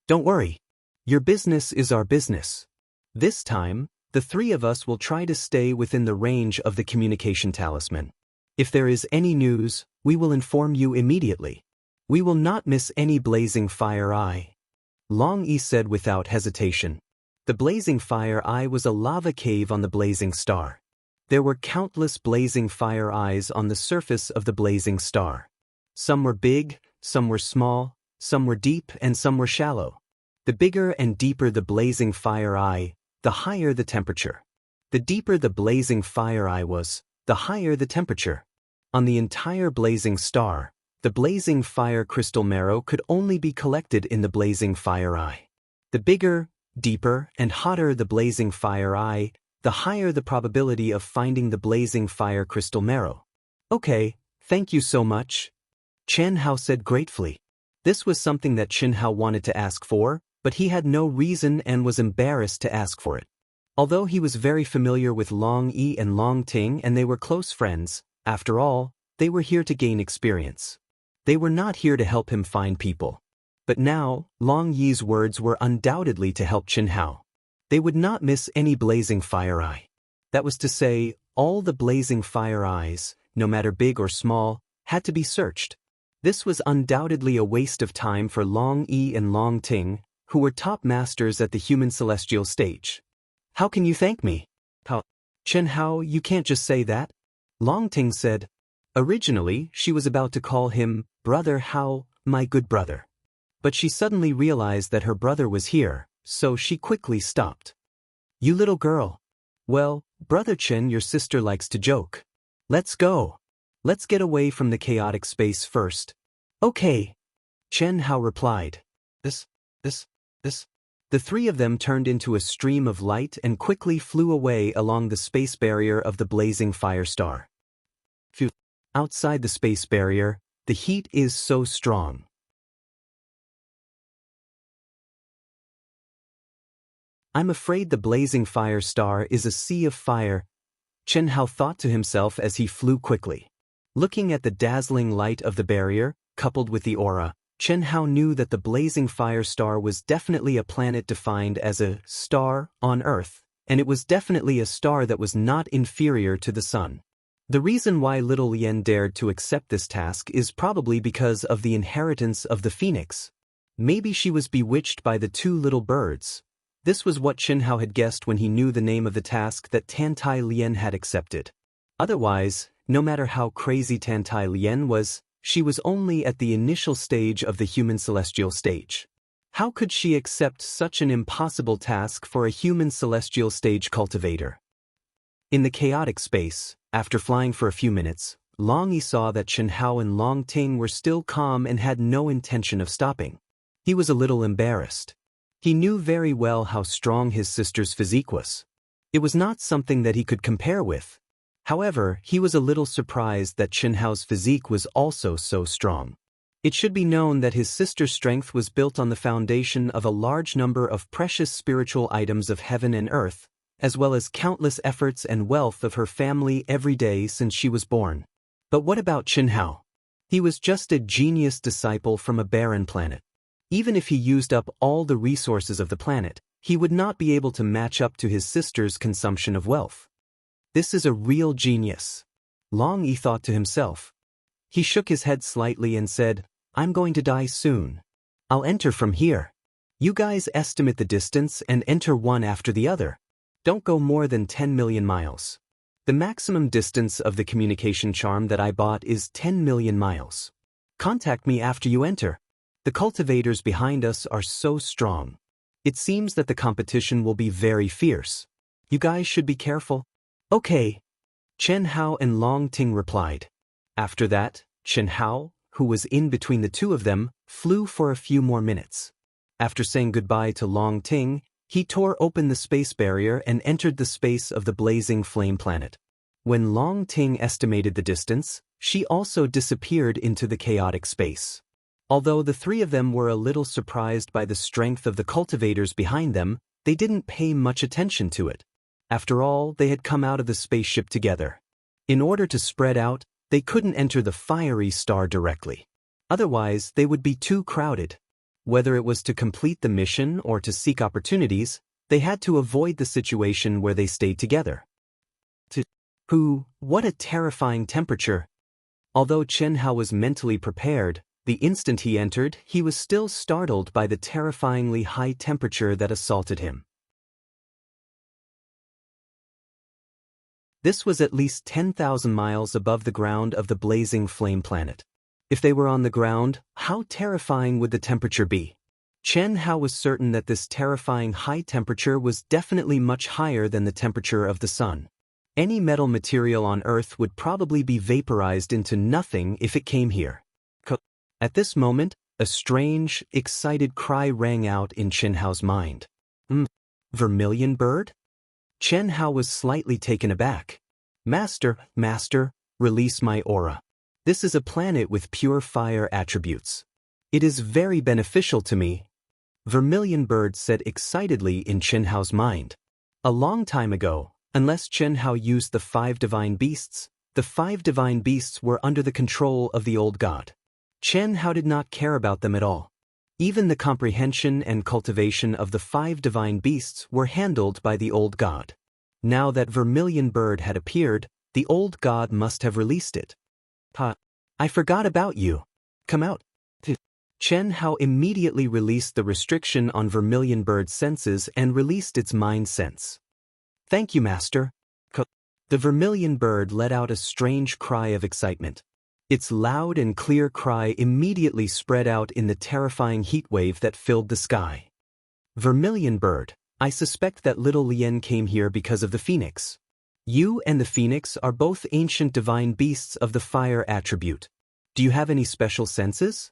Don't worry. Your business is our business. This time, the three of us will try to stay within the range of the communication talisman. If there is any news, we will inform you immediately. We will not miss any blazing fire eye. Long Yi said without hesitation. The blazing fire eye was a lava cave on the blazing star. There were countless blazing fire eyes on the surface of the blazing star. Some were big, some were small, some were deep, and some were shallow. The bigger and deeper the blazing fire eye, the higher the temperature. The deeper the blazing fire eye was, the higher the temperature. On the entire blazing star, the blazing fire crystal marrow could only be collected in the blazing fire eye. The bigger, deeper, and hotter the blazing fire eye, the higher the probability of finding the blazing fire crystal marrow. Okay, thank you so much. Chen Hao said gratefully. This was something that Chen Hao wanted to ask for, but he had no reason and was embarrassed to ask for it. Although he was very familiar with Long Yi and Long Ting and they were close friends, after all, they were here to gain experience. They were not here to help him find people. But now, Long Yi's words were undoubtedly to help Chen Hao. They would not miss any blazing fire eye. That was to say, all the blazing fire eyes, no matter big or small, had to be searched. This was undoubtedly a waste of time for Long Yi and Long Ting, who were top masters at the human celestial stage. How can you thank me? Chen Hao, you can't just say that. Long Ting said. Originally, she was about to call him Brother Hao, my good brother. But she suddenly realized that her brother was here, so she quickly stopped. You little girl. Well, Brother Chen, your sister likes to joke. Let's go. Let's get away from the chaotic space first. Okay. Chen Hao replied. This. The three of them turned into a stream of light and quickly flew away along the space barrier of the blazing fire star. Phew. Outside the space barrier, the heat is so strong. I'm afraid the blazing fire star is a sea of fire, Chen Hao thought to himself as he flew quickly. Looking at the dazzling light of the barrier, coupled with the aura, Chen Hao knew that the blazing fire star was definitely a planet defined as a star on Earth, and it was definitely a star that was not inferior to the sun. The reason why little Lien dared to accept this task is probably because of the inheritance of the phoenix. Maybe she was bewitched by the two little birds. This was what Chen Hao had guessed when he knew the name of the task that Tantai Lien had accepted. Otherwise, no matter how crazy Tantai Lien was, she was only at the initial stage of the human celestial stage. How could she accept such an impossible task for a human celestial stage cultivator? In the chaotic space, after flying for a few minutes, Long Yi saw that Chen Hao and Long Ting were still calm and had no intention of stopping. He was a little embarrassed. He knew very well how strong his sister's physique was. It was not something that he could compare with. However, he was a little surprised that Chen Hao's physique was also so strong. It should be known that his sister's strength was built on the foundation of a large number of precious spiritual items of heaven and earth, as well as countless efforts and wealth of her family every day since she was born. But what about Chen Hao? He was just a genius disciple from a barren planet. Even if he used up all the resources of the planet, he would not be able to match up to his sister's consumption of wealth. This is a real genius, Long Yi thought to himself. He shook his head slightly and said, I'm going to die soon. I'll enter from here. You guys estimate the distance and enter one after the other. Don't go more than 10 million miles. The maximum distance of the communication charm that I bought is 10 million miles. Contact me after you enter. The cultivators behind us are so strong. It seems that the competition will be very fierce. You guys should be careful. Okay. Chen Hao and Long Ting replied. After that, Chen Hao, who was in between the two of them, flew for a few more minutes. After saying goodbye to Long Ting, he tore open the space barrier and entered the space of the blazing flame planet. When Long Ting estimated the distance, she also disappeared into the chaotic space. Although the three of them were a little surprised by the strength of the cultivators behind them, they didn't pay much attention to it. After all, they had come out of the spaceship together. In order to spread out, they couldn't enter the fiery star directly. Otherwise, they would be too crowded. Whether it was to complete the mission or to seek opportunities, they had to avoid the situation where they stayed together. What a terrifying temperature! Although Chen Hao was mentally prepared, the instant he entered, he was still startled by the terrifyingly high temperature that assaulted him. This was at least 10,000 miles above the ground of the blazing flame planet. If they were on the ground, how terrifying would the temperature be? Chen Hao was certain that this terrifying high temperature was definitely much higher than the temperature of the sun. Any metal material on Earth would probably be vaporized into nothing if it came here. At this moment, a strange, excited cry rang out in Chen Hao's mind. Vermilion bird? Chen Hao was slightly taken aback. Master, release my aura. This is a planet with pure fire attributes. It is very beneficial to me. Vermilion bird said excitedly in Chen Hao's mind. A long time ago, unless Chen Hao used the 5 divine beasts, the 5 divine beasts were under the control of the old god. Chen Hao did not care about them at all. Even the comprehension and cultivation of the 5 divine beasts were handled by the old god. Now that Vermilion bird had appeared, the old god must have released it. I forgot about you. Come out. Chen Hao immediately released the restriction on Vermilion bird's senses and released its mind sense. Thank you, Master. The vermilion bird let out a strange cry of excitement. Its loud and clear cry immediately spread out in the terrifying heat wave that filled the sky. Vermilion bird, I suspect that little Lien came here because of the phoenix. You and the phoenix are both ancient divine beasts of the fire attribute. Do you have any special senses?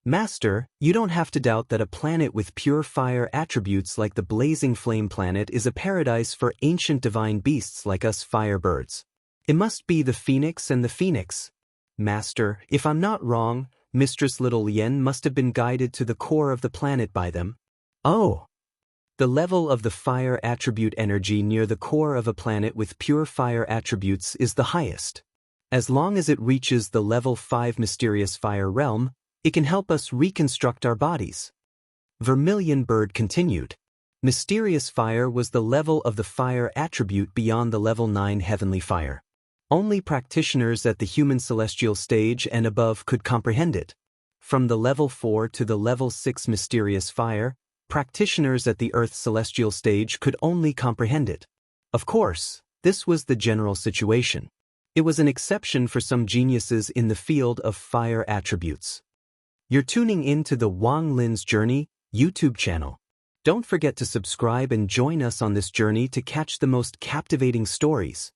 Master, you don't have to doubt that a planet with pure fire attributes like the blazing flame planet is a paradise for ancient divine beasts like us firebirds. It must be the phoenix and the phoenix. Master, if I'm not wrong, Mistress Little Lien must have been guided to the core of the planet by them. Oh! The level of the fire attribute energy near the core of a planet with pure fire attributes is the highest. As long as it reaches the level 5 mysterious fire realm, it can help us reconstruct our bodies. Vermilion bird continued. Mysterious fire was the level of the fire attribute beyond the level 9 heavenly fire. Only practitioners at the human celestial stage and above could comprehend it. From the level 4 to the level 6 mysterious fire, practitioners at the earth celestial stage could only comprehend it. Of course, this was the general situation. It was an exception for some geniuses in the field of fire attributes. You're tuning in to the Wang Lin's Journey YouTube channel. Don't forget to subscribe and join us on this journey to catch the most captivating stories.